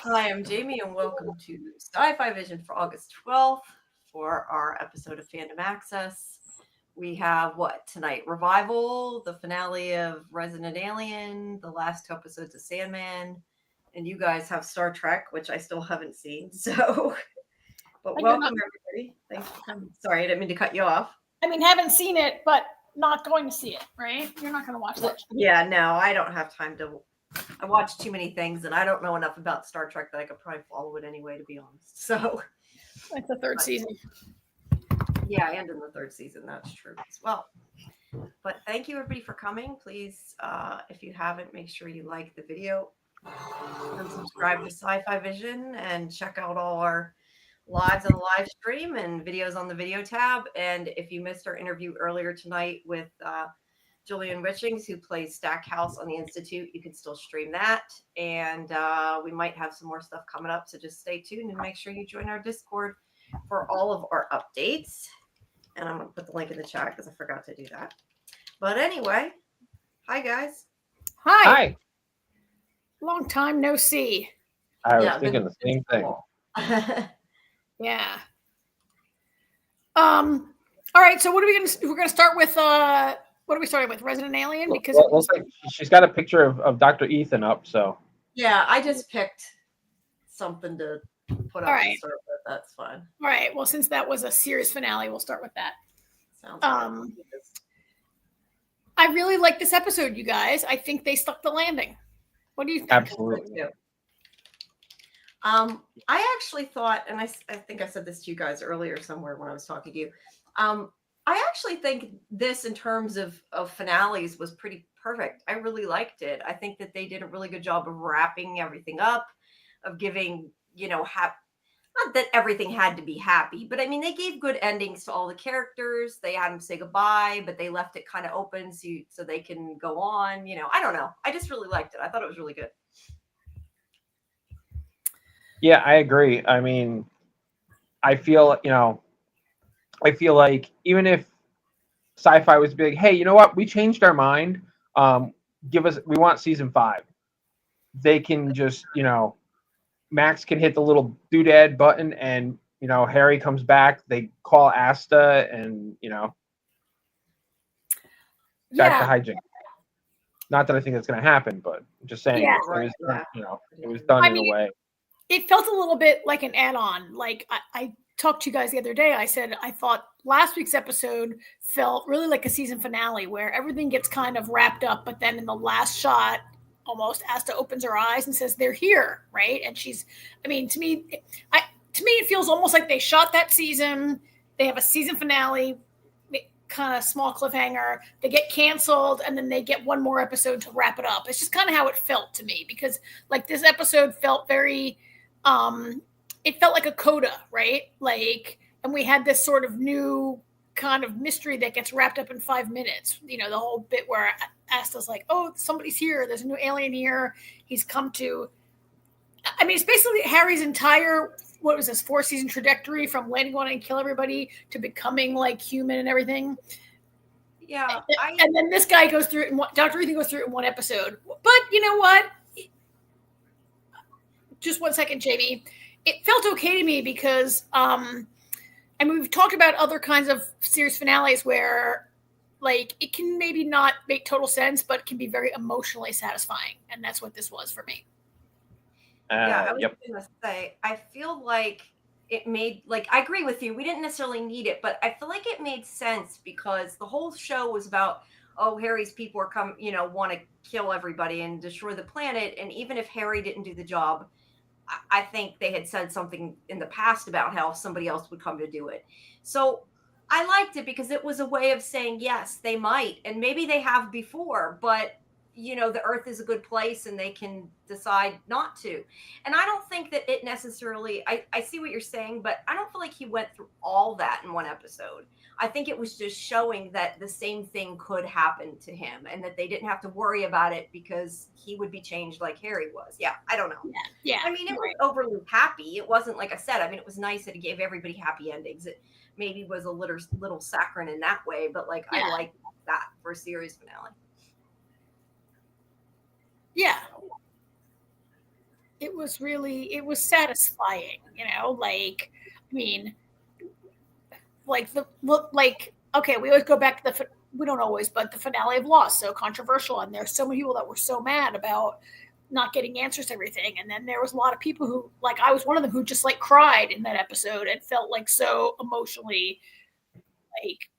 Hi, I'm Jamie, and welcome to Sci-Fi-Vision for August 12th for our episode of Fandom Access. We have tonight? Revival, the finale of Resident Alien, the last two episodes of Sandman, and you guys have Star Trek, which I still haven't seen. But welcome everybody. Thanks for coming. Sorry, I didn't mean to cut you off. Haven't seen it, but not going to see it, right? You're not going to watch that. Yeah, no, I don't have time to. I watch too many things, and I don't know enough about Star Trek that I could probably follow it anyway, to be honest. So it's the third season. Yeah, and in the third season, that's true as well. But thank you, everybody, for coming. Please, if you haven't, make sure you like the video and subscribe to Sci-Fi-Vision and check out all our lives on the live stream and videos on the video tab. And if you missed our interview earlier tonight with Julian Richings, who plays Stackhouse on the Institute, you can still stream that. And we might have some more stuff coming up, so just stay tuned and make sure you join our Discord for all of our updates. And I'm going to put the link in the chat because I forgot to do that. But anyway, hi, guys. Hi. Long time no see. I was thinking the same thing. Yeah. All right, so what are we going to... We're going to start with... What are we starting with? Resident Alien? Because it looks like she's got a picture of Dr. Ethan up, so. Yeah, I just picked something to put up and start with. That's fine. All right. Well, since that was a series finale, we'll start with that. Sounds good. I really like this episode, you guys. I think they stuck the landing. What do you think? Absolutely. I actually thought, and I think I said this to you guys earlier somewhere when I was talking to you. I actually think this, in terms of finales, was pretty perfect. I really liked it. I think that they did a really good job of wrapping everything up, of giving, not that everything had to be happy, but I mean, they gave good endings to all the characters. They had them say goodbye, but they left it kind of open so they can go on. I don't know. I just really liked it. I thought it was really good. Yeah, I agree. I mean, I feel like even if sci-fi was big, hey, you know what? We changed our mind. We want season 5. They can just, Max can hit the little doodad button and, Harry comes back. They call Asta and, back to hijinks. Not that I think that's going to happen, but I'm just saying it was done in a way. It felt a little bit like an add-on. Like I talked to you guys the other day. I said I thought last week's episode felt really like a season finale where everything gets kind of wrapped up, but then in the last shot, almost Asta opens her eyes and says they're here, right? And to me it feels almost like they shot that season. They have a season finale, kind of small cliffhanger. They get canceled, and then they get one more episode to wrap it up. It's just kind of how it felt to me, because like this episode felt very. It felt like a coda, right? And we had this sort of new kind of mystery that gets wrapped up in 5 minutes. The whole bit where Asta's like, oh, somebody's here. There's a new alien here. He's come to... it's basically Harry's entire, 4-season trajectory from landing on and kill everybody to becoming like human and everything. Yeah. And then this guy goes through it, and Dr. Ethan goes through it in one episode. But you know what? Just 1 second, Jamie. It felt okay to me because, we've talked about other kinds of series finales where, it can maybe not make total sense, but can be very emotionally satisfying, and that's what this was for me. I was going to say, I feel like it made, I agree with you. We didn't necessarily need it, but I feel like it made sense because the whole show was about, Harry's people are want to kill everybody and destroy the planet, and even if Harry didn't do the job, I think they had said something in the past about how somebody else would come to do it. So I liked it because it was a way of saying, yes, they might. And maybe they have before, but, the Earth is a good place and they can decide not to. And I don't think that it necessarily, I see what you're saying, but I don't feel like he went through all that in one episode. I think it was just showing that the same thing could happen to him and that they didn't have to worry about it because he would be changed like Harry was. Yeah, I don't know. Yeah. It was overly happy. It wasn't, like I said, it was nice that it gave everybody happy endings. It maybe was a little saccharine in that way, but I like that for a series finale. Yeah. it was satisfying, like, I mean, okay, we always go back to we don't always, but the finale of Lost, so controversial, and there's so many people that were so mad about not getting answers to everything, and then there was a lot of people who, like, I was one of them, who just like cried in that episode and felt like so emotionally like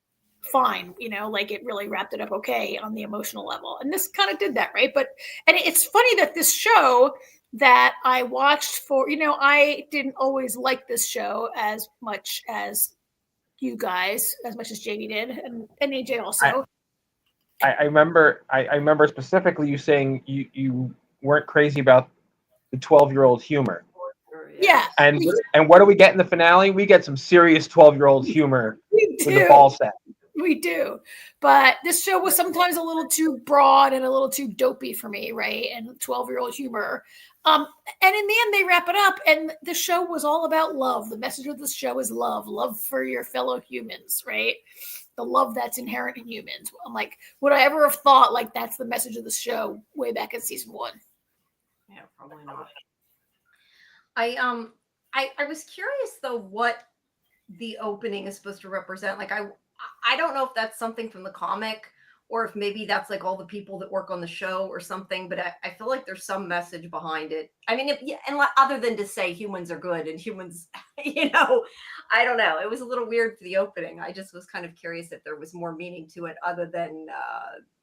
fine, like it really wrapped it up okay on the emotional level, and this kind of did that, right? And it's funny that this show that I watched for, I didn't always like this show as much as you guys, as much as Jamie did, and AJ also. I remember specifically you saying you weren't crazy about the 12-year-old humor. Yeah. And what do we get in the finale? We get some serious 12-year-old humor with the ball set. We do. But this show was sometimes a little too broad and a little too dopey for me, right? And 12-year-old humor. And in the end, they wrap it up, and the show was all about love. The message of the show is love for your fellow humans, right? The love that's inherent in humans. I'm like, would I ever have thought like that's the message of the show way back in season 1? Yeah, probably not. I was curious though what the opening is supposed to represent. Like I don't know if that's something from the comic or if maybe that's like all the people that work on the show or something, but I feel like there's some message behind it. I mean, and other than to say humans are good and humans, I don't know. It was a little weird for the opening. I just was kind of curious if there was more meaning to it other than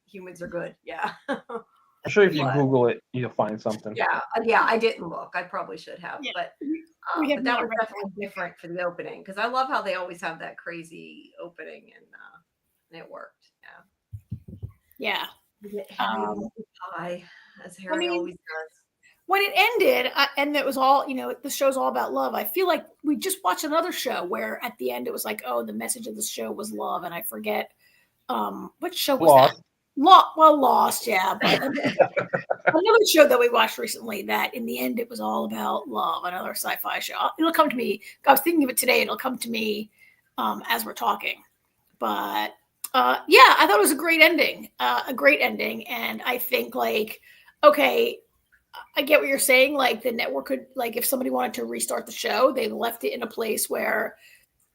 humans are good. Yeah. I'm sure if you Google it, you'll find something. Yeah, I didn't look. I probably should have, but that was definitely different for the opening because I love how they always have that crazy opening and it worked. Yeah. As Harry always does. When it ended, and it was all, the show's all about love. I feel like we just watched another show where at the end it was like, oh, the message of the show was love, and I forget what show was that? Lost, yeah. But another show that we watched recently that in the end it was all about love, another sci-fi show. It'll come to me. I was thinking of it today. It'll come to me as we're talking. But I thought it was a great ending. And I think like, okay, I get what you're saying. Like the network could, like if somebody wanted to restart the show, they left it in a place where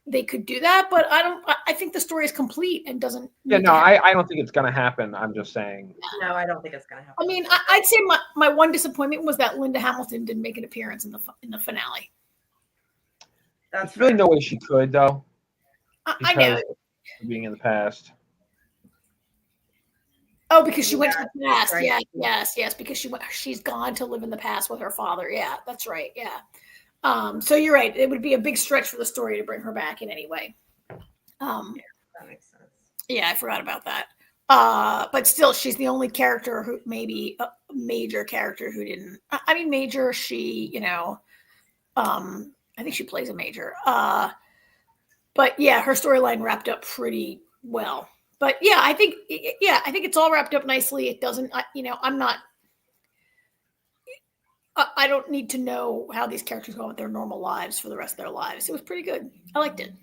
they could do that, but I think the story is complete and doesn't. Yeah, no, I don't think it's going to happen. I'm just saying. No, I don't think it's going to happen. I mean, I'd say my one disappointment was that Linda Hamilton didn't make an appearance in the finale. There's really no way she could, though. I know. Being in the past. Oh, because she went to the past. Right. Yeah, yes. Because she's gone to live in the past with her father. Yeah, that's right. Yeah. So you're right. It would be a big stretch for the story to bring her back in any way. That makes sense. Yeah, I forgot about that. But still, she's the only character who maybe a major character who didn't. I mean, major. She, I think she plays a major. But yeah, her storyline wrapped up pretty well. But yeah, I think it's all wrapped up nicely. It doesn't. I'm not. I don't need to know how these characters go with their normal lives for the rest of their lives. It was pretty good. I liked it.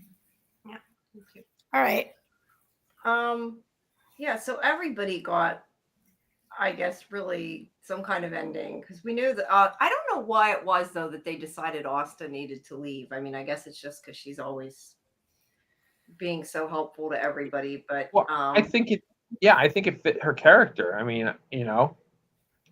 Yeah. Me too. All right. Yeah. So everybody got, I guess, really some kind of ending because we knew that. I don't know why it was though that they decided Asta needed to leave. I mean, I guess it's just because she's always being so helpful to everybody. But I think it fit her character. I mean,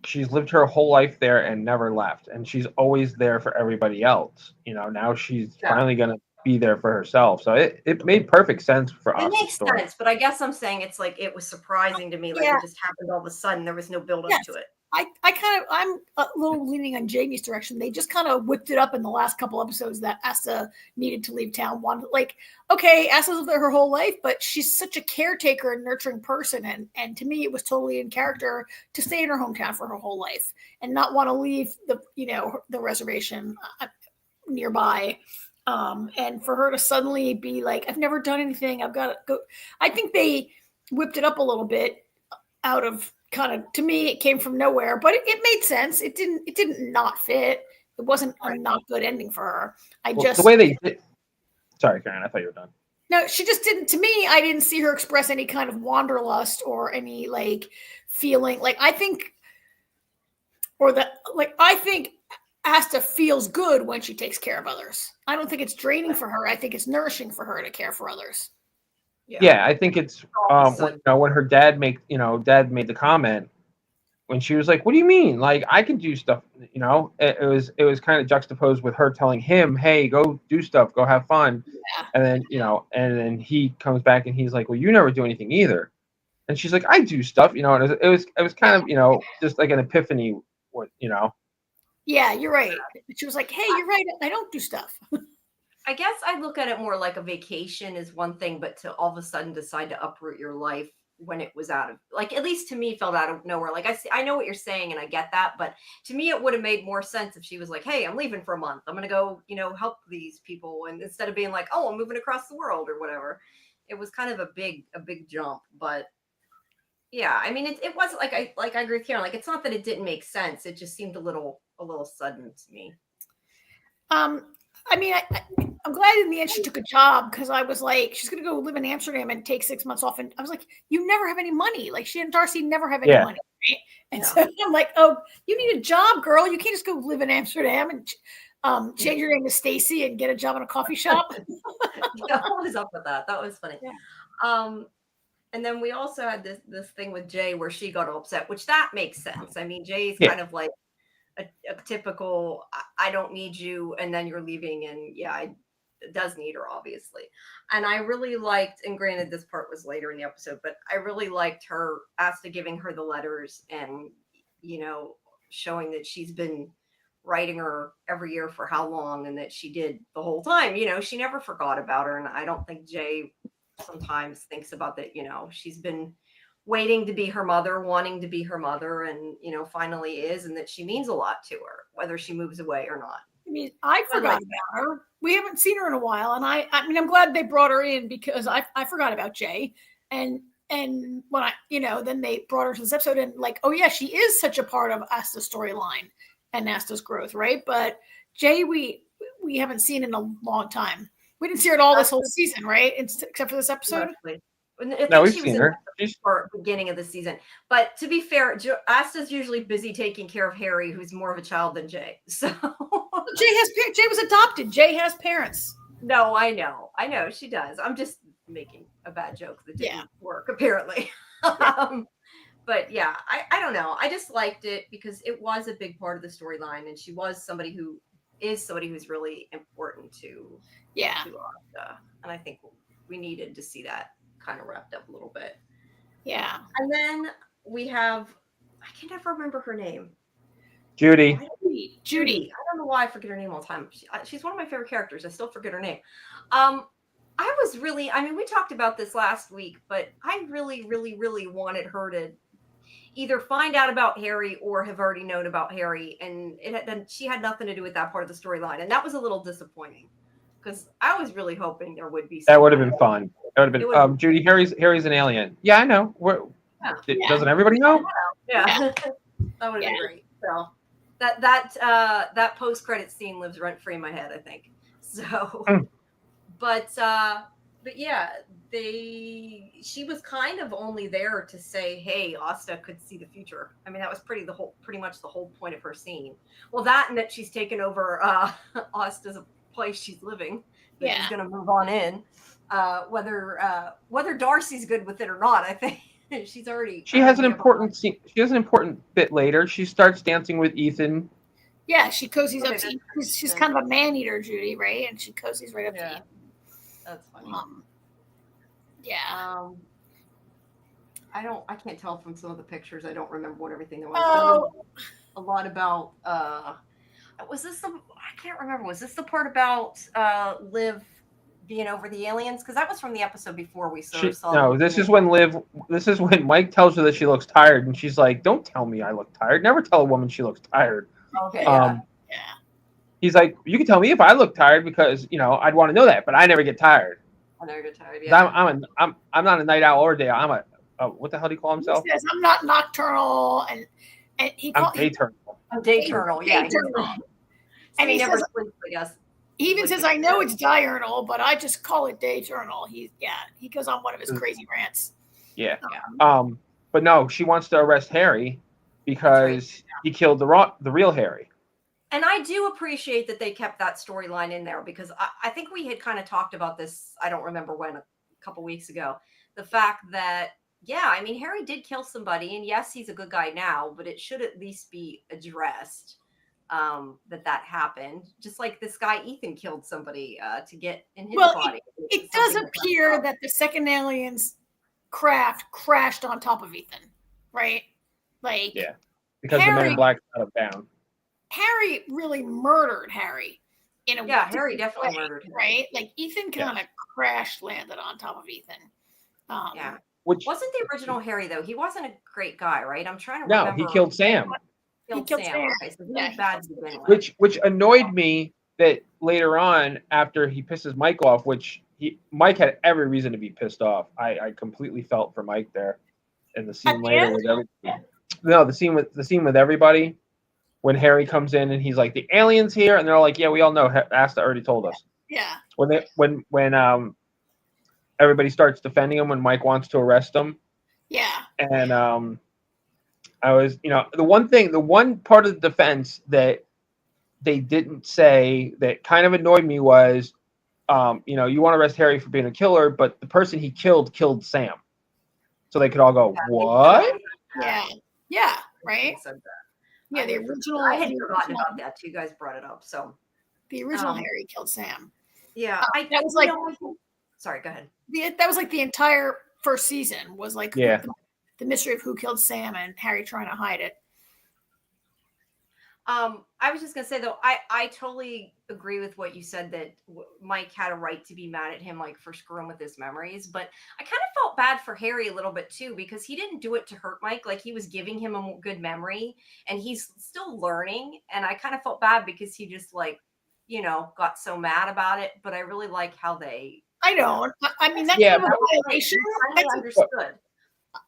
she's lived her whole life there and never left, and she's always there for everybody else. Now she's finally going to be there for herself. So it made perfect sense for us. It makes sense, but I guess I'm saying it's like it was surprising to me, like it just happened all of a sudden. There was no build up to it. I'm a little leaning on Jamie's direction. They just kind of whipped it up in the last couple episodes that Asta needed to leave town. Okay, Asta's lived there her whole life, but she's such a caretaker and nurturing person. And to me, it was totally in character to stay in her hometown for her whole life and not want to leave the reservation nearby. And for her to suddenly be like, I've never done anything. I've got to go. I think they whipped it up a little bit out of kind of, to me, it came from nowhere, but it made sense. It didn't not fit. It wasn't a not good ending for her. The way they did. Sorry, Karen, I thought you were done. No, she just didn't. To me, I didn't see her express any kind of wanderlust or any feeling. I think Asta feels good when she takes care of others. I don't think it's draining for her. I think it's nourishing for her to care for others. Yeah, I think it's when her dad made the comment when she was like, "What do you mean? Like I can do stuff?" It was kind of juxtaposed with her telling him, "Hey, go do stuff, go have fun," and then and then he comes back and he's like, "Well, you never do anything either," and she's like, "I do stuff," and it was kind of just like an epiphany, Yeah, you're right. She was like, "Hey, you're right. I don't do stuff." I guess I look at it more like a vacation is one thing, but to all of a sudden decide to uproot your life when it was out of, like, at least to me, felt out of nowhere. Like I know what you're saying and I get that, but to me it would have made more sense if she was like, "Hey, I'm leaving for a month. I'm gonna go, help these people," and instead of being like, "Oh, I'm moving across the world" or whatever. It was kind of a big jump, but yeah, I mean, it wasn't like I agree with Karen. Like, it's not that it didn't make sense. It just seemed a little sudden to me. I mean, I'm glad in the end she took a job, because I was like, she's going to go live in Amsterdam and take 6 months off. And I was like, you never have any money. Like, she and Darcy never have any money. Right? And so I'm like, oh, you need a job, girl. You can't just go live in Amsterdam and change your name to Stacy and get a job in a coffee shop. Yeah, what was up with that? That was funny. Yeah. And then we also had this thing with Jay where she got upset, which that makes sense. I mean, Jay's kind of like a typical, I don't need you, and then you're leaving, and it does need her, obviously. And I really liked, and granted this part was later in the episode, but I really liked her Asta giving her the letters and showing that she's been writing her every year for how long, and that she did the whole time. She never forgot about her, and I don't think Jay sometimes thinks about that. She's been waiting to be her mother, wanting to be her mother, and finally is, and that she means a lot to her, whether she moves away or not. I mean, I forgot about her. We haven't seen her in a while, and I mean, I'm glad they brought her in, because I forgot about Jay, and when then they brought her to this episode, and like, oh yeah, she is such a part of Asta's storyline and Asta's growth, right? But Jay, we haven't seen in a long time. We didn't see her at all this whole season, right? Except for this episode. Exactly. No, we've seen her. For beginning of the season. But to be fair, Asta's usually busy taking care of Harry, who's more of a child than Jay. So Jay was adopted. Jay has parents. No, I know she does. I'm just making a bad joke that didn't work, apparently. But yeah, I don't know. I just liked it because it was a big part of the storyline, and she was somebody who's really important to Asta. And I think we needed to see that kind of wrapped up a little bit. Yeah. And then we have, I can never remember her name. Judy. I don't know why I forget her name all the time. She's one of my favorite characters. I still forget her name. We talked about this last week, but I really, really, really wanted her to either find out about Harry or have already known about Harry. And she had nothing to do with that part of the storyline. And that was a little disappointing, because I was really hoping there would be. That would have been fun. That would have been Judy. Harry's an alien. Yeah, I know. Doesn't everybody know? Yeah. That would have been great. So that post credit scene lives rent free in my head, I think. So, but yeah, she was kind of only there to say, hey, Asta could see the future. I mean, that was pretty much the whole point of her scene. Well, that, and that she's taken over Asta's place she's living. She's going to move on in. Whether Darcy's good with it or not, I think she's already. She has an important scene. She has an important bit later. She starts dancing with Ethan. Yeah, she cozies up to Ethan. She's kind of a man-eater, Judy, right? And she cozies right up to Ethan. That's funny. I can't tell from some of the pictures. I don't remember what everything there was. Oh. A lot about. I can't remember. Was this the part about Liv being over the aliens? Because that was from the episode before we saw. No, this is when Mike tells her that she looks tired, and she's like, "Don't tell me I look tired. Never tell a woman she looks tired." Okay. He's like, "You can tell me if I look tired, because I'd want to know that, but I never get tired." I never get tired. Yeah. I'm not a night owl or day owl. I'm a what the hell do you call himself? He says, I'm not nocturnal, and he I'm dayturnal. I'm dayturnal. Yeah. And he never says, sleeps, I guess. He even says, I know it's diurnal, but I just call it dayturnal. He goes on one of his crazy rants. Yeah. But no, she wants to arrest Harry because he killed the real Harry. And I do appreciate that they kept that storyline in there, because I think we had kind of talked about this, I don't remember when, a couple weeks ago. The fact that, yeah, I mean, Harry did kill somebody, and yes, he's a good guy now, but it should at least be addressed that happened. Just like this guy Ethan killed somebody to get in his body. It does appear that the second alien's craft crashed on top of Ethan, right? Like, yeah, because the Men in Black shot him down. Harry really murdered Harry in a way. Yeah, Harry definitely murdered him, right? Like Ethan kind of crash landed on top of Ethan. Yeah. Which wasn't the original Harry though. He wasn't a great guy, right? I'm trying to remember. No, he killed Sam. He killed Sam. Okay, so yeah, bad to begin with. Which annoyed me that later on, after he pisses Mike off, Mike had every reason to be pissed off. I completely felt for Mike there, in the scene later with everybody. No, the scene with everybody, when Harry comes in and he's like, the alien's here, and they're all like, yeah, we all know. Asta already told us. Yeah. When everybody starts defending him, when Mike wants to arrest him. Yeah. And I was, the one part of the defense that they didn't say that kind of annoyed me was, you want to arrest Harry for being a killer, but the person he killed Sam. So they could all go, what? Yeah. Yeah. Right. Yeah, the original. I had forgotten about that too. You guys brought it up. So the original Harry killed Sam. Yeah, that was like. Sorry, go ahead. That was like the entire first season was like the mystery of who killed Sam and Harry trying to hide it. I was just gonna say though, I totally agree with what you said, that Mike had a right to be mad at him, like, for screwing with his memories. But I kind of felt bad for Harry a little bit too, because he didn't do it to hurt Mike. Like, he was giving him a good memory, and he's still learning. And I kind of felt bad because he just got so mad about it. But I really like how they. I know. I mean, that's a violation. I understood.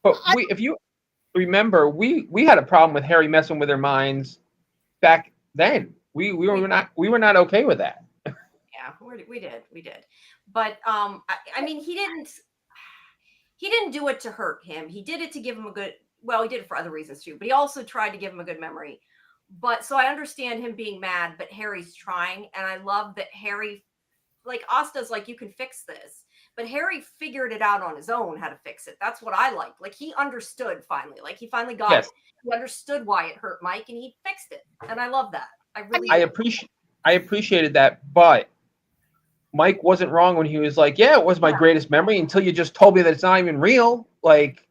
But if you remember, we had a problem with Harry messing with their minds back then. We were not okay with that. Yeah, we did. But I mean, he didn't do it to hurt him. He did it to give him a good. Well, he did it for other reasons too. But he also tried to give him a good memory. But so I understand him being mad, but Harry's trying, and I love that Harry. Like, Asta's like, you can fix this. But Harry figured it out on his own how to fix it. That's what I like. Like, he understood finally. Like, he finally got it. He understood why it hurt Mike, and he fixed it. And I love that. I appreciated that, but Mike wasn't wrong when he was like, yeah, it was my greatest memory until you just told me that it's not even real. Like,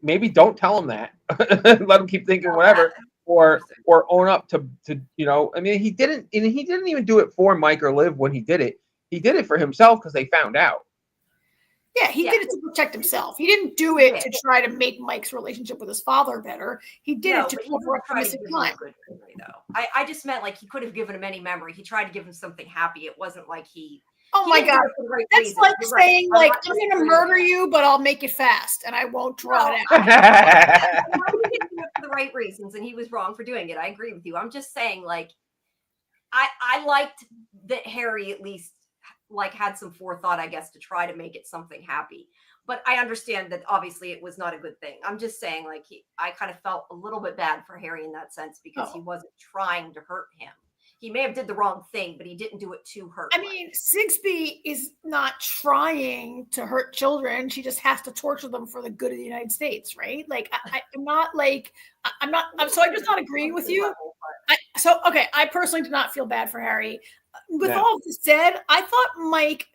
maybe don't tell him that. Let him keep thinking whatever. Or own up to I mean, he didn't even do it for Mike or Liv when he did it. He did it for himself because they found out. Yeah, he did it to protect himself. He didn't do it to try to make Mike's relationship with his father better. He did it to cover up for missing time. I just meant, like, he could have given him any memory. He tried to give him something happy. It wasn't like he. Oh my God, that's like saying, like, I'm going to murder you, but I'll make it fast, and I won't draw it out. He didn't do it for the right reasons, and he was wrong for doing it. I agree with you. I'm just saying, like, I liked that Harry at least, like, had some forethought, I guess, to try to make it something happy. But I understand that obviously it was not a good thing. I'm just saying, like, I kind of felt a little bit bad for Harry in that sense, because he wasn't trying to hurt him. He may have did the wrong thing, but he didn't do it to hurt. I mean, Sigsbee is not trying to hurt children. She just has to torture them for the good of the United States, right? Like, I'm just not agreeing with you. I personally did not feel bad for Harry. With all of this said, I thought Mike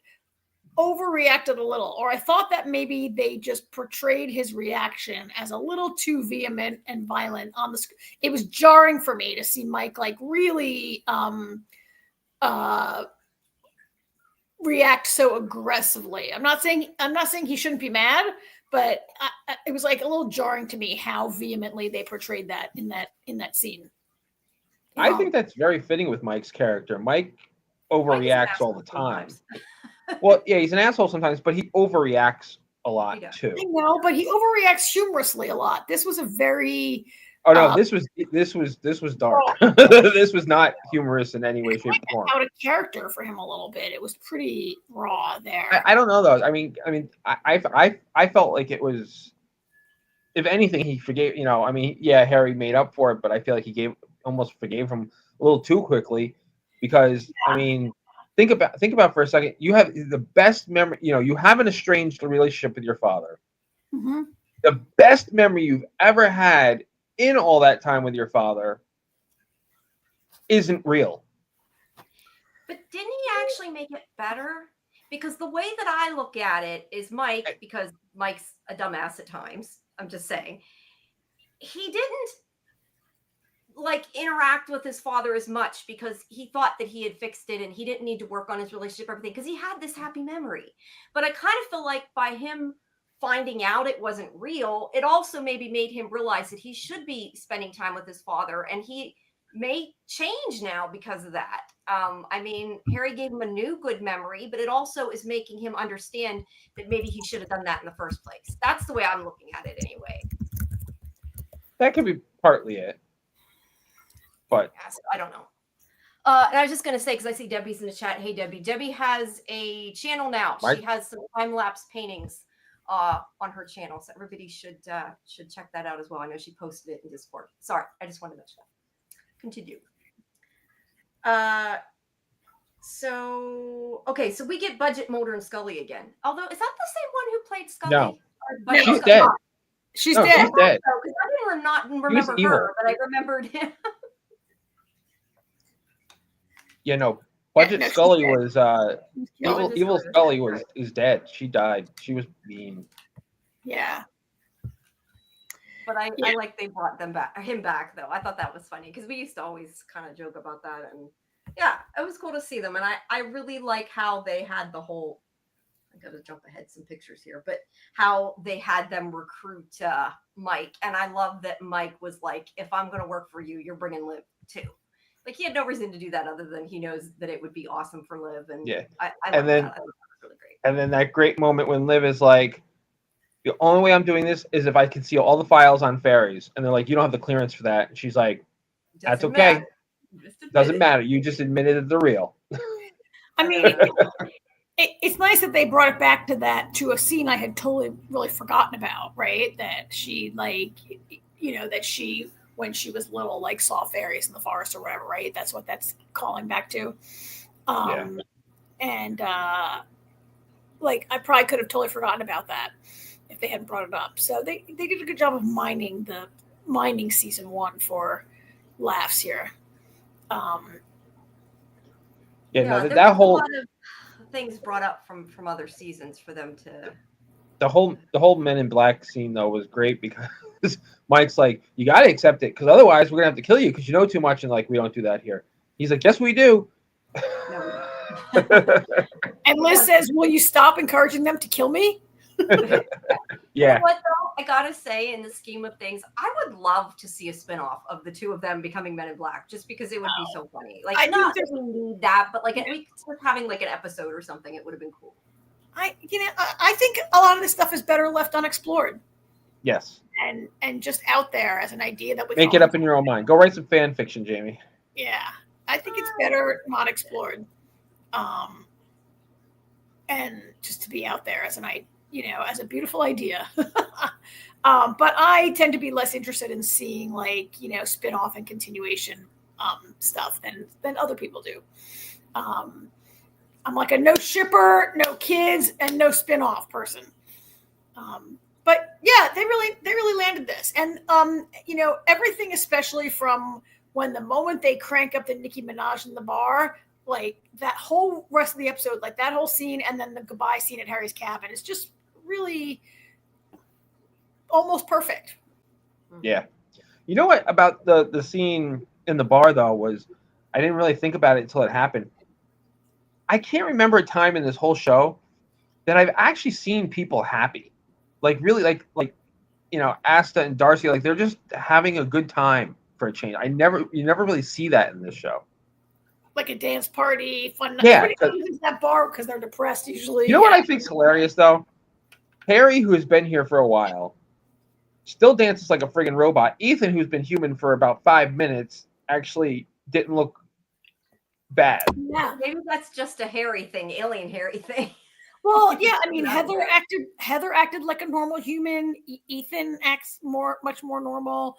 overreacted a little, or I thought that maybe they just portrayed his reaction as a little too vehement and violent on the screen. It was jarring for me to see Mike, like, really react so aggressively. I'm not saying he shouldn't be mad, but it was like a little jarring to me how vehemently they portrayed that in that scene. I think that's very fitting with Mike's character. Mike overreacts all the time. Well, yeah, he's an asshole sometimes, but he overreacts a lot too. I know, but he overreacts humorously a lot. This was a very this was dark. This was not humorous in any way, shape, or form. Out of character for him a little bit. It was pretty raw there. I don't know though. I mean, I felt like it was. If anything, he forgave. Harry made up for it, but I feel like he almost forgave him a little too quickly, because I mean, think about for a second. You have the best memory. You know, you have an estranged relationship with your father. Mm-hmm. The best memory you've ever had in all that time with your father isn't real. But didn't he actually make it better? Because the way that I look at it is Mike, because Mike's a dumbass at times. I'm just saying. He didn't like interact with his father as much because he thought that he had fixed it and he didn't need to work on his relationship, everything, because he had this happy memory. But I kind of feel like by him finding out it wasn't real, it also maybe made him realize that he should be spending time with his father, and he may change now because of that. I mean, Harry gave him a new good memory, but it also is making him understand that maybe he should have done that in the first place. That's the way I'm looking at it anyway. That could be partly it. But I don't know. And I was just going to say, because I see Debbie's in the chat. Hey, Debbie. Debbie has a channel now. She has some time-lapse paintings on her channel. So everybody should check that out as well. I know she posted it in Discord. Sorry, I just wanted to mention that. Continue. So we get Budget, Mulder, and Scully again. Although, is that the same one who played Scully? No, she's dead. She's dead. She's dead. Because I didn't not remember her, but I remembered him. Yeah, no. Budget Scully was evil Scully is dead. She died. She was mean. Yeah. But I like they brought him back though. I thought that was funny because we used to always kind of joke about that, and yeah, it was cool to see them. And I really like how they had the whole. I gotta jump ahead some pictures here, but how they had them recruit Mike, and I love that Mike was like, "If I'm gonna work for you, you're bringing Liv too." Like he had no reason to do that other than he knows that it would be awesome for Liv, and yeah, I and then that. I thought that was really great. And then that great moment when Liv is like, "The only way I'm doing this is if I can see all the files on fairies," and they're like, "You don't have the clearance for that." And she's like, "That's okay. Doesn't matter. You just admitted that they're real." I mean, it's nice that they brought it back to a scene I had totally really forgotten about, right? That she that she, when she was little, like saw fairies in the forest or whatever, right? That's what that's calling back to. And like I probably could have totally forgotten about that if they hadn't brought it up. So they did a good job of mining season 1 for laughs here. That whole a lot of things brought up from other seasons for them to. The whole Men in Black scene though was great because Mike's like, "You got to accept it because otherwise we're gonna have to kill you because you know too much," and like, we don't do that here. He's like, "Yes, we do." No. And Liz says, "Will you stop encouraging them to kill me?" Yeah. You know what though? I gotta say, in the scheme of things, I would love to see a spinoff of the two of them becoming Men in Black, just because it would be so funny. Like, not that we need that, but like at least having like an episode or something, it would have been cool. I think a lot of this stuff is better left unexplored. Yes. And just out there as an idea that we make it up in your own mind. Go write some fan fiction, Jamie. Yeah, I think it's better not explored, and just to be out there as as a beautiful idea. But I tend to be less interested in seeing spin-off and continuation stuff than other people do. I'm like a no shipper, no kids, and no spin-off person. But yeah, they really landed this, and everything, especially from when the moment they crank up the Nicki Minaj in the bar, like that whole rest of the episode, like that whole scene, and then the goodbye scene at Harry's cabin, it's just really almost perfect. Yeah, you know what about the scene in the bar though was I didn't really think about it until it happened. I can't remember a time in this whole show that I've actually seen people happy. Like really like Asta and Darcy, like they're just having a good time for a change. You never really see that in this show. Like a dance party, fun night. Yeah, everybody uses that bar because they're depressed usually. You know what I think's hilarious though? Harry, who has been here for a while, still dances like a friggin' robot. Ethan, who's been human for about 5 minutes, actually didn't look bad. Yeah, maybe that's just a Harry thing, alien Harry thing. Well, yeah, I mean, Heather acted like a normal human. Ethan acts much more normal.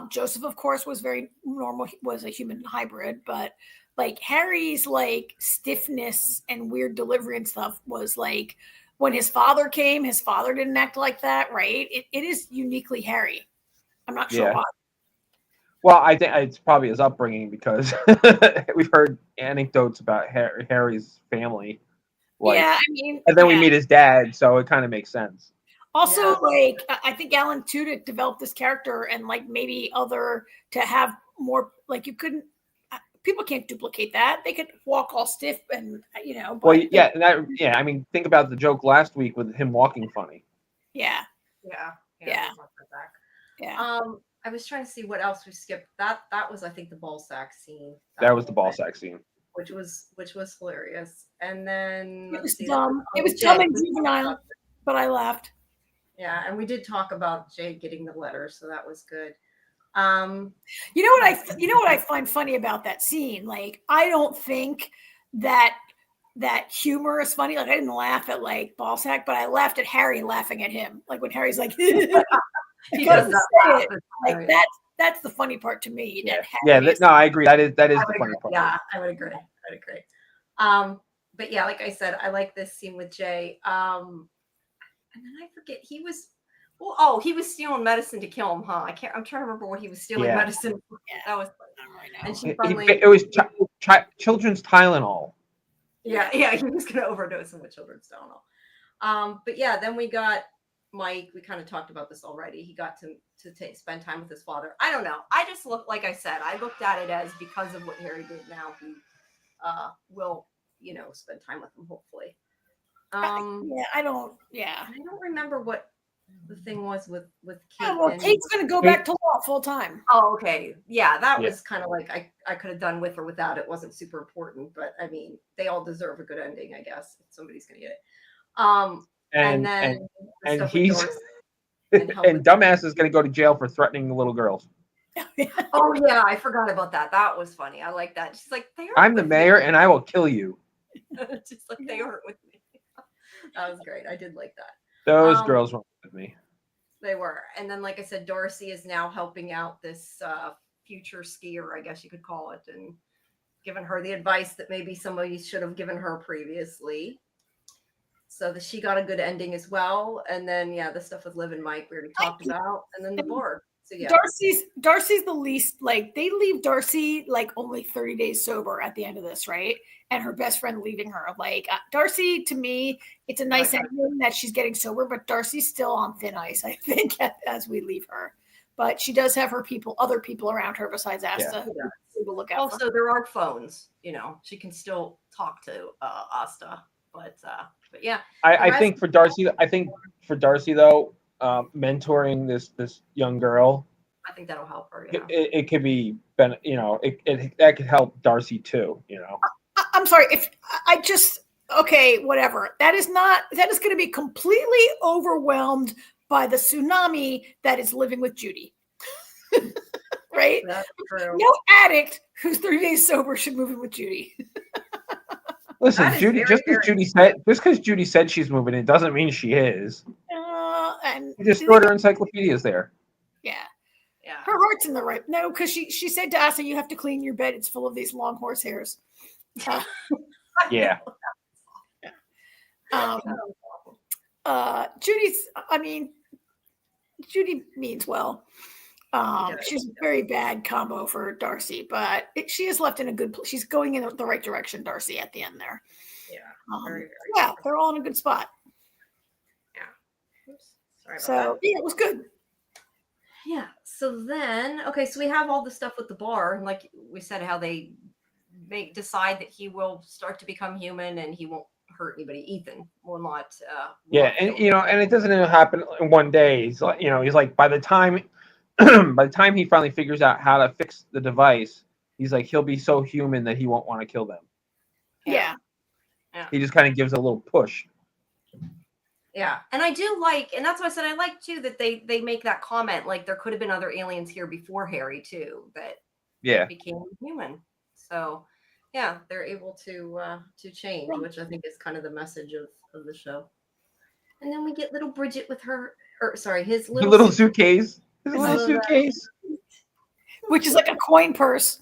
Joseph, of course, was very normal, was a human hybrid, but like Harry's like stiffness and weird delivery and stuff was like when his father came, his father didn't act like that, right? It is uniquely Harry. I'm not sure why. Well, I think it's probably his upbringing because we've heard anecdotes about Harry's family. Like, yeah, I mean, and then we meet his dad, so it kind of makes sense. Also, like I think Alan Tudyk developed this character, and like maybe to have more. Like you couldn't, people can't duplicate that. They could walk all stiff, and But well, yeah. I mean, think about the joke last week with him walking funny. Yeah. I was trying to see what else we skipped. That was, I think, the ball sack scene. That was the ball sack scene, which was hilarious. And then it was dumb. It was dumb and juvenile, but I laughed. Yeah, and we did talk about Jay getting the letter, so that was good. You know what I find funny about that scene? Like, I don't think that humor is funny. Like, I didn't laugh at like Ballsack, but I laughed at Harry laughing at him. Like when Harry's like, he doesn't say it. Like that's the funny part to me. No, I agree. That is the funny part. Yeah, I would agree. But yeah, like I said, I like this scene with Jay. And then I forget he was stealing medicine to kill him, huh? I'm trying to remember what he was stealing medicine for. That was and she finally it was children's Tylenol. Yeah, he was gonna overdose him with children's Tylenol. But yeah, then we got Mike. We kind of talked about this already. He got to spend time with his father. I don't know. I just like I said, I looked at it as because of what Harry did now, he will, spend time with him, hopefully. I don't remember what the thing was with Kate. Yeah, well, Kate's going to go back to law full time. Oh, okay. Yeah, that was kind of like I could have done with or without. It wasn't super important, but I mean, they all deserve a good ending, I guess. If somebody's going to get it. And he's and dumbass is going to go to jail for threatening the little girls. Oh yeah, I forgot about that. That was funny. I like that. She's like, I'm the mayor, and I will kill you. Just like they aren't with me. That was great. I did like that. Those girls were with me. They were. And then, like I said, Darcy is now helping out this future skier, I guess you could call it, and giving her the advice that maybe somebody should have given her previously. So that she got a good ending as well. And then, the stuff with Liv and Mike we already talked about. And then the board. So, yeah. Darcy's the least, like, they leave Darcy, like, only 30 days sober at the end of this, right? And her best friend leaving her. Like, Darcy, to me, it's a nice ending that she's getting sober, but Darcy's still on thin ice, I think, as we leave her. But she does have other people around her besides Asta to look out for. Also, there are phones, she can still talk to Asta. But yeah. I think for Darcy, though, mentoring this young girl, I think that'll help her. It could be, that could help Darcy too. I'm sorry if I just whatever. That is going to be completely overwhelmed by the tsunami that is living with Judy. Right? That's true. No addict who's 30 days sober should move in with Judy. Listen, Judy. Because Judy said she's moving, it doesn't mean she is. And you just stored her encyclopedias there. Yeah. Her heart's in the right. No, because she said to Asa, "You have to clean your bed. It's full of these long horse hairs." Yeah. Judy means well. She's a very bad combo for Darcy, but she is left in a good place. She's going in the right direction, Darcy, at the end there. Yeah. Very, very they're all in a good spot. Yeah. Oops. Sorry about that. It was good. Yeah. So then, so we have all the stuff with the bar, and like we said, how they decide that he will start to become human and he won't hurt anybody. Ethan will not. And it doesn't even happen in one day. He's like by the time he finally figures out how to fix the device, he's like he'll be so human that he won't want to kill them. Yeah. He just kind of gives a little push. Yeah, and I do like, and that's why I said I like too that they make that comment, like there could have been other aliens here before Harry too that became human. So yeah, they're able to change, which I think is kind of the message of the show. And then we get little Bridget with his little suitcase. His little suitcase. which is like a coin purse.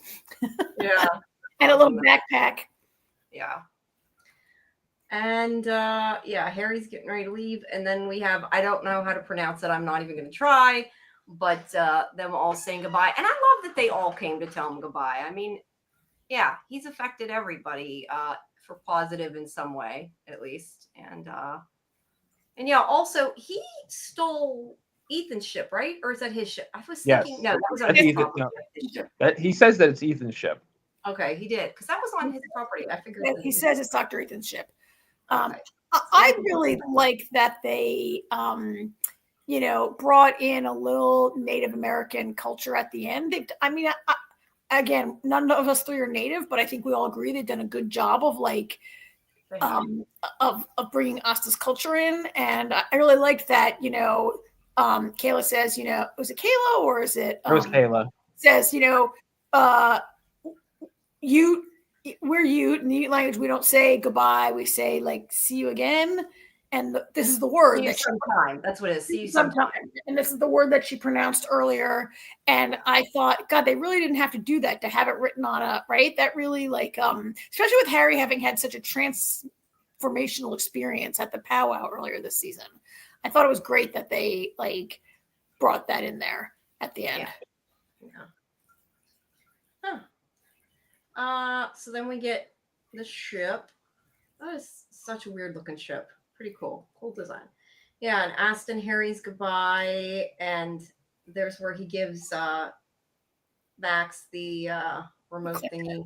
Yeah. And a little backpack. Yeah. And yeah, Harry's getting ready to leave. And then we have, I don't know how to pronounce it. I'm not even going to try, but them all saying goodbye. And I love that they all came to tell him goodbye. I mean, yeah, he's affected everybody for positive in some way, at least. And yeah, also he stole Ethan's ship, right? Or is that his ship? I was thinking, no, that was on his property. That he says that it's Ethan's ship. Okay, he did, because that was on his property. I figured he says it's Dr. Ethan's ship. Okay. I really like that they, brought in a little Native American culture at the end. Again, none of us three are Native, but I think we all agree they've done a good job of of bringing Asta's culture in, and I really liked that. Kayla says, was it Kayla or is it? It was Kayla. Says, we're Ute. In the Ute language, we don't say goodbye. We say see you again. And this is the word that sometime. That's what it is. See you sometime. And this is the word that she pronounced earlier. And I thought, God, they really didn't have to do that, to have it written on right. That really especially with Harry having had such a transformational experience at the powwow earlier this season. I thought it was great that they brought that in there at the end. Yeah. Huh. So then we get the ship. That is such a weird looking ship. Pretty cool. Cool design. Yeah, and Aston Harry's goodbye, and there's where he gives Max the remote thingy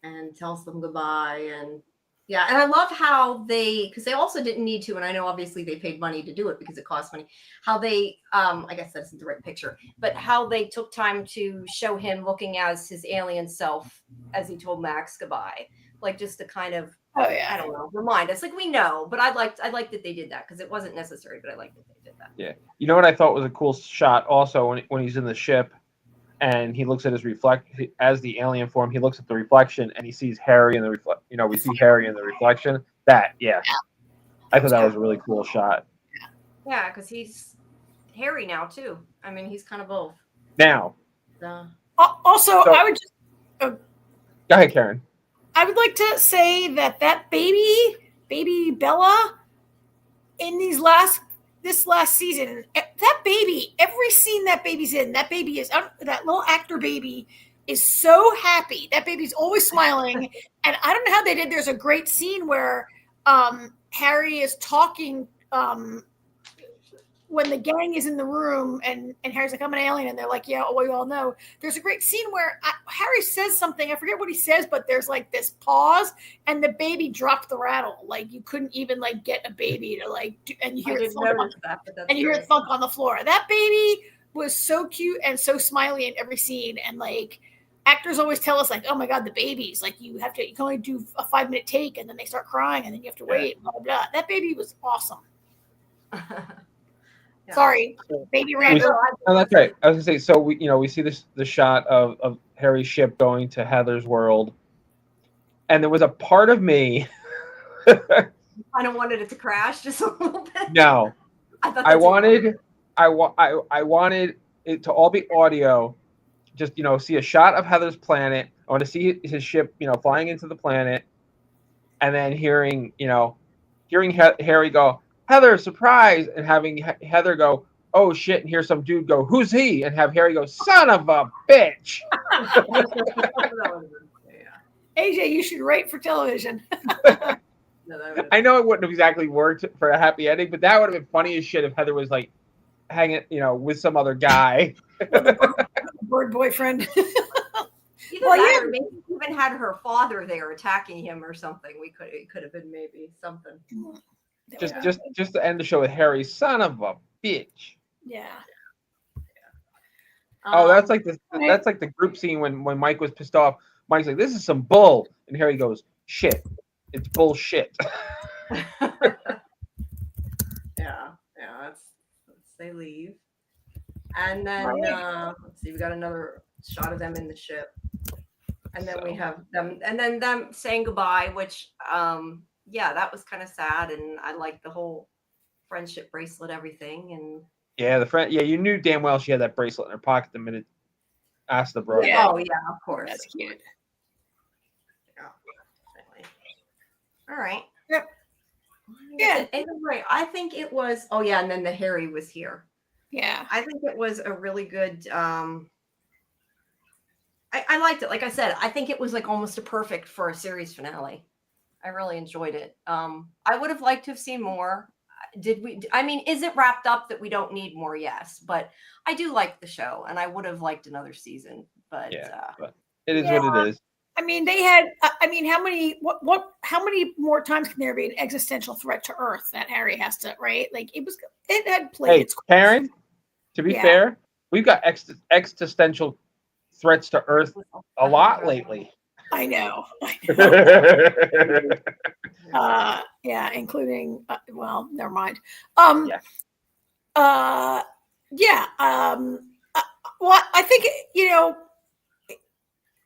and tells them goodbye. And yeah, and I love how because they also didn't need to, and I know obviously they paid money to do it because it costs money, how they, I guess that isn't the right picture, but how they took time to show him looking as his alien self as he told Max goodbye. Just to kind of, I don't know, remind us. We know, but I liked that they did that because it wasn't necessary, but I liked that they did that. Yeah. You know what I thought was a cool shot also when he's in the ship and he looks at his as the alien form, he looks at the reflection and he sees Harry in the we see Harry in the reflection. I thought that was a really cool shot. Yeah, because he's Harry now too. I mean, he's kind of both. Now. Also, I would just go ahead, Karen. I would like to say that baby Bella, in this last season, that baby, every scene that baby's in, that baby is that little actor baby is so happy. That baby's always smiling, and I don't know how they did. There's a great scene where Harry is talking when the gang is in the room, and Harry's like, I'm an alien, and they're like, yeah, well, you all know. There's a great scene where Harry says something, I forget what he says, but there's this pause, and the baby dropped the rattle. You couldn't even get a baby to and you hear it thunk on the floor. That baby was so cute and so smiley in every scene, and actors always tell us oh my God, the babies, you can only do a 5-minute take, and then they start crying, and then you have to wait, blah, blah, blah. That baby was awesome. Yeah. Sorry, baby Randall. No, that's right. I was gonna say, so we see the shot of Harry's ship going to Heather's world, and there was a part of me kind of wanted it to crash just a little bit. No, I wanted it to all be audio. Just see a shot of Heather's planet. I want to see his ship, flying into the planet, and then hearing Harry go, Heather, surprise, and having Heather go, oh shit, and hear some dude go, who's he? And have Harry go, son of a bitch. AJ, you should write for television. I know it wouldn't have exactly worked for a happy ending, but that would have been funny as shit if Heather was hanging, with some other guy. Bird boyfriend. Or maybe even had her father there attacking him or something. It could have been maybe something. Just to end the show with Harry, son of a bitch. Yeah. Oh, that's that's the group scene when Mike was pissed off. Mike's like, this is some bull, and Harry goes, shit, it's bullshit. Yeah, they leave, and then let's see, we got another shot of them in the ship, and then we have them, and then them saying goodbye, which yeah, that was kind of sad, and I liked the whole friendship bracelet, everything, and yeah, you knew damn well she had that bracelet in her pocket the minute asked the brother. Yeah. Oh yeah, of course. That's cute. Yeah. All right. Yep. Yeah. Right. I think it was. Oh yeah, and then the Harry was here. Yeah. I think it was a really good. I liked it. Like I said, I think it was like almost a perfect for a series finale. I really enjoyed it. I would have liked to have seen more. Did we? I mean, is it wrapped up that we don't need more? Yes, but I do like the show, and I would have liked another season. But but it is what it is. I mean, they had. I mean, how many? How many more times can there be an existential threat to Earth that Harry has to? Right? Like it had played. Hey, Karen. To be fair, we've got existential threats to Earth a lot lately. I know. Yeah, including. Well, never mind. Well, I think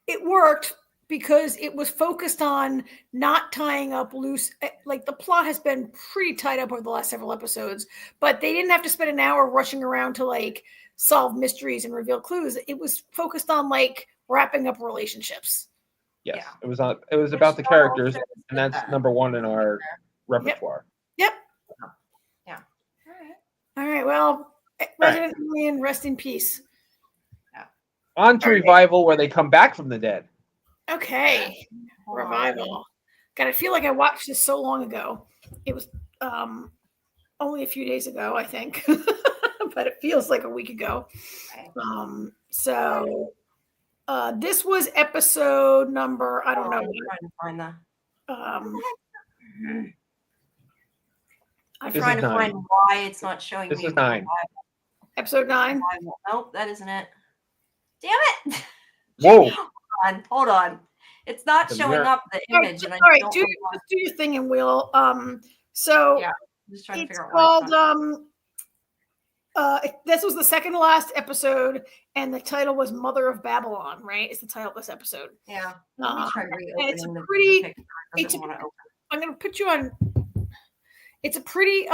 it worked because it was focused on not tying up loose. Like the plot has been pretty tied up over the last several episodes, but they didn't have to spend an hour rushing around to like solve mysteries and reveal clues. It was focused on like wrapping up relationships. Yes, it was about the characters, and that's number one in our repertoire. Yep. Yeah. All right. Well, Resident Alien, rest in peace. Yeah. On to Revival, where they come back from the dead. Okay. Revival. God, I feel like I watched this so long ago. It was only a few days ago, I think, but it feels like a week ago. So this was episode number, I don't know. I'm trying to find that. I'm trying to find why it's not showing me. This is 9. Episode 9. Nope, that isn't it. Damn it! Whoa! Hold on. It's not showing up the image. All right, do your thing, and we'll. So yeah, I'm just trying to figure out. It's called. This was the second to last episode, and the title was "Mother of Babylon." Right? It's the title of this episode. Yeah. Let me try reopening it's pretty. I'm going to put you on. It's a pretty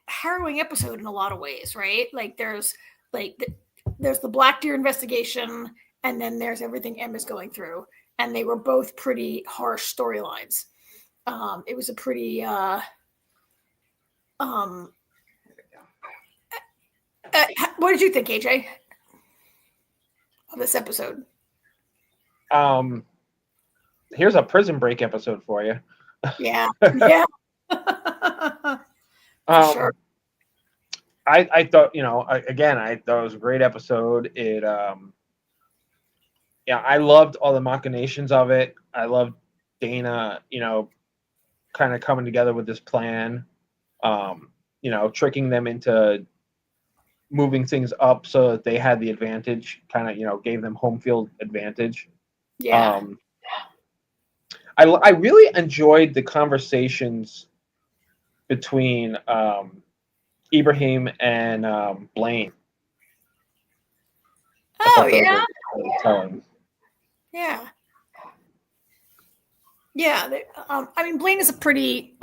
harrowing episode in a lot of ways, right? Like there's the Black Deer investigation, and then there's everything Emma's going through, and they were both pretty harsh storylines. It was a pretty what did you think, AJ, of this episode? Here's a Prison Break episode for you. Yeah. Sure. I thought, I thought it was a great episode. It, I loved all the machinations of it. I loved Dana, kind of coming together with this plan, tricking them into moving things up so that they had the advantage, kind of, gave them home field advantage. Yeah. I really enjoyed the conversations between Ibrahim and Blaine. Oh, yeah. Yeah. Yeah. I mean, Blaine is a pretty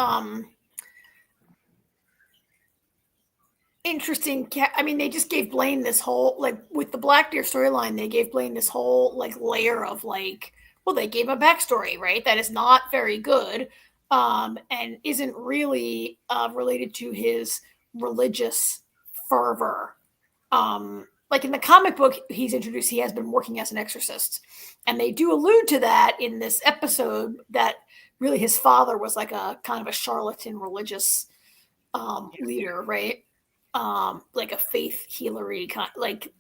interesting I mean, they just gave Blaine this whole, like, with the Black Deer storyline, they gave Blaine this whole, like, layer of, like, well, they gave a backstory, right? That is not very good and isn't really related to his religious fervor. Like in the comic book he's introduced, he has been working as an exorcist. And they do allude to that in this episode, that really his father was like a kind of a charlatan religious leader, right? Like a faith healery kind, like,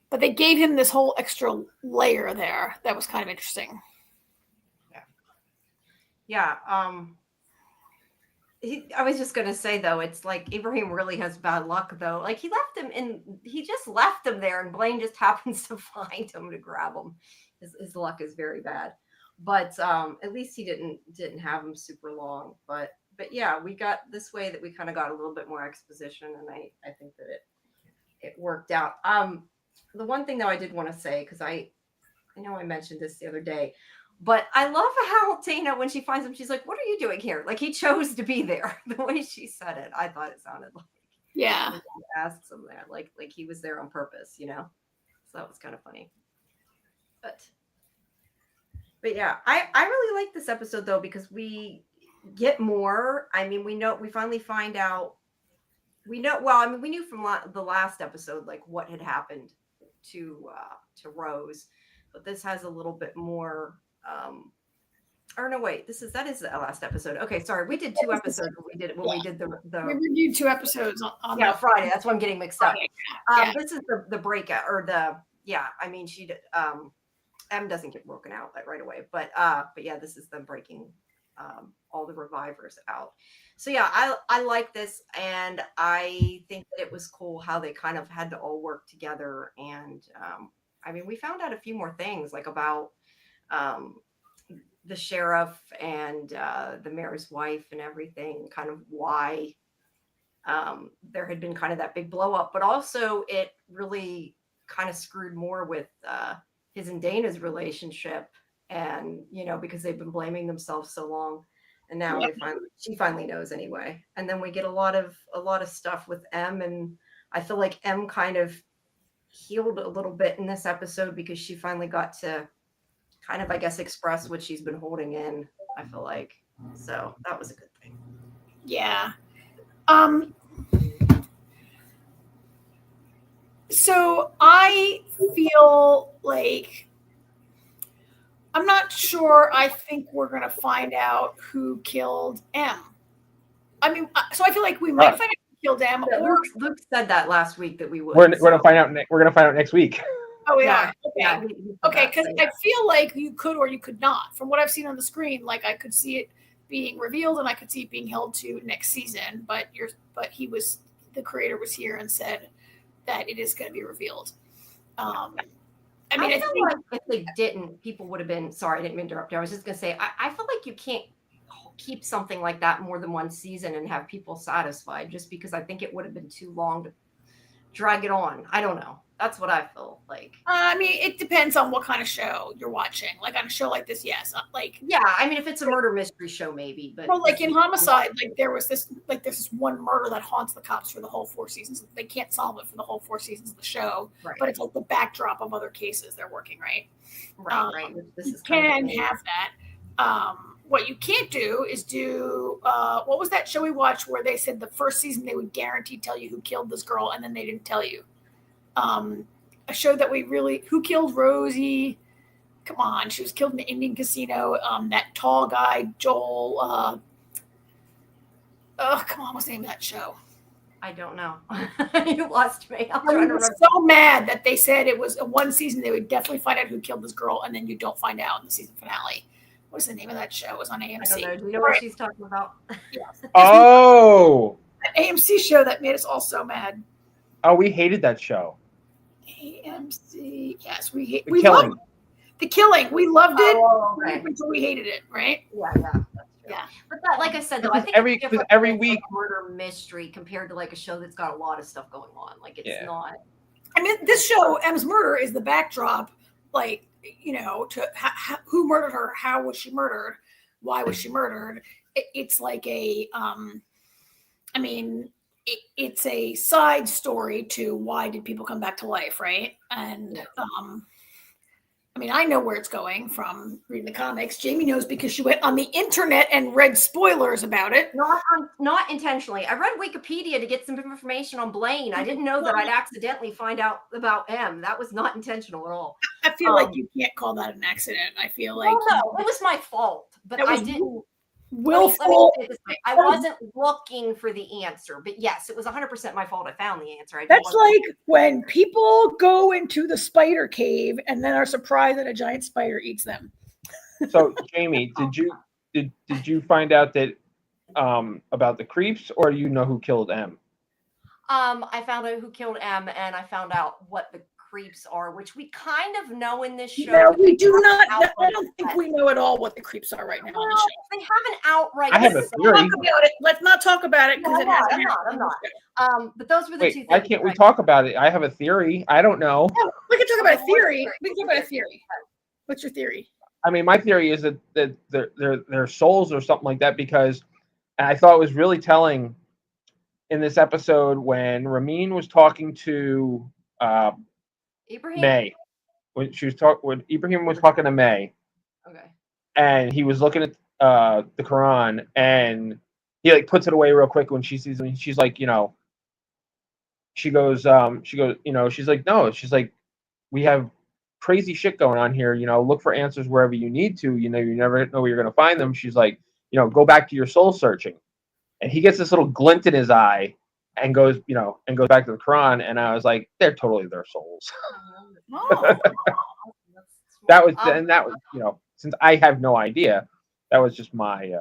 but they gave him this whole extra layer there that was kind of interesting. Yeah. I was just gonna say though, it's like Ibrahim really has bad luck though. Like he just left him there, and Blaine just happens to find him to grab him. His luck is very bad, but at least he didn't have him super long. But yeah, we got this way that we kind of got a little bit more exposition, and I think that it worked out. The one thing though I did want to say, because I know I mentioned this the other day, but I love how Dana, when she finds him, she's like, "What are you doing here?" Like he chose to be there. The way she said it, I thought it sounded like he asked him there, like he was there on purpose, So that was kind of funny. But yeah, I really like this episode though, because we get more. I mean, we finally find out. We knew from the last episode like what had happened to Rose, but this has a little bit more. Or no, wait, that is the last episode. Okay, sorry, we did 2 episodes when we did the we reviewed 2 episodes on Friday. That's why I'm getting mixed up. Yeah. This is the breakout or I mean, she M doesn't get broken out right away, but yeah, this is them breaking all the revivers out. So yeah, I like this, and I think that it was cool how they kind of had to all work together. And I mean, we found out a few more things like about the sheriff and the mayor's wife and everything, kind of why there had been kind of that big blow up, but also it really kind of screwed more with his and Dana's relationship, and because they've been blaming themselves so long, and now she finally knows anyway. And then we get a lot of stuff with M, and I feel like M kind of healed a little bit in this episode because she finally got to kind of, I guess, express what she's been holding in, I feel like. So that was a good thing. Yeah. So I feel like I'm not sure. I think we're going to find out who killed M. I mean, so I feel like we might find out who killed M. Yeah, Luke said that last week that we would. We're going to find out. We're going to find out next week. Oh, yeah. Yeah. Okay, because I feel like you could or you could not. From what I've seen on the screen, like I could see it being revealed and I could see it being held to next season. But the creator was here and said that it is going to be revealed. I mean, I feel like if they didn't, people would have been sorry. I didn't mean to interrupt you. I was just going to say, I feel like you can't keep something like that more than one season and have people satisfied, just because I think it would have been too long to drag it on. I don't know. That's what I feel like. I mean, it depends on what kind of show you're watching. Like on a show like this, yes. Yeah, I mean, if it's a murder mystery show, maybe. But like in Homicide, there's this one murder that haunts the cops for the whole 4 seasons. They can't solve it for the whole 4 seasons of the show, but it's like the backdrop of other cases they're working, right? Right. This is can have that. What you can't do is do what was that show we watched where they said the first season they would guarantee tell you who killed this girl, and then they didn't tell you. A show that who killed Rosie? Come on, she was killed in the Indian casino. That tall guy, Joel. Come on, what's the name of that show? I don't know. You lost me. I'm trying to remember. So mad that they said it was a 1 season. They would definitely find out who killed this girl, and then you don't find out in the season finale. What's the name of that show? It was on AMC. I don't know. Do you know what she's talking about? Yes. Oh, an AMC show that made us all so mad. Oh, we hated that show. AMC. Yes, we loved it. The Killing. We loved it until we hated it, right? Yeah. But that, like I said, though, I think every week murder mystery compared to like a show that's got a lot of stuff going on. Like it's not. I mean, this show, M's Murder, is the backdrop. Like, to who murdered her? How was she murdered? Why was she murdered? It's like a. I mean. It's a side story to why did people come back to life, right? And I mean, I know where it's going from reading the comics. Jamie knows because she went on the internet and read spoilers about it. Not intentionally. I read Wikipedia to get some information on Blaine. I didn't know that I'd accidentally find out about M. That was not intentional at all. I feel like you can't call that an accident. I feel like no, it was my fault, but I didn't. Willful. I wasn't looking for the answer, but yes, it was 100% my fault. I found the answer. That's like when people go into the spider cave and then are surprised that a giant spider eats them. So, Jamie, did you find out that about the creeps, or do you know who killed M? I found out who killed M, and I found out what the creeps are, which we kind of know in this show. No, we do not. I don't think we know at all what the creeps are right now. Well, they haven't outright. I have a theory. Let's not talk about it because I'm not. But those were the 2 things. Why can't we talk about it? I have a theory. I don't know. No, we can talk about a theory. We can talk about a theory. What's your theory? I mean, my theory is that they're souls or something like that, because I thought it was really telling in this episode when Ramin was talking to Ibrahim? May. When Ibrahim was talking to May. Okay. And he was looking at the Quran, and he like puts it away real quick when she sees him. She's like, she goes, she's like, no, she's like, we have crazy shit going on here. Look for answers wherever you need to. You never know where you're gonna find them. She's like, go back to your soul searching. And he gets this little glint in his eye, and goes back to the Quran. And I was like, they're totally their souls. Oh. that was since I have no idea, that was just my.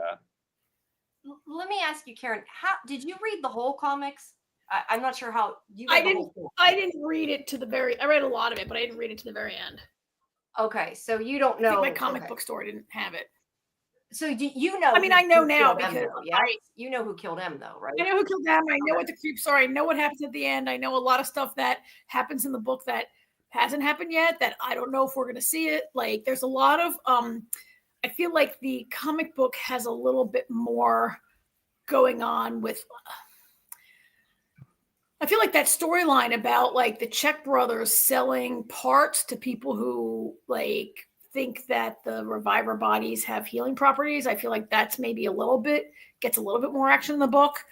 Let me ask you, Karen. How did you read the whole comics? I'm not sure how you. I didn't read it to the very. I read a lot of it, but I didn't read it to the very end. Okay, so you don't know. I think my comic book store didn't have it. So do you know? I mean, I know now because you know who killed him, though, right? I know who killed him. I know what the creeps are. I know what happens at the end. I know a lot of stuff that happens in the book that hasn't happened yet. That I don't know if we're going to see it. Like, there's a lot of. I feel like the comic book has a little bit more going on with. I feel like that storyline about like the Czech brothers selling parts to people who like think that the reviver bodies have healing properties. I feel like that's maybe gets a little bit more action in the book.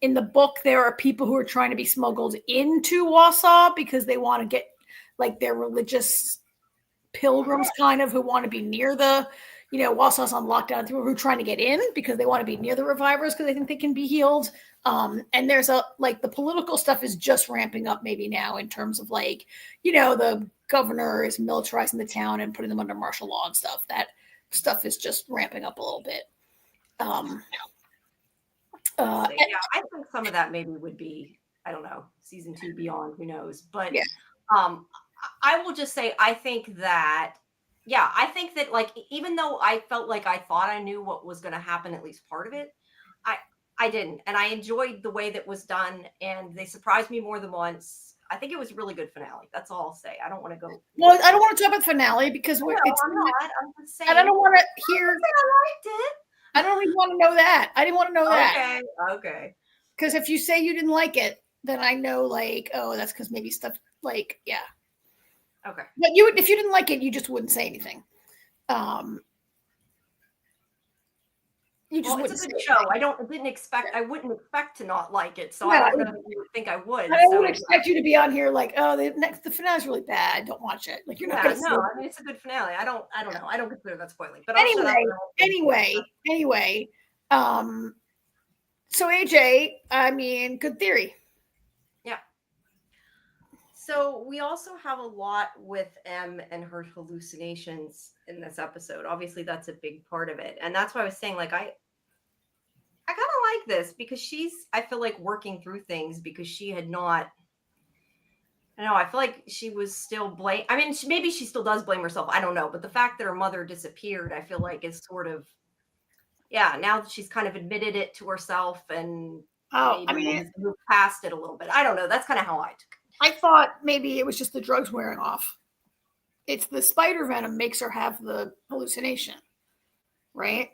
In the book, there are people who are trying to be smuggled into Warsaw because they want to get like their religious pilgrims kind of who want to be near the, Warsaw's on lockdown, who are trying to get in because they want to be near the revivers because they think they can be healed. And there's the political stuff is just ramping up maybe now in terms of like, the governor is militarizing the town and putting them under martial law and stuff. That stuff is just ramping up a little bit. I think some of that maybe would be, I don't know, season 2 beyond, who knows? But yeah. I will just say, I think that like, even though I felt like I thought I knew what was going to happen, at least part of it, I didn't. And I enjoyed the way that was done, and they surprised me more than once. I think it was a really good finale. That's all I'll say. I don't want to go. Well, I don't want to talk about the finale because I'm not. I'm just saying. I don't want to hear. I liked it. I don't even want to know that. I didn't want to know that. Okay. Because if you say you didn't like it, then I know, like, oh, that's because maybe stuff, like, yeah. Okay. But if you didn't like it, you just wouldn't say anything. It's a good show. I wouldn't expect to not like it, so I don't know if you would think I would. I would expect you to be on here like, oh, the finale's really bad. Don't watch it. Like, you're not going to. No, I mean, it's a good finale. I don't know. I don't consider that spoiling. But anyway. So AJ, I mean, good theory. Yeah. So we also have a lot with M and her hallucinations in this episode. Obviously, that's a big part of it. And that's why I was saying, like, I kind of like this because I feel like working through things because she had not, I feel like she was still I mean, maybe she still does blame herself. I don't know. But the fact that her mother disappeared, I feel like is sort of, now that she's kind of admitted it to herself and moved past it a little bit. I don't know. That's kind of how I took it. I thought maybe it was just the drugs wearing off. It's the spider venom makes her have the hallucination, right?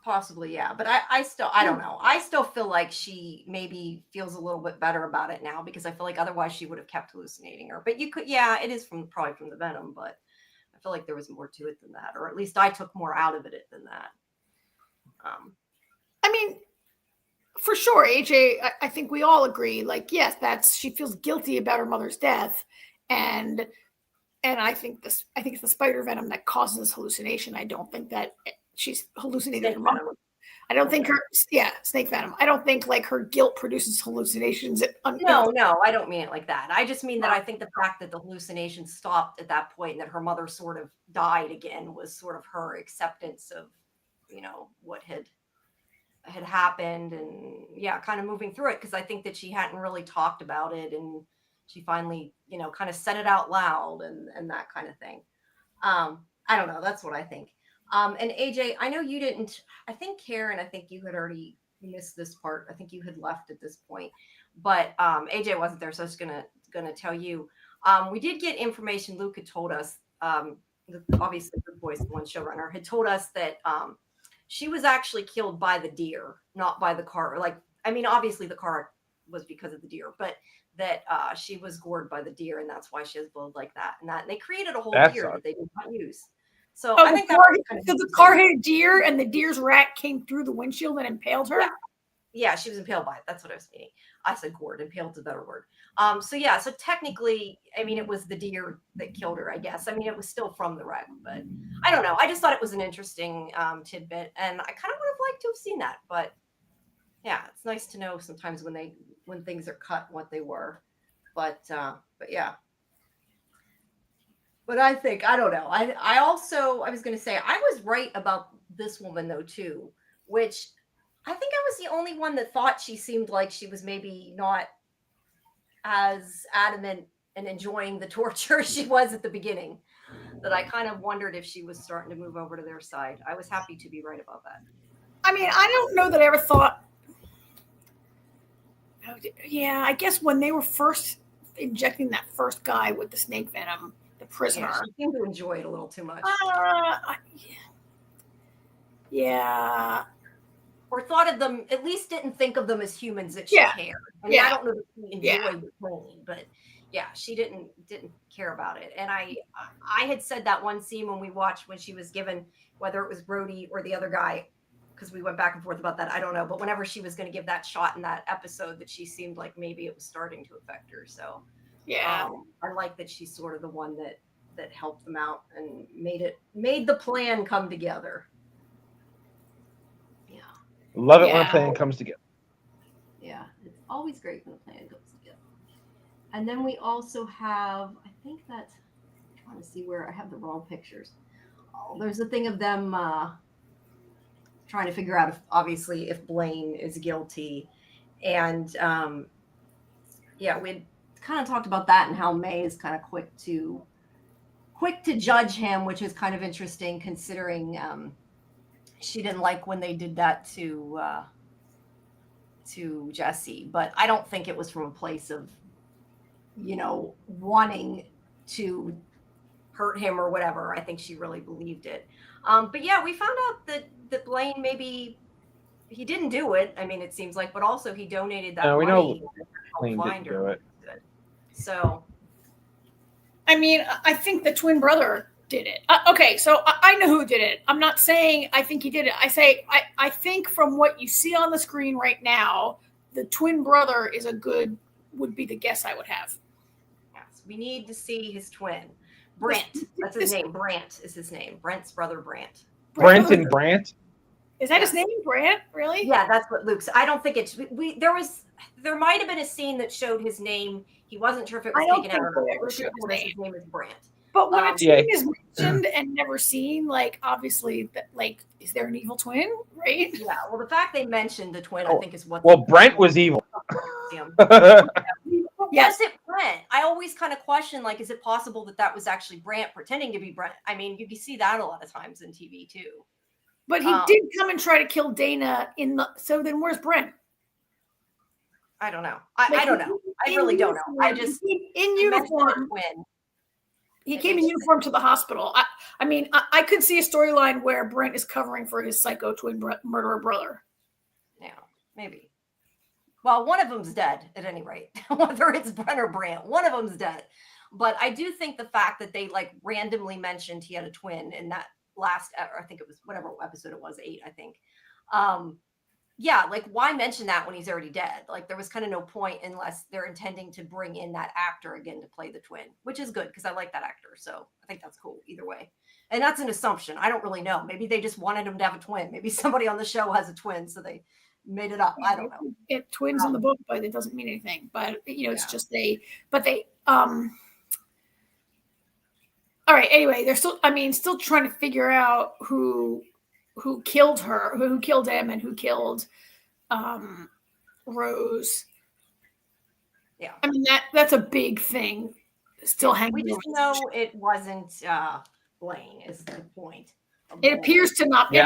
Possibly, yeah. But I don't know. I still feel like she maybe feels a little bit better about it now because I feel like otherwise she would have kept hallucinating her. But it is probably from the venom, but I feel like there was more to it than that, or at least I took more out of it than that. I mean, for sure, AJ, I think we all agree. Like, yes, she feels guilty about her mother's death, and I think it's the spider venom that causes this hallucination. I don't think that she's hallucinating her mother. I don't think snake venom. I don't think like her guilt produces hallucinations. No, I don't mean it like that. I just mean that I think the fact that the hallucination stopped at that point and that her mother sort of died again was sort of her acceptance of, what had happened and kind of moving through it. Cause I think that she hadn't really talked about it and she finally, kind of said it out loud and that kind of thing. I don't know. That's what I think. And AJ, I know you didn't, I think Karen, I think you had already missed this part. I think you had left at this point, but AJ wasn't there. So I was going to tell you, we did get information. Luke had told us, obviously the voice, the one showrunner had told us that she was actually killed by the deer, not by the car. Like, I mean, obviously the car was because of the deer, but that she was gored by the deer, and that's why she has blood like that. And they created a whole deer that they did not use. So I think that was kind of the car hit a deer, and the deer's rat came through the windshield and impaled her. Yeah, she was impaled by it. That's what I was meaning. I said gored. Impaled is a better word. So technically, I mean, it was the deer that killed her, I guess. I mean, it was still from the wreck, but I don't know. I just thought it was an interesting tidbit, and I kind of would have liked to have seen that. But yeah, it's nice to know sometimes when things are cut what they were. But yeah. But I think, I don't know. I was going to say, I was right about this woman though too, which I think I was the only one that thought she seemed like she was maybe not as adamant and enjoying the torture she was at the beginning, that I kind of wondered if she was starting to move over to their side. I was happy to be right about that. I mean, I don't know that I ever thought, I guess when they were first injecting that first guy with the snake venom, the prisoner. Yeah, she seemed to enjoy it a little too much. Yeah. Or thought of them, at least didn't think of them as humans that she cared. I mean, I don't know that she enjoyed the training, but yeah, she didn't care about it. And I had said that one scene when we watched, when she was given, whether it was Brody or the other guy, because we went back and forth about that, I don't know. But whenever she was going to give that shot in that episode, that she seemed like maybe it was starting to affect her. So yeah, I like that she's sort of the one that helped them out and made the plan come together. Yeah. Love it when a plan comes together. Yeah, it's always great when a plan comes together. And then we also have, I think that's, I'm trying to see where I have the wrong pictures. Oh, there's a thing of them trying to figure out if Blaine is guilty. And we kind of talked about that and how May is kind of quick to judge him, which is kind of interesting considering she didn't like when they did that to Jesse. But I don't think it was from a place of, wanting to hurt him or whatever. I think she really believed it. But yeah, we found out that Blaine, maybe he didn't do it. I mean, it seems like, but also he donated that money. We know Blaine didn't do it. So, I mean, I think the twin brother did it. Okay, so I know who did it. I'm not saying I think he did it. I think from what you see on the screen right now, the twin brother would be the guess I would have. Yes, we need to see his twin. Brent. That's his name. Brant is his name. Brent's brother, Brant. Brent and Brant? Is that his name, Brant? Really? Yeah, that's what Luke's. I don't think it's. There might have been a scene that showed his name. He wasn't sure if it was taken out or not. His name is Brant. But when a twin is mentioned and never seen, like, obviously, is there an evil twin, right? Yeah. Well, the fact they mentioned the twin, I think, is what. Well, Brent was evil. Yes, it Brent. I always kind of question, like, is it possible that was actually Brant pretending to be Brent? I mean, you can see that a lot of times in TV too. But he did come and try to kill Dana so then where's Brent? I don't know. I don't know. I really don't know. I just in uniform. He came in uniform to the hospital. I mean, I could see a storyline where Brent is covering for his psycho twin murderer brother. Yeah, maybe. Well, one of them's dead at any rate. Whether it's Brent or Brant, one of them's dead. But I do think the fact that they randomly mentioned he had a twin in that last, I think it was whatever episode it was, 8, I think. Why mention that when he's already dead? There was kind of no point unless they're intending to bring in that actor again to play the twin, which is good because I like that actor. So I think that's cool either way. And that's an assumption. I don't really know. Maybe they just wanted him to have a twin. Maybe somebody on the show has a twin, so they made it up. I don't know. It twins in the book, but it doesn't mean anything. But it's just all right, anyway, they're still trying to figure out who killed her, who killed him, and who killed Rose. Yeah. I mean, that's a big thing still hanging. We just know it wasn't Blaine is the point. It appears to not be.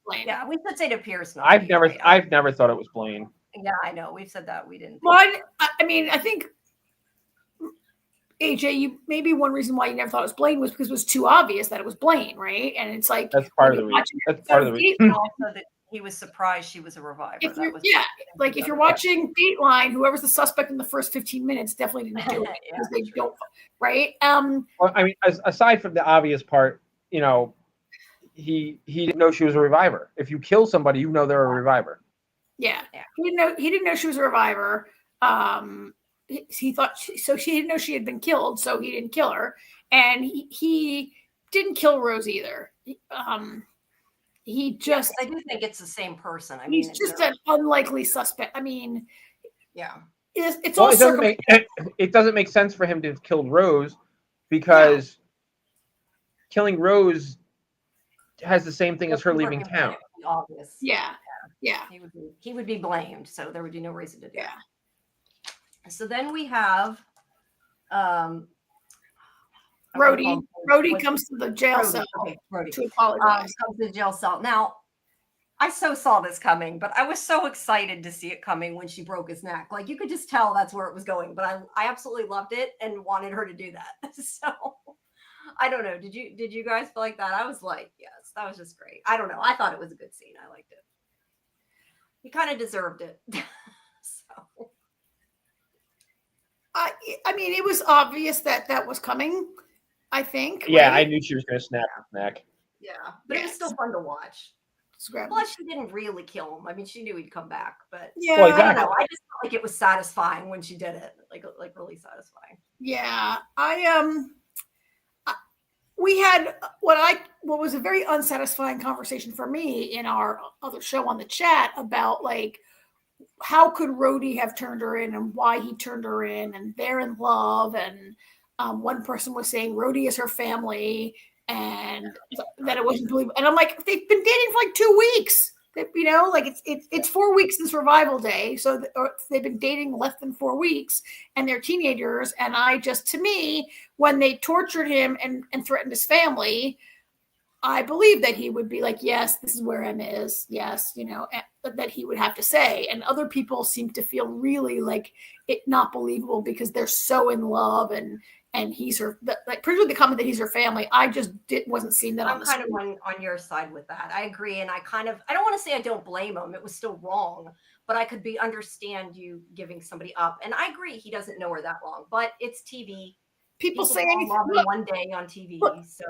Blaine. Yeah, we should say it appears not. I've never thought it was Blaine. Yeah, I know. We've said that. We didn't. Well, I mean, I think AJ, maybe one reason why you never thought it was Blaine was because it was too obvious that it was Blaine, right? And it's like that's part of the reason. That's part of the reason. Also, that he was surprised she was a reviver. If you're watching Dateline, whoever's the suspect in the first 15 minutes definitely didn't do it because they don't, right? Well, I mean, aside from the obvious part, you know, he didn't know she was a reviver. If you kill somebody, you know they're a reviver. Yeah. He didn't know she was a reviver. He thought she didn't know she had been killed, so he didn't kill her, and he didn't kill Rose either. He just I do think it's the same person. I mean, he's just an unlikely suspect. I mean, it's all it doesn't make sense for him to have killed Rose because killing Rose has the same thing as her leaving town. Obvious. Yeah. He would be blamed, so there would be no reason to do that. So then we have Rhodey comes to the jail cell to apologize. Comes to the jail cell. Now, I saw this coming, but I was so excited to see it coming when she broke his neck. Like, you could just tell that's where it was going, but I absolutely loved it and wanted her to do that. So I don't know. Did you guys feel like that? I was like, yes, that was just great. I don't know. I thought it was a good scene. I liked it. He kind of deserved it. So I mean, it was obvious that was coming, I think. Yeah, right? I knew she was going to snap his neck. Yeah, but it was still fun to watch. Plus, she didn't really kill him. I mean, she knew he'd come back, but yeah, well, exactly. I don't know. I just felt like it was satisfying when she did it, like really satisfying. Yeah, we had what was a very unsatisfying conversation for me in our other show on the chat about like how could Rhodey have turned her in and why he turned her in, and they're in love, and one person was saying Rhodey is her family and that it wasn't believable, and I'm like, they've been dating for like 2 weeks. You know, like it's 4 weeks since Revival Day, so they've been dating less than 4 weeks, and they're teenagers. And to me, when they tortured him and threatened his family, I believe that he would be like, yes, this is where M is. Yes, you know, that he would have to say. And other people seem to feel really like it not believable because they're so in love and he's her, like, particularly the comment that he's her family. I just wasn't seeing that. I'm kind of on your side with that. I agree. And I don't want to say I don't blame him. It was still wrong, but I could understand you giving somebody up. And I agree. He doesn't know her that long, but it's TV. People say anything one day on TV. So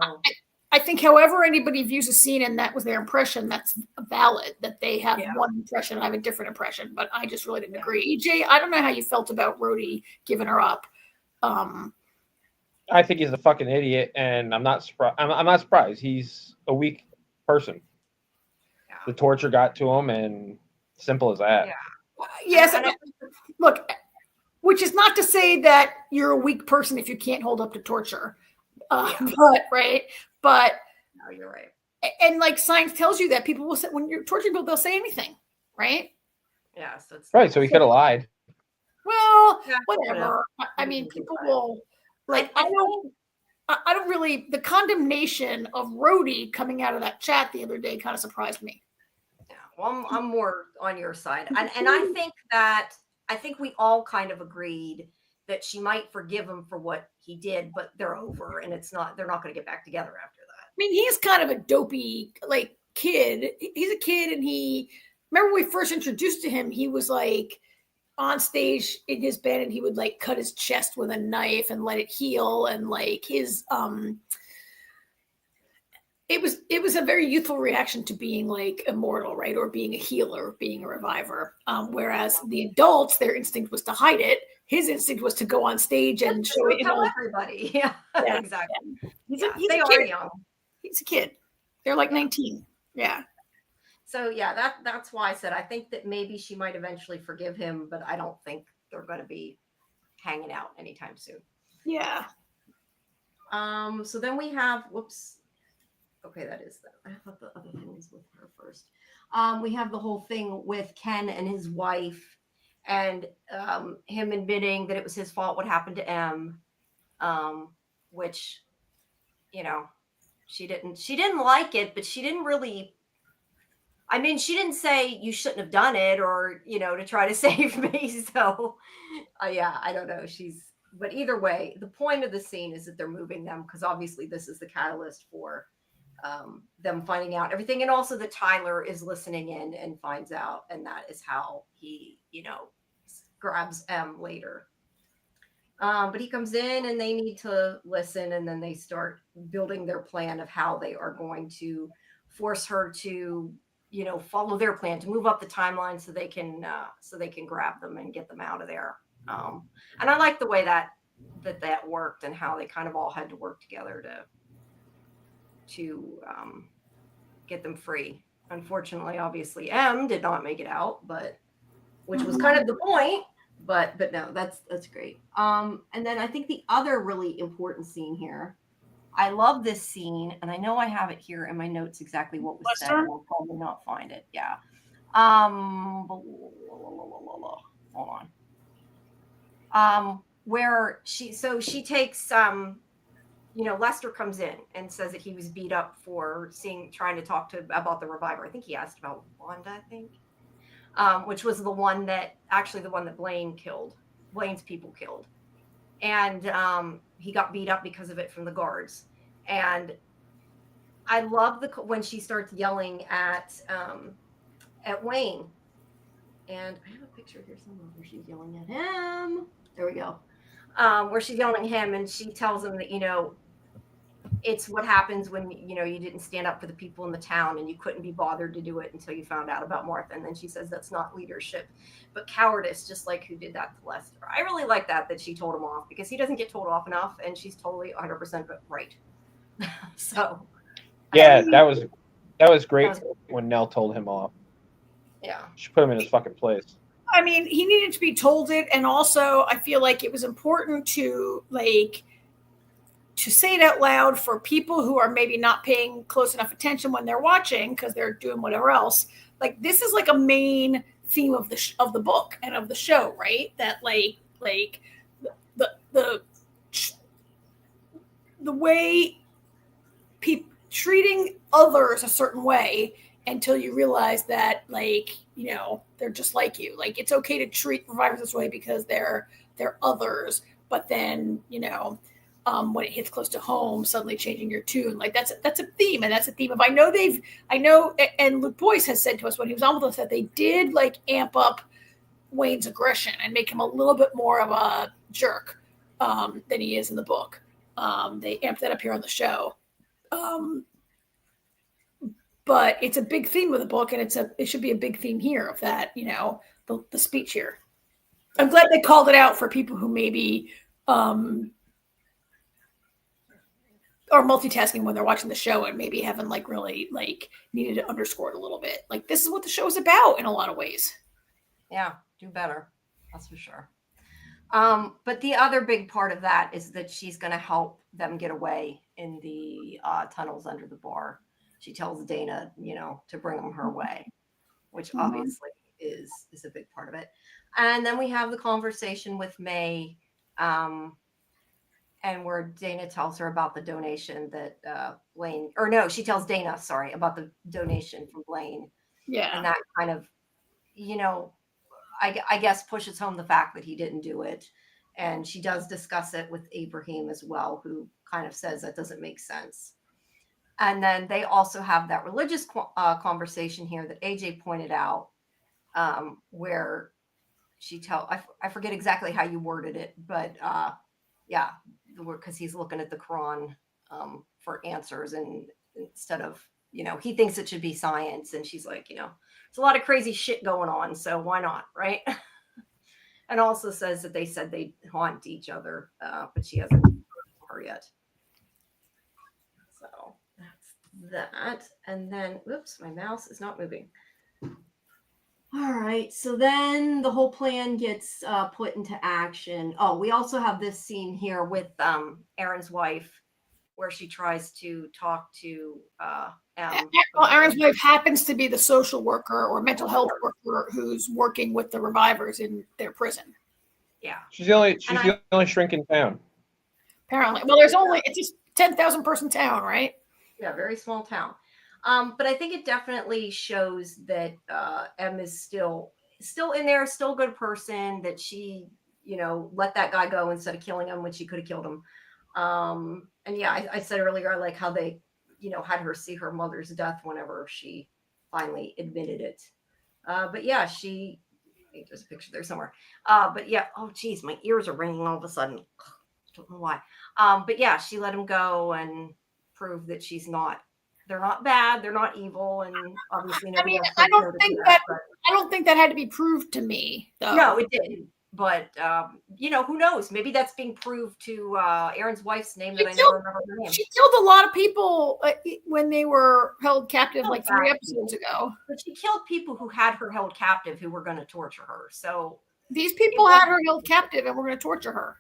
I think however anybody views a scene and that was their impression, that's valid, that they have one impression, I have a different impression, but I just really didn't agree. EJ, I don't know how you felt about Rhodey giving her up. I think he's a fucking idiot, and I'm not surprised. I'm not surprised. He's a weak person. Yeah. The torture got to him, and simple as that. Yeah. Yes. Look, which is not to say that you're a weak person if you can't hold up to torture. But no, you're right. And like science tells you that people will say when you're torturing people, they'll say anything, right? Yeah. So it's right. So he could have lied. Well, whatever. I mean, people will. Like, I don't really, the condemnation of Rhodey coming out of that chat the other day kind of surprised me. Yeah, well, I'm more on your side. And I think we all kind of agreed that she might forgive him for what he did, but they're over and they're not going to get back together after that. I mean, he's kind of a dopey, like, kid. He's a kid, and remember when we first introduced to him, he was like, on stage in his band, and he would like cut his chest with a knife and let it heal, and like his it was a very youthful reaction to being like immortal, right, or being a healer, being a reviver, whereas the adults, their instinct was to hide it. His instinct was to go on stage and show it. Everybody. Yeah, exactly. He's a kid. Are young. He's a kid. They're like 19. Yeah. So yeah, that's why I said I think that maybe she might eventually forgive him, but I don't think they're going to be hanging out anytime soon. Yeah. So then we have okay, that is that. I thought the other thing was with her first. We have the whole thing with Ken and his wife, and him admitting that it was his fault what happened to M, which, you know, she didn't like it, but she didn't really. I mean, she didn't say you shouldn't have done it, or, you know, to try to save me. So, yeah, I don't know. But either way, the point of the scene is that they're moving them because obviously this is the catalyst for them finding out everything, and also that Tyler is listening in and finds out, and that is how he, grabs M later. But he comes in and they need to listen, and then they start building their plan of how they are going to force her to, follow their plan to move up the timeline so they can grab them and get them out of there. And I like the way that worked, and how they kind of all had to work together to get them free. Unfortunately, obviously, M did not make it out, but which was kind of the point. But no, that's great. And then I think the other really important scene here, I love this scene, and I know I have it here in my notes exactly what was said, and I'll probably not find it. Yeah. Hold on. Where she takes Lester comes in and says that he was beat up for trying to talk about the reviver. I think he asked about Wanda, I think. Which was the one that Blaine's people killed. And he got beat up because of it from the guards. And I love when she starts yelling at Wayne. And I have a picture here somewhere where she's yelling at him. There we go. Where she's yelling at him, and she tells him that, it's what happens when, you didn't stand up for the people in the town, and you couldn't be bothered to do it until you found out about Martha. And then she says that's not leadership, but cowardice, just like who did that to Lester. I really like that she told him off, because he doesn't get told off enough, and she's totally 100% right. So. Yeah, that was great when Nell told him off. Yeah. She put him in his fucking place. I mean, he needed to be told it, and also I feel like it was important to say it out loud for people who are maybe not paying close enough attention when they're watching because they're doing whatever else. Like, this is like a main theme of the book and of the show, right? That the way people treating others a certain way until you realize that, they're just like you. Like, it's okay to treat survivors this way because they're others, but then, when it hits close to home, suddenly changing your tune. Like, that's a theme, and that's a theme of, I know, and Luke Boyce has said to us when he was on with us that they did amp up Wayne's aggression and make him a little bit more of a jerk than he is in the book. They amped that up here on the show. But it's a big theme of the book, and it should be a big theme here of that, the speech here. I'm glad they called it out for people who maybe are multitasking when they're watching the show and maybe haven't really needed to underscore it a little bit. Like, this is what the show is about in a lot of ways. Yeah, do better. That's for sure. But the other big part of that is that she's going to help them get away in the tunnels under the bar. She tells Dana, to bring them her way, which obviously is a big part of it. And then we have the conversation with May, and where Dana tells her about the donation that she tells Dana, about the donation from Blaine. Yeah. And that kind of, I guess pushes home the fact that he didn't do it. And she does discuss it with Abraham as well, who kind of says that doesn't make sense. And then they also have that religious conversation here that AJ pointed out, where she I forget exactly how you worded it, but because he's looking at the Quran for answers, and instead of, he thinks it should be science, and she's like, it's a lot of crazy shit going on, so why not, right? And also says that they said they haunt each other, but she hasn't heard her yet. So that's that. And then, whoops, my mouse is not moving. All right, so then the whole plan gets put into action. Oh, we also have this scene here with Aaron's wife, where she tries to talk to Aaron's wife happens to be the social worker or mental health worker who's working with the revivers in their prison. Yeah, she's the only shrink in town. Apparently, well, it's just 10,000 person town, right? Yeah, very small town. But I think it definitely shows that M is still in there, still a good person, that she, let that guy go instead of killing him when she could have killed him. And yeah, I said earlier, I like how they, had her see her mother's death whenever she finally admitted it. But yeah, there's a picture there somewhere. But yeah, oh geez, my ears are ringing all of a sudden. Don't know why. But yeah, she let him go and prove that they're not bad, they're not evil, and obviously nobody else. I don't think that had to be proved to me, though. No, it didn't. But who knows? Maybe that's being proved to Aaron's wife's name that I never remember her name. She killed a lot of people when they were held captive, like 3 episodes ago. But she killed people who had her held captive, who were going to torture her. So these people had her held captive and were going to torture her.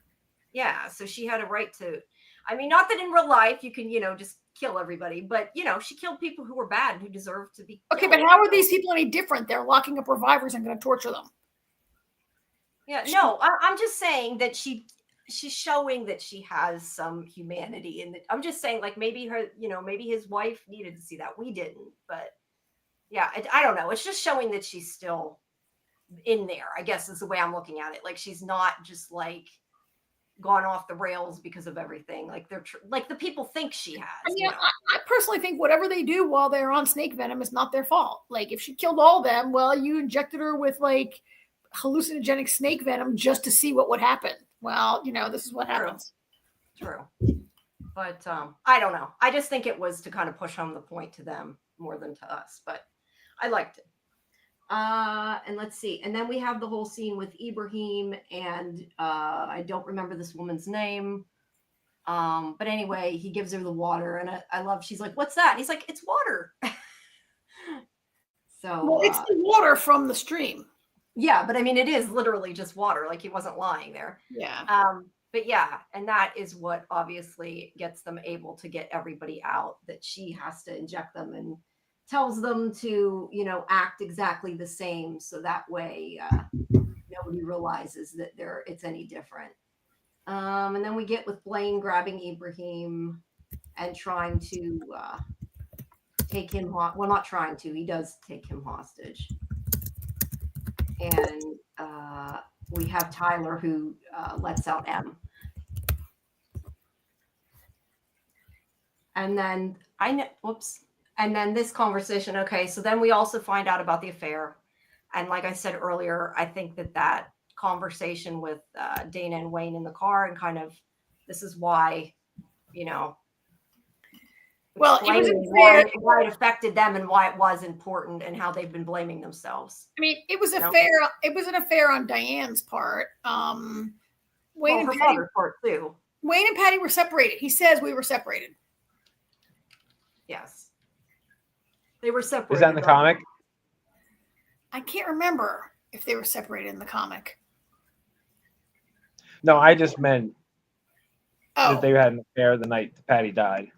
Yeah, so she had a right to. I mean, not that in real life you can, just kill everybody, but she killed people who were bad and who deserved to be killed. Okay, but how are these people any different? They're locking up survivors and going to torture them. Yeah, no, I'm just saying that she's showing that she has some humanity, and I'm just saying, like, maybe her, maybe his wife needed to see that. We didn't, but yeah, I don't know. It's just showing that she's still in there, I guess, is the way I'm looking at it. Like, she's not just like gone off the rails because of everything. Like like the people think she has. I mean, I personally think whatever they do while they're on snake venom is not their fault. Like, if she killed all of them, well, you injected her with like hallucinogenic snake venom just to see what would happen. Well, this is what happens. True. But I don't know. I just think it was to kind of push home the point to them more than to us. But I liked it. And let's see. And then we have the whole scene with Ibrahim and I don't remember this woman's name. But anyway, he gives her the water, and I love, she's like, "What's that?" And he's like, "It's water." So well, it's the water from the stream. Yeah, but I mean, it is literally just water. Like, he wasn't lying there. Yeah. But yeah, and that is what obviously gets them able to get everybody out, that she has to inject them and tells them to, act exactly the same. So that way nobody realizes that it's any different. And then we get with Blaine grabbing Ibrahim and trying to take him, well, not trying to, he does take him hostage. And we have Tyler who lets out M. And then and then this conversation. Okay, so then we also find out about the affair. And like I said earlier, I think that conversation with Dana and Wayne in the car, and kind of, this is why, well, why it affected them and why it was important and how they've been blaming themselves. I mean, it was it was an affair on Diane's part. Wayne and her Patty, father's part too. Wayne and Patty were separated. He says we were separated. Yes. They were separated. Is that in the comic? I can't remember if they were separated in the comic. No, I just meant that they had an affair the night Patty died.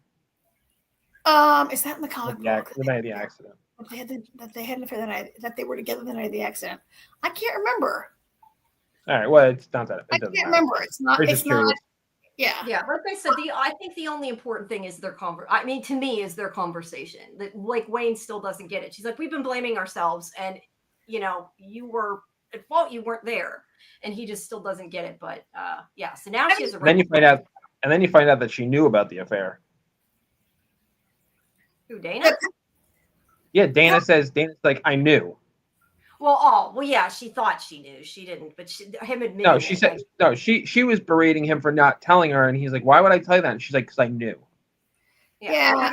Is that in the comic book? The night of the accident. That they had an affair the night that they were together the night of the accident. I can't remember. All right. Well, it's not that. I can't remember. It's not. It's not. Yeah. Yeah. Like I said, I think the only important thing is their to me, is their conversation. That, like, Wayne still doesn't get it. She's like, "We've been blaming ourselves, and you were at fault. You weren't there," and he just still doesn't get it. But yeah. So now she has a. Then you find out that she knew about the affair. Who, Dana? Yeah, Dana's like, "I knew." Well, yeah, she thought she knew. She didn't, but him admitted. No, she said no. She was berating him for not telling her, and he's like, "Why would I tell you that?" And she's like, "Because I knew." Yeah.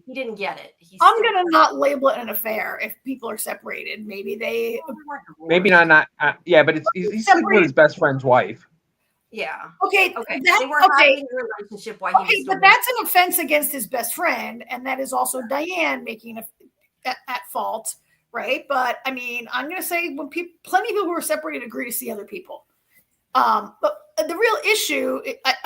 He didn't get it. I'm gonna not label it an affair if people are separated. Maybe not. Yeah, but he's sleeping with his best friend's wife. Yeah. Okay. They were having a relationship. But that's an offense against his best friend, and that is also Diane making at fault. Right. But I mean, I'm going to say plenty of people who are separated agree to see other people. But the real issue,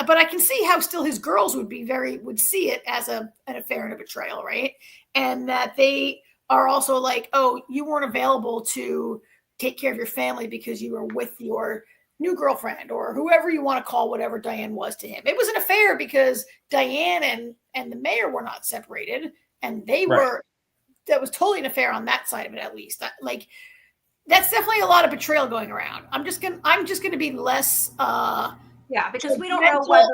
but I can see how still his girls would see it as an affair and a betrayal. Right. And that they are also like, "Oh, you weren't available to take care of your family because you were with your new girlfriend," or whoever you want to call whatever Diane was to him. It was an affair because Diane and the mayor were not separated, and they were. That was totally an affair on that side of it, at least. Like, that's definitely a lot of betrayal going around. I'm just gonna be less. Yeah, because we don't know whether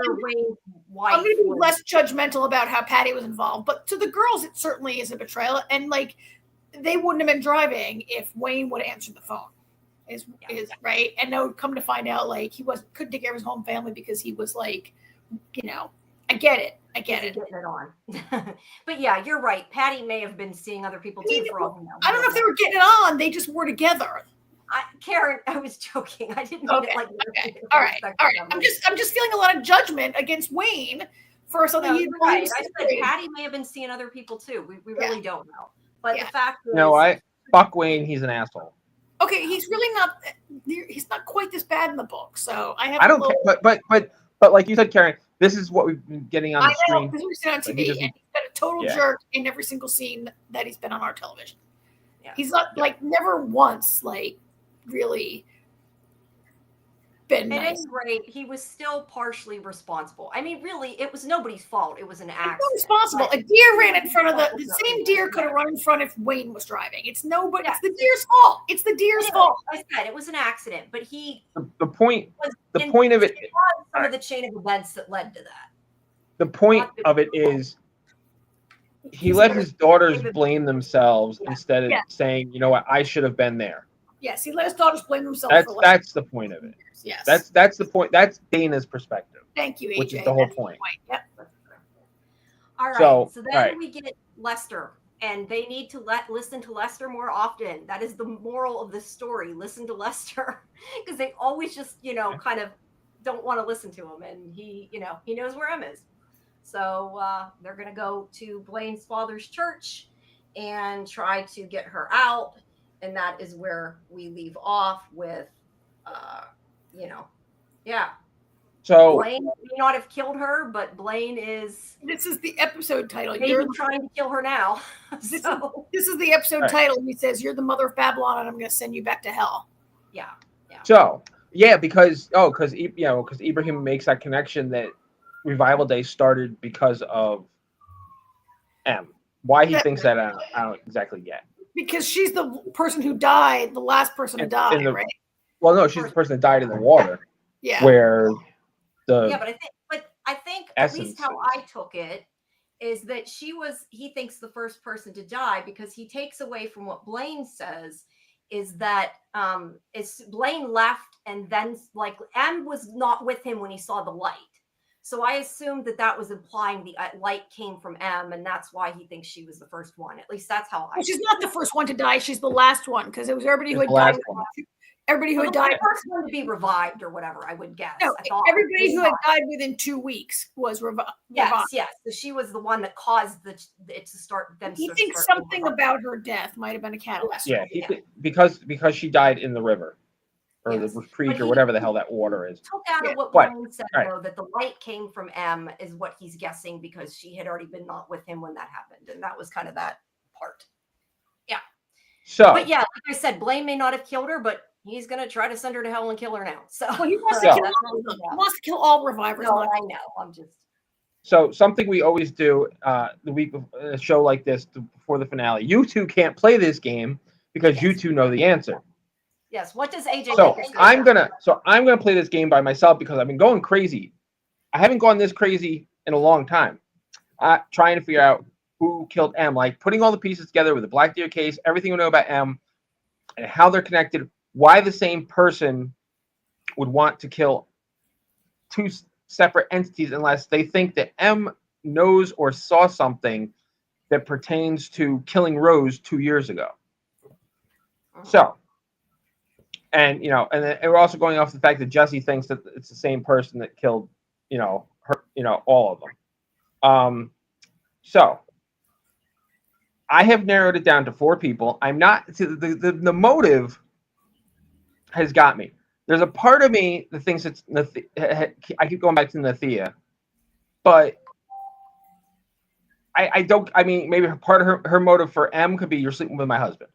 wife. I'm going to be less judgmental about how Patty was involved, but to the girls, it certainly is a betrayal. And like, they wouldn't have been driving if Wayne would have answered the phone. Is right, and now come to find out, like he couldn't take care of his home family because he was like, I get it. Getting it on. But yeah, you're right. Patty may have been seeing other people too. For all we know, I don't know if they were getting it on. They just were together. Karen, I was joking. I didn't mean it like. Okay. All right. I'm just feeling a lot of judgment against Wayne for something he. Right. I said Patty may have been seeing other people too. We really don't know. But the fact is, fuck Wayne. He's an asshole. Okay, he's really not. He's not quite this bad in the book. So I have. I don't care, but like you said, Karen, this is what we've been getting on the screen. This is on TV, and he's been a total jerk in every single scene that he's been on our television. Yeah. He's not like never once like really been nice. At any rate, he was still partially responsible. I mean, really, it was nobody's fault. It was an accident. It's responsible. A deer ran in front of the same deer could have run in front if Wayne was driving. It's nobody. It's the deer's fault. It's the deer's fault. I said it was an accident, but the point of it. Some of the chain of events that led to that. The point of it is he let his daughters blame themselves instead of saying, you know what, I should have been there. Yes, he let his daughters blame themselves. That's the point of it. Yes, that's the point. That's Dana's perspective. Thank you, AJ. Which is the whole point. Yep. All right. So then we get Lester, and they need to listen to Lester more often. That is the moral of the story. Listen to Lester, because they always just kind of don't want to listen to him, and he knows where M is. So they're gonna go to Blaine's father's church and try to get her out. And that is where we leave off with, So Blaine may not have killed her, but Blaine is. This is the episode title. You're trying to kill her now. This is the episode title. He says, "You're the mother of Babylon, and I'm going to send you back to hell." Yeah. So because Ibrahim makes that connection that Revival Day started because of M. Why he thinks that, I don't exactly get. Because she's the person who died, the last person to die, right? Well, no, she's the person that died in the water. Yeah. Where but I think at least how I took it is that he thinks the first person to die because he takes away from what Blaine says is that Blaine left and then like M was not with him when he saw the light. So I assumed that was implying the light came from M, and that's why he thinks she was the first one. At least that's how she's not the first one to die. She's the last one because it was everybody who had died. Everybody who had died. The first one to be revived or whatever, I would guess. No, everybody who had died within 2 weeks was revived. Yes. So she was the one that caused it to start. He thinks something about her death might have been a catalyst. Yeah, because she died in the river. Or the reprieve or whatever the hell that water is. Took out of what Blaine said, though, that the light came from M is what he's guessing because she had already been not with him when that happened. And that was kind of that part. Yeah. But like I said, Blaine may not have killed her, but he's going to try to send her to hell and kill her now. So he wants to kill all revivers. No, I know. I'm just. So something we always do the week of a show like this before the finale. You two can't play this game because you two know the answer. Yes. What does AJ? So I'm gonna play this game by myself because I've been going crazy. I haven't gone this crazy in a long time. Trying to figure out who killed M, like putting all the pieces together with the Black Deer case, everything we know about M, and how they're connected. Why the same person would want to kill two separate entities unless they think that M knows or saw something that pertains to killing Rose 2 years ago. So. And and we're also going off the fact that Jesse thinks that it's the same person that killed, her, all of them. So I have narrowed it down to 4 people. I'm not the motive has got me. There's a part of me that thinks it's I keep going back to Nathea, but I don't. I mean, maybe part of her motive for M could be you're sleeping with my husband,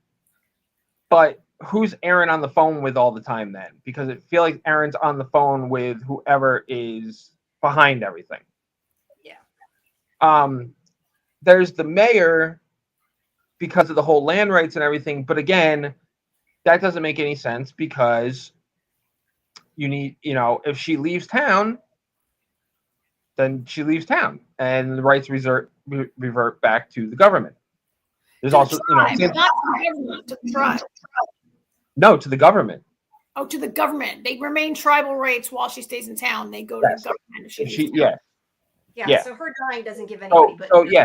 but. Who's Aaron on the phone with all the time then? Because I feel like Aaron's on the phone with whoever is behind everything. Yeah. There's the mayor because of the whole land rights and everything. But again, that doesn't make any sense because you need, if she leaves town, then she leaves town, and the rights revert back to the government. There's also, not to the government, to the tribe. No, to the government. Oh, to the government. They remain tribal rights while she stays in town. They go to the government. Yeah. So her dying doesn't give anybody.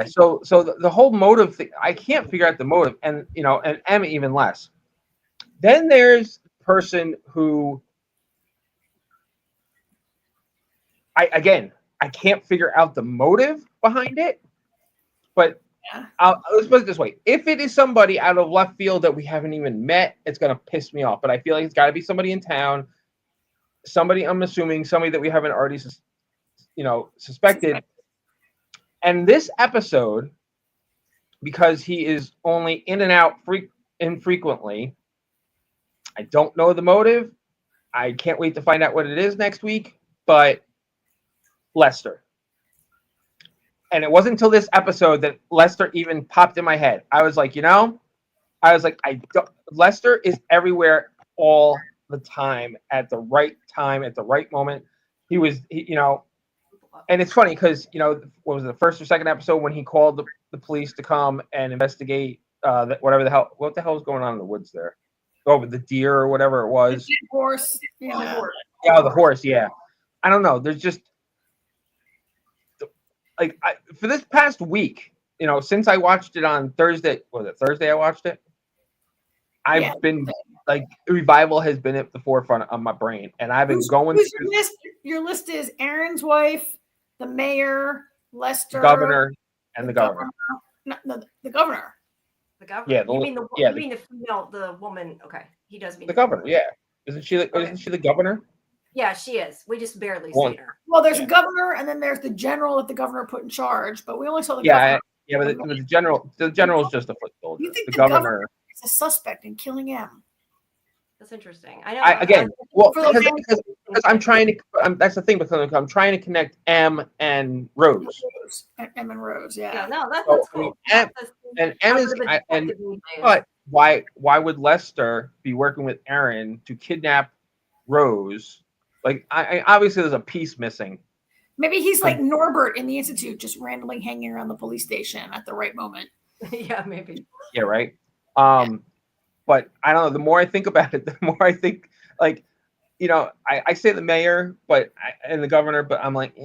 So the whole motive thing, I can't figure out the motive, and and Emma even less. Then there's the person who, I can't figure out the motive behind it, but let's put it this way: if it is somebody out of left field that we haven't even met, it's gonna piss me off. But I feel like it's got to be somebody in town, somebody, I'm assuming somebody that we haven't already, suspected. And this episode, because he is only in and out infrequently, I don't know the motive. I can't wait to find out what it is next week. But Lester. And it wasn't until this episode that Lester even popped in my head. I was like, Lester is everywhere all the time, at the right moment. He was, and it's funny because, what was it, the first or second episode when he called the police to come and investigate what the hell was going on in the woods there? Oh, with the deer or whatever it was. The horse. Yeah, the horse. Yeah. I don't know. There's just for this past week, since I watched it on Thursday, was it Thursday I watched it? I've been Revival has been at the forefront of my brain, and I've been going through. Your list is Aaron's wife, the mayor, Lester, governor, and the governor. No, the governor. The governor. Yeah, you mean the female, the woman? Okay, he does mean the governor. Yeah, isn't she the governor? Yeah, she is. We just barely see her. Well, there's a governor, and then there's the general that the governor put in charge. But we only saw the governor. Yeah, but the general is just a foot soldier. You think the governor is a suspect in killing M? That's interesting. I know. Because I'm trying to. That's the thing, because I'm trying to connect M and Rose. M and Rose, yeah. No, that's cool. M is, but why would Lester be working with Aaron to kidnap Rose? I obviously there's a piece missing. Maybe he's like Norbert in the Institute, just randomly hanging around the police station at the right moment. Yeah, maybe. Yeah, right. But I don't know. The more I think about it, the more I think I say the mayor, and the governor, but I'm like,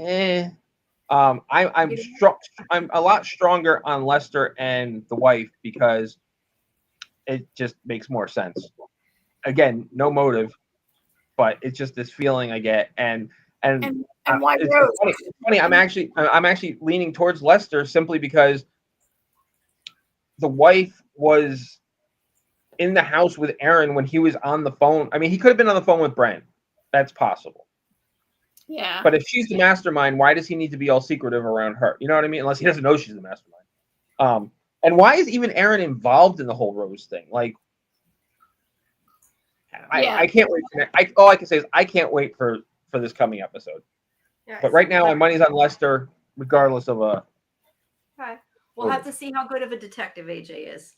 I'm a lot stronger on Lester and the wife because it just makes more sense. Again, no motive, but it's just this feeling I get, and why Rose? It's funny. I'm actually leaning towards Lester simply because the wife was in the house with Aaron when he was on the phone. I mean, he could have been on the phone with Brent. That's possible. Yeah. But if she's the mastermind, why does he need to be all secretive around her? You know what I mean? Unless he doesn't know she's the mastermind. And why is even Aaron involved in the whole Rose thing? I can't wait. All I can say is I can't wait for this coming episode. Yeah, but right now, my money's on Lester, regardless of a. Okay. We'll have to see how good of a detective AJ is.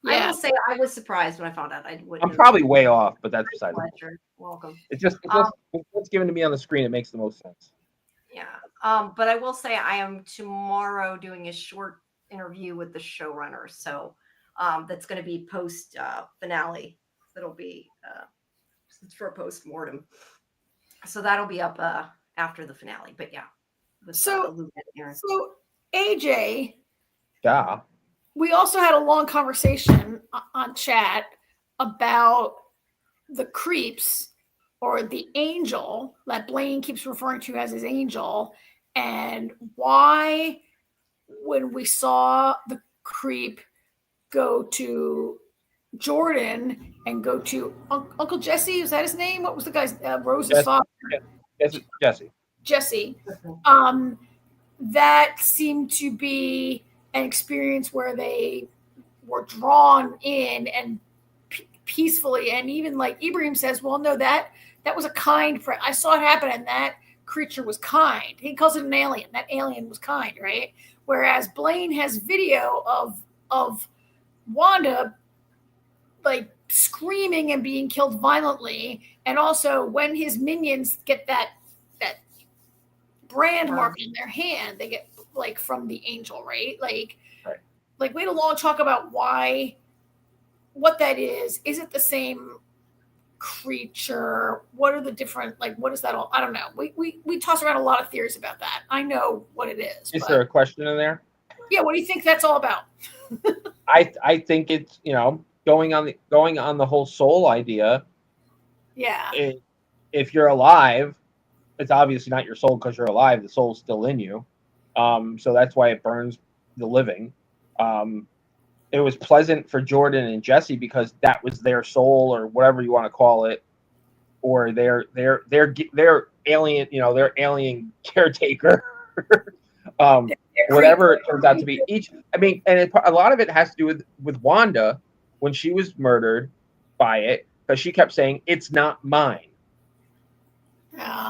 Yeah. I will say I was surprised when I found out. I'm probably way off, but that's beside the point. Welcome. It's just what's given to me on the screen. It makes the most sense. Yeah. But I will say I am tomorrow doing a short interview with the showrunner. So that's going to be post finale. That'll be for a post-mortem. So that'll be up after the finale. But yeah. So AJ. Yeah. We also had a long conversation on chat about the creeps, or the angel that Blaine keeps referring to as his angel, and why when we saw the creep go to Jordan and go to Uncle Jesse, is that his name? What was the guy's Rose's father? Jesse. That seemed to be an experience where they were drawn in and peacefully, and even like Ibrahim says, well, no, that was a kind friend. I saw it happen, and that creature was kind. He calls it an alien. That alien was kind, right? Whereas Blaine has video of Wanda like screaming and being killed violently, and also when his minions get that brand mark in their hand. They get like from the angel, right? Like we had a long talk about what that is. Is it the same creature? What are the different, like, what is that all? I don't know. We toss around a lot of theories about that. I know what it is. Is there a question in there? Yeah, what do you think that's all about? I think it's, going on the whole soul idea. Yeah. If you're alive, it's obviously not your soul because you're alive. The soul's still in you. So that's why it burns the living. It was pleasant for Jordan and Jesse because that was their soul, or whatever you want to call it, or their alien, their alien caretaker. Whatever it turns out to be. A lot of it has to do with Wanda when she was murdered by it, because she kept saying it's not mine.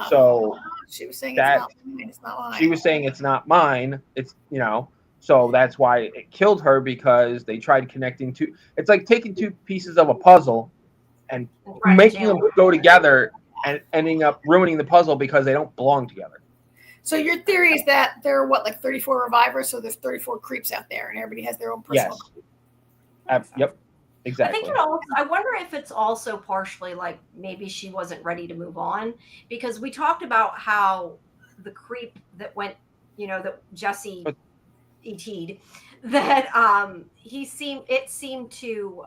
So she was saying it's not mine. She was saying it's not mine. It's so that's why it killed her, because they tried connecting two. It's like taking two pieces of a puzzle and making them go together and ending up ruining the puzzle because they don't belong together. So your theory is that there are like 34 revivers, so there's 34 creeps out there, and everybody has their own personal. Yes. Yep. Exactly. I wonder if it's also partially like maybe she wasn't ready to move on, because we talked about how the creep that went, that Jesse ET'd, that it seemed to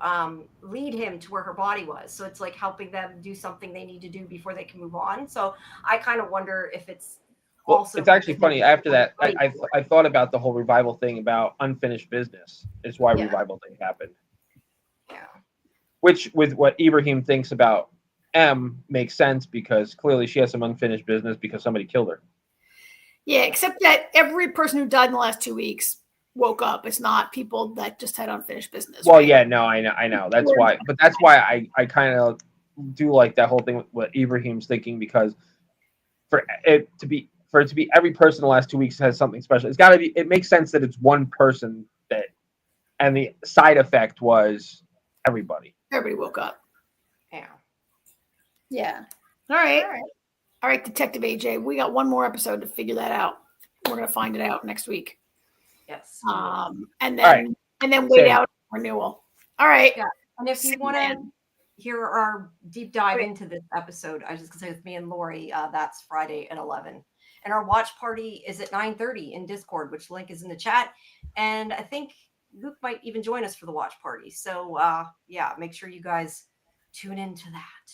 lead him to where her body was. So it's like helping them do something they need to do before they can move on. So I kind of wonder if it's also. It's actually funny. After that, I thought about the whole revival thing about unfinished business. Is why revival thing happened. Yeah. Which, with what Ibrahim thinks about M, makes sense, because clearly she has some unfinished business because somebody killed her. Yeah, except that every person who died in the last 2 weeks woke up. It's not people that just had unfinished business. Well, right? Yeah, no, I know. That's why. But that's why I kind of do like that whole thing with what Ibrahim's thinking, because for it to be every person in the last 2 weeks has something special. It's got to be. It makes sense that it's one person that, and the side effect was everybody. Everybody woke up. Yeah. Yeah. All right, Detective AJ. We got one more episode to figure that out. We're gonna find it out next week. Yes. And then wait out renewal. All right. Yeah. And if you want to hear our deep dive into this episode, I was just gonna say with me and Lori, that's Friday at 11. And our watch party is at 9:30 in Discord, which link is in the chat. And I think Luke might even join us for the watch party. So make sure you guys tune into that.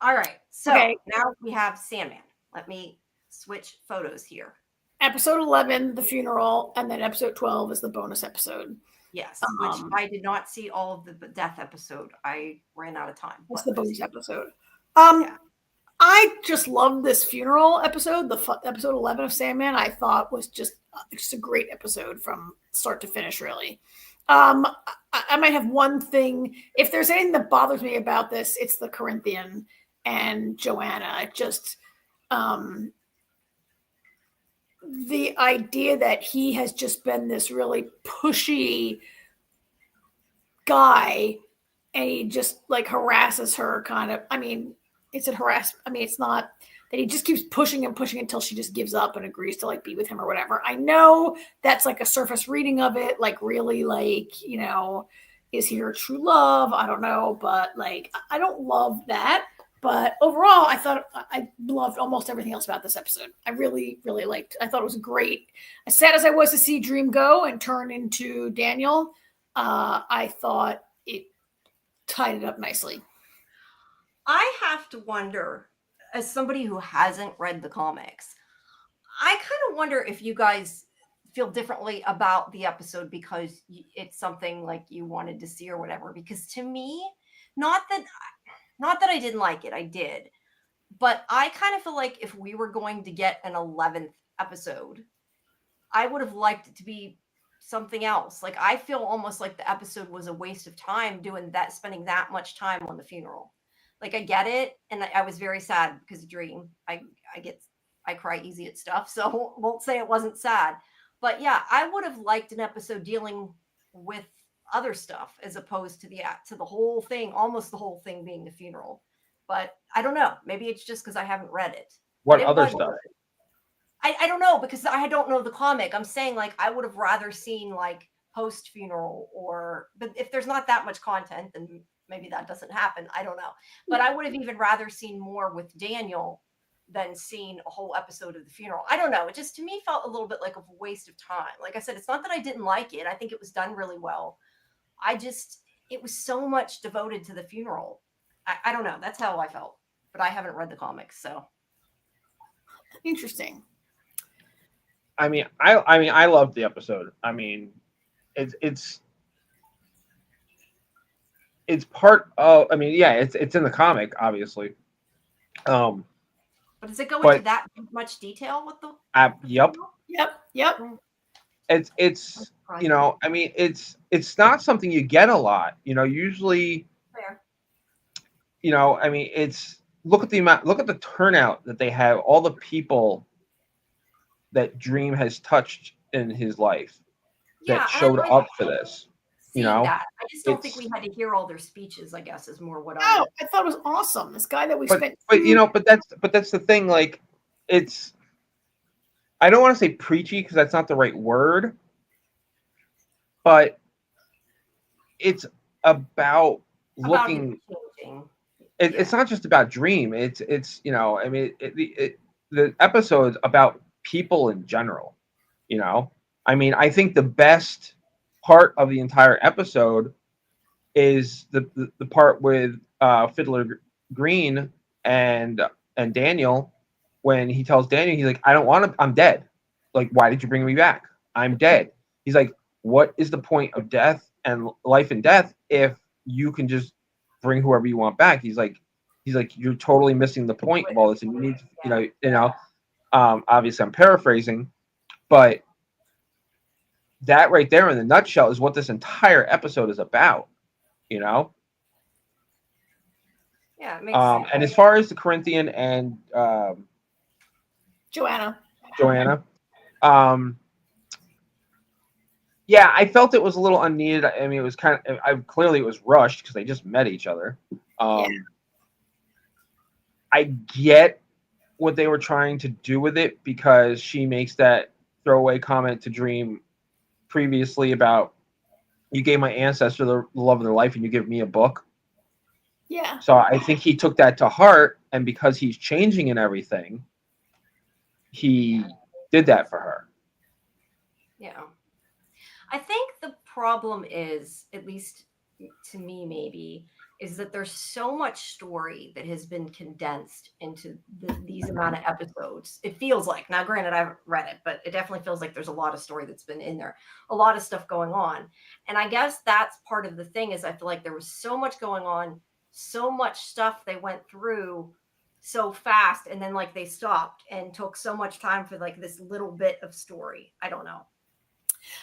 All right. So now we have Sandman. Let me switch photos here. Episode 11, the funeral, and then episode 12 is the bonus episode. Yes, which I did not see all of the death episode. I ran out of time. What's the bonus episode? I just love this funeral episode. The episode 11 of Sandman, I thought was just a great episode from start to finish, really. I might have one thing. If there's anything that bothers me about this, it's the Corinthian and Joanna. It just the idea that he has just been this really pushy guy, and he just like harasses her kind of. I mean, it's a harassment. I mean, it's not that he just keeps pushing and pushing until she just gives up and agrees to like be with him or whatever. I know that's like a surface reading of it, like really like, is he her true love? I don't know, but like, I don't love that. But overall, I loved almost everything else about this episode. I really, really liked. I thought it was great. As sad as I was to see Dream go and turn into Daniel, I thought it tied it up nicely. I have to wonder, as somebody who hasn't read the comics, I kind of wonder if you guys feel differently about the episode because it's something like you wanted to see or whatever. Because to me, not that I didn't like it, I did. But I kind of feel like if we were going to get an 11th episode, I would have liked it to be something else. Like, I feel almost like the episode was a waste of time doing that, spending that much time on the funeral. Like, I get it. And I was very sad because of Dream. I cry easy at stuff. So won't say it wasn't sad. But yeah, I would have liked an episode dealing with other stuff as opposed to the whole thing, almost the whole thing being the funeral. But I don't know. Maybe it's just because I haven't read it. What other stuff? I don't know, because I don't know the comic. I'm saying like I would have rather seen like post funeral, but if there's not that much content, then maybe that doesn't happen. I don't know. But I would have even rather seen more with Daniel than seeing a whole episode of the funeral. I don't know. It just to me felt a little bit like a waste of time. Like I said, it's not that I didn't like it. I think it was done really well. It was so much devoted to the funeral. I don't know. That's how I felt. But I haven't read the comics, so. Interesting. I mean, I loved the episode. I mean, it's part of. I mean, yeah, it's in the comic, obviously. But does it go into that much detail with the? Yep. It's you know, I mean, it's not something you get a lot. You know, usually. Fair. You know, I mean, look at the turnout that they have. All the people that Dream has touched in his life that showed up for this. You know, that. I just don't think we had to hear all their speeches, I guess, is more what I thought it was awesome. This guy that we spent. But you know, but that's the thing. Like, I don't want to say preachy because that's not the right word, but it's about looking. It's not just about Dream. It's you know, I mean, the episode's about people in general. You know, I mean, I think the best part of the entire episode is the part with Fiddler Green and Daniel, when he tells Daniel, he's like, I don't want to, I'm dead. Like, why did you bring me back? I'm dead. He's like, what is the point of death and life and death if you can just bring whoever you want back? He's like, you're totally missing the point of all this, and you need to, you know. Obviously, I'm paraphrasing, but that right there in the nutshell is what this entire episode is about. You know. Yeah, it makes sense. And as far as the Corinthian and Joanna. Yeah, I felt it was a little unneeded. I mean, it was clearly it was rushed because they just met each other. I get what they were trying to do with it, because she makes that throwaway comment to Dream previously about, you gave my ancestor the love of their life and you give me a book. Yeah. So I think he took that to heart, and because he's changing and everything, he did that for her. Yeah. I think the problem is, at least to me maybe, is that there's so much story that has been condensed into these amount of episodes. It feels like, now granted, I haven't read it, but it definitely feels like there's a lot of story that's been in there, a lot of stuff going on. And I guess that's part of the thing, is I feel like there was so much going on, so much stuff they went through so fast, and then like they stopped and took so much time for like this little bit of story. I don't know.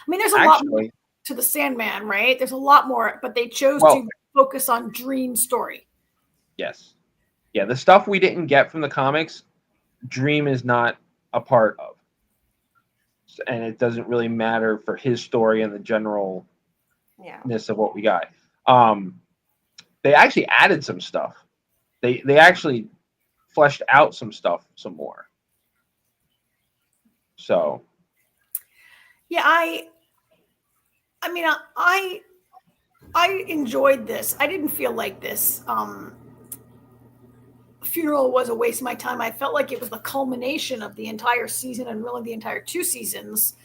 I mean, there's a lot more to the Sandman, right? There's a lot more, but they chose to focus on Dream story. Yes. Yeah, the stuff we didn't get from the comics, Dream is not a part of. And it doesn't really matter for his story and the generalness of what we got. They actually added some stuff. They actually fleshed out some stuff some more. So yeah, I mean, I enjoyed this. I didn't feel like this funeral was a waste of my time. I felt like it was the culmination of the entire season, and really the entire 2 seasons.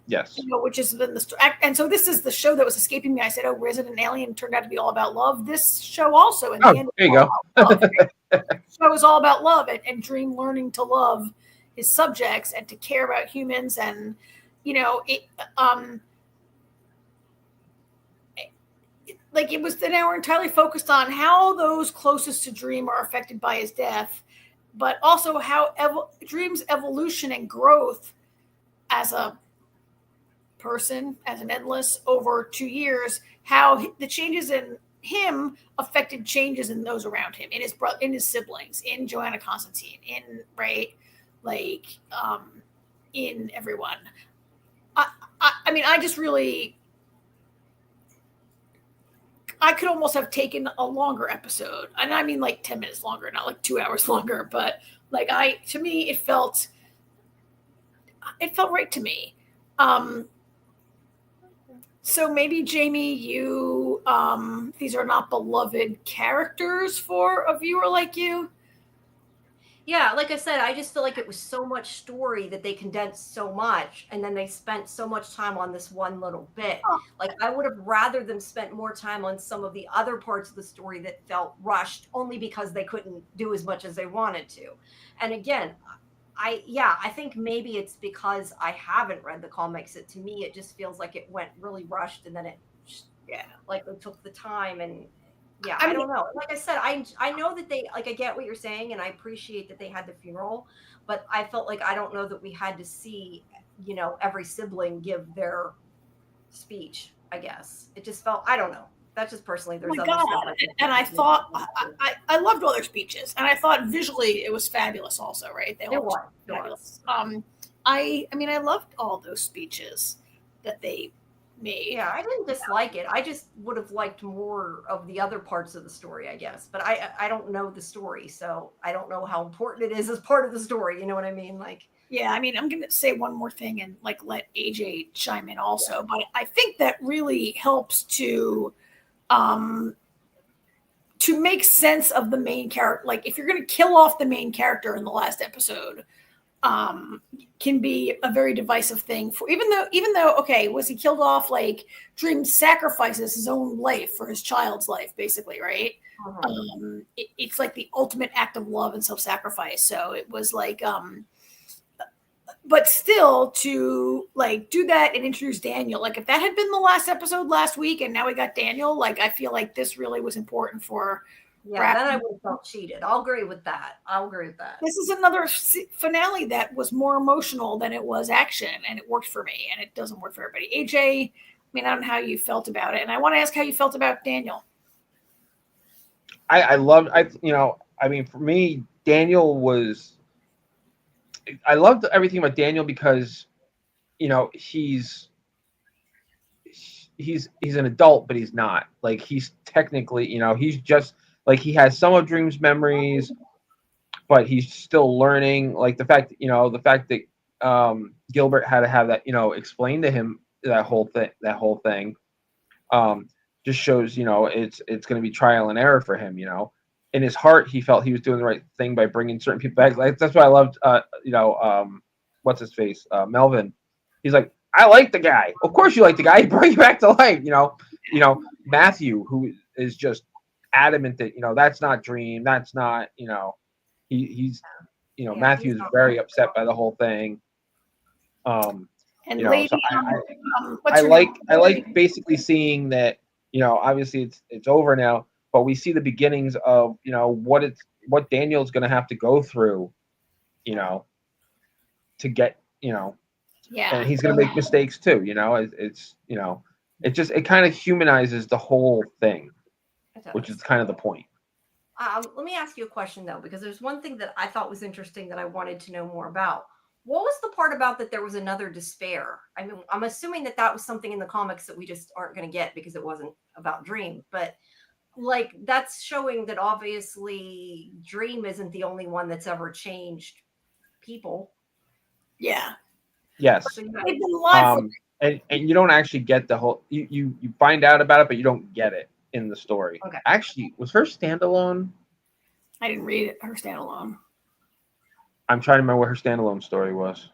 Yes. You know, which has been and so this is the show that was escaping me. I said, oh, Resident Alien turned out to be all about love. This show also, in the end, there you go. The show is all about love, and Dream learning to love his subjects and to care about humans, and you know, it was the hour entirely focused on how those closest to Dream are affected by his death, but also how Dream's evolution and growth as a person, as an endless, over 2 years, how the changes in him affected changes in those around him, in his brother, in his siblings, in Joanna Constantine, in in everyone. I mean, I just really, I could almost have taken a longer episode, and I mean like 10 minutes longer, not like 2 hours longer, but to me it felt it felt right to me. So maybe Jamie, you these are not beloved characters for a viewer like you. Yeah, like I said, I just feel like it was so much story that they condensed so much, and then they spent so much time on this one little bit. Oh. Like, I would have rather them spent more time on some of the other parts of the story that felt rushed only because they couldn't do as much as they wanted to. And again, I think maybe it's because I haven't read the comics. To me, it just feels like it went really rushed, and then like they took the time and I don't know. Like I said, I know that they like I get what you're saying, and I appreciate that they had the funeral, but I felt like I don't know that we had to see every sibling give their speech. I guess it just felt I don't know. That's just personally. There's other stuff. And I thought I loved all their speeches, and I thought visually it was fabulous. Also, right? They were fabulous. I mean, I loved all those speeches that they made. Yeah, I didn't dislike it. I just would have liked more of the other parts of the story, I guess. But I don't know the story, so I don't know how important it is as part of the story. You know what I mean? Like, yeah, I mean, I'm going to say one more thing and like let AJ chime in also, but I think that really helps to make sense of the main character. Like, if you're going to kill off the main character in the last episode, can be a very divisive thing for even though okay, was he killed off? Like, Dream sacrifices his own life for his child's life, basically, right? It's like the ultimate act of love and self-sacrifice. So it was like but still to like do that and introduce Daniel, like if that had been the last episode last week and now we got Daniel, like I feel like this really was important for then I would have felt cheated. I'll agree with that. This is another finale that was more emotional than it was action, and it worked for me, and it doesn't work for everybody. AJ, I mean, I don't know how you felt about it, and I want to ask how you felt about Daniel. I mean, for me, Daniel was. I loved everything about Daniel because, he's an adult, but he's not. Like, he's technically, he's just like he has some of Dream's memories, but he's still learning. Like the fact that Gilbert had to have that, explained to him that whole thing, just shows, it's going to be trial and error for him. In his heart, he felt he was doing the right thing by bringing certain people back. Like, that's why I loved, what's his face, Melvin. He's like, I like the guy. Of course you like the guy. He brought you back to life. Matthew, who is just adamant that that's not Dream. That's not he's Matthew's very upset by the whole thing. And lady, so I like basically seeing that. Obviously it's over now, but we see the beginnings of what Daniel's going to have to go through, to get and he's going to make mistakes too. It kind of humanizes the whole thing, which is kind of the point. Let me ask you a question though, because there's one thing that I thought was interesting that I wanted to know more about. What was the part about that there was another despair? I mean, I'm assuming that was something in the comics that we just aren't going to get because it wasn't about Dream, but like that's showing that obviously Dream isn't the only one that's ever changed people. Yeah. Yes. So and you don't actually get the whole. You find out about it, but you don't get it in the story. Okay. Actually, was her standalone? I didn't read it. Her standalone. I'm trying to remember what her standalone story was.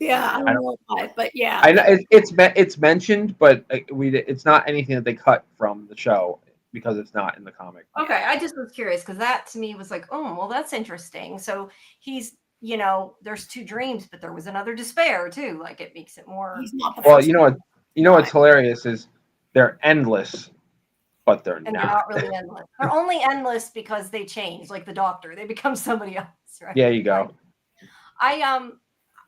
I don't know why, but yeah. I know it's mentioned, but it's not anything that they cut from the show because it's not in the comic. Okay, I just was curious because that to me was like, oh, well, that's interesting. So he's, there's two Dreams, but there was another despair too. Like it makes it more. Well, what's hilarious is they're endless, but they're not really endless. They're only endless because they change, like the Doctor. They become somebody else, right? Yeah, you go.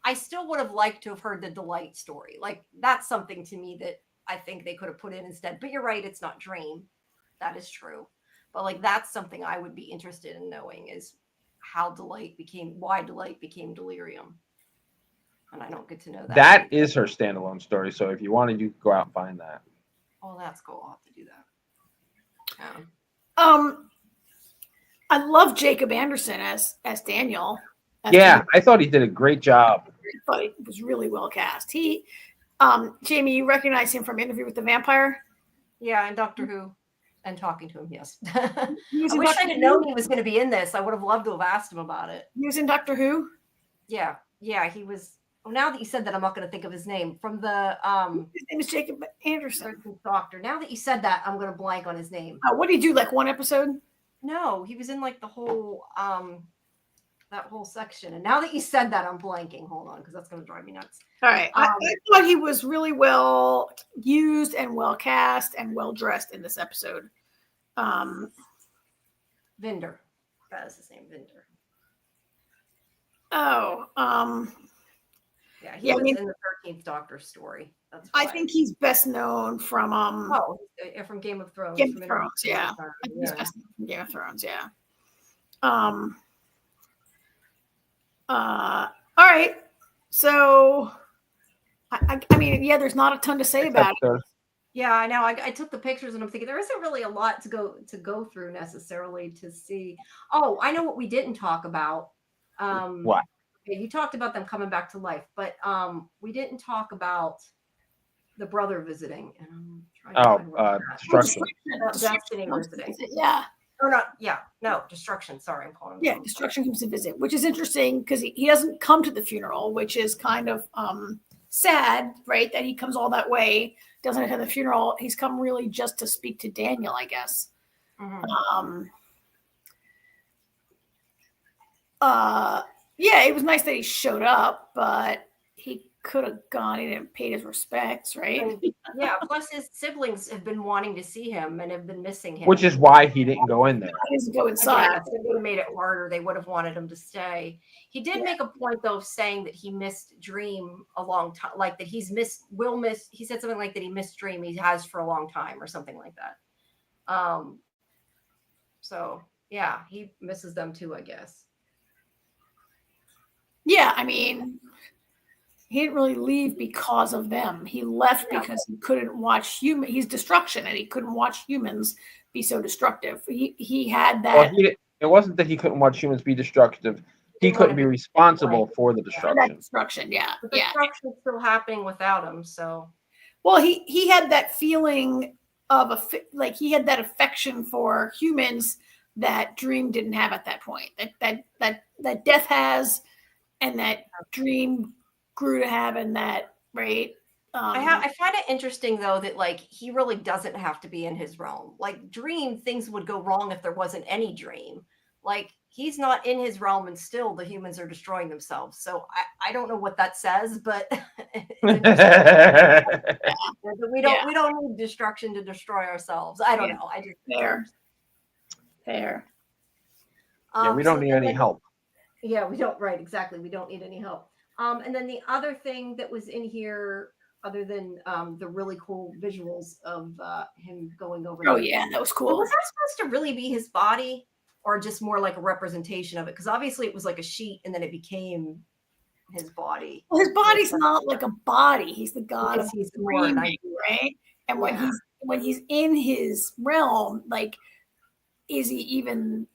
I still would have liked to have heard the Delight story. Like that's something to me that I think they could have put in instead. But you're right, it's not Dream. That is true. But like that's something I would be interested in knowing is why Delight became Delirium. And I don't get to know that. That is her standalone story. So if you wanted, you go out and find that. Oh, that's cool. I'll have to do that. I love Jacob Anderson as Daniel. I thought he did a great job. I thought he was really well cast. Jamie, you recognize him from Interview with the Vampire? Yeah, and Doctor Who, and talking to him. Yes. I wish I'd known he was going to be in this. I would have loved to have asked him about it. He was in Doctor Who. Yeah, he was. Well, now that you said that, I'm not going to think of his name from the. His name is Jacob Anderson. Doctor. Now that you said that, I'm going to blank on his name. What did he do? Like one episode? No, he was in like the whole that whole section. And now that you said that, I'm blanking. Hold on, because that's going to drive me nuts. All right. I thought he was really well used and well cast and well dressed in this episode. Vinder. That is his name, Vinder. Oh. Yeah, he was in the 13th Doctor story. That's why. I think he's best known from from Game of Thrones. Game of Thrones, yeah. He's best known from Game of Thrones, yeah. All right. So I mean, yeah, there's not a ton to say about it. Yeah, I know. I took the pictures and I'm thinking there isn't really a lot to go through necessarily to see. Oh, I know what we didn't talk about. What? You talked about them coming back to life, but we didn't talk about the brother visiting. And I'm trying to destruction. Destiny visiting. Yeah. Or not? Yeah. No, destruction. Sorry, I'm calling. Yeah, destruction comes to visit, which is interesting because he doesn't come to the funeral, which is kind of sad, right? That he comes all that way, doesn't attend the funeral. He's come really just to speak to Daniel, I guess. Mm-hmm. Yeah, it was nice that he showed up, but he could have gone in and paid his respects, right? Yeah, plus his siblings have been wanting to see him and have been missing him. Which is why he didn't go in there. He doesn't go inside. Yeah, it would have made it harder. They would have wanted him to stay. He did make a point, though, of saying that he missed Dream a long time, like that he said something like that he missed Dream he has for a long time or something like that. So, yeah, he misses them too, I guess. Yeah, I mean, he didn't really leave because of them. He left because he couldn't watch he's destruction, and he couldn't watch humans be so destructive. He had that. Well, it wasn't that he couldn't watch humans be destructive. He couldn't be responsible for the destruction. That destruction, yeah. But the destruction's still happening without him, so. Well, he had that feeling of he had that affection for humans that Dream didn't have at that point. That Death has. And that Dream grew to have, and that, right? I find it interesting, though, that, like, he really doesn't have to be in his realm. Like, Dream, things would go wrong if there wasn't any Dream. Like, he's not in his realm, and still the humans are destroying themselves. So I don't know what that says, but we don't need destruction to destroy ourselves. I don't know. I just fair. Yeah, we don't need any help. Yeah, we don't. Right, exactly. We don't need any help. And then the other thing that was in here, other than the really cool visuals of him going over. Oh, yeah, that was cool. Was that supposed to really be his body, or just more like a representation of it? Because obviously it was like a sheet, and then it became his body. Well, his body's not like a body. He's the god of Dream, right? And when he's in his realm, like, is he even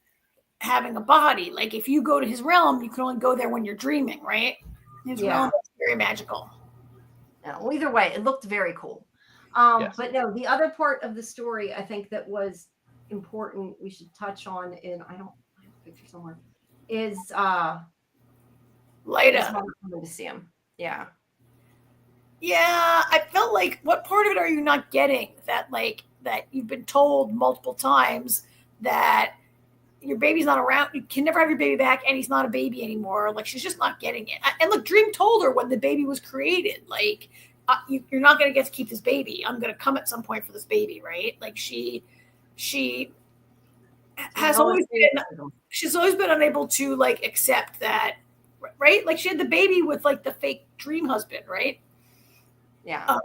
having a body? Like, if you go to his realm, you can only go there when you're dreaming, right? His realm is very magical. Well, either way, it looked very cool. But no, the other part of the story I think that was important we should touch on I have a picture somewhere, is Lyta coming to see him. Yeah, I felt like, what part of it are you not getting? That you've been told multiple times that your baby's not around, you can never have your baby back, and he's not a baby anymore. Like, she's just not getting it. And look, Dream told her when the baby was created, like, you're not going to get to keep this baby. I'm going to come at some point for this baby, right? Like, she's always been unable to, like, accept that, right? Like, she had the baby with, like, the fake Dream husband, right? Yeah.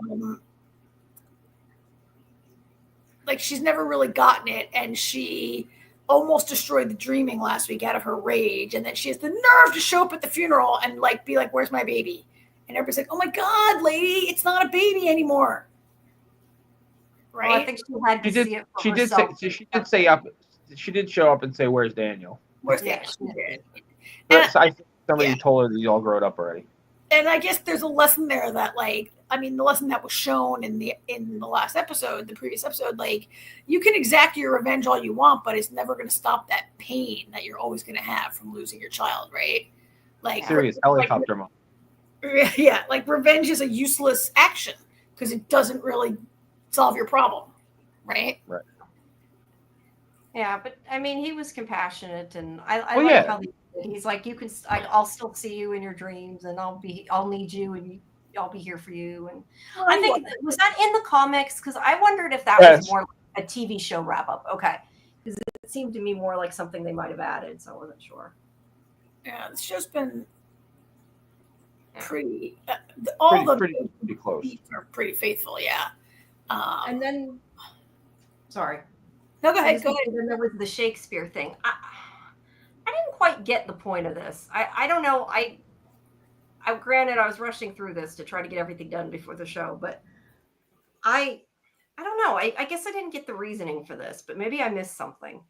Like, she's never really gotten it, and she almost destroyed the dreaming last week out of her rage, and then she has the nerve to show up at the funeral and, like, be like, where's my baby? And everybody's like, oh my god, lady, it's not a baby anymore, right? Well, I think she had to see it for herself. She did say up she did show up and say, "Where's Daniel?" Where's Yeah, Daniel? But I think somebody told her that he's all grown up already. And I guess there's a lesson there that, like, I mean, the lesson that was shown in the last episode, the previous episode, like, you can exact your revenge all you want, but it's never going to stop that pain that you're always going to have from losing your child, right? Like, serious helicopter moment. Yeah, like revenge is a useless action because it doesn't really solve your problem, right? Right. Yeah, but I mean, he was compassionate, and I Well, like yeah. how he's like, you can, I'll still see you in your dreams, and I'll need you, and I'll be here for you. And Well, I think was that in the comics? Because I wondered if that Yes. was more like a TV show wrap up. Okay, because it seemed to me more like something they might have added, so I wasn't sure. Yeah, the show's been pretty. Pretty close. Beats are pretty faithful, yeah. And then, sorry. No, go ahead. Then there was the Shakespeare thing. I didn't quite get the point of this. I don't know. I granted I was rushing through this to try to get everything done before the show, but I don't know. I guess I didn't get the reasoning for this, but maybe I missed something.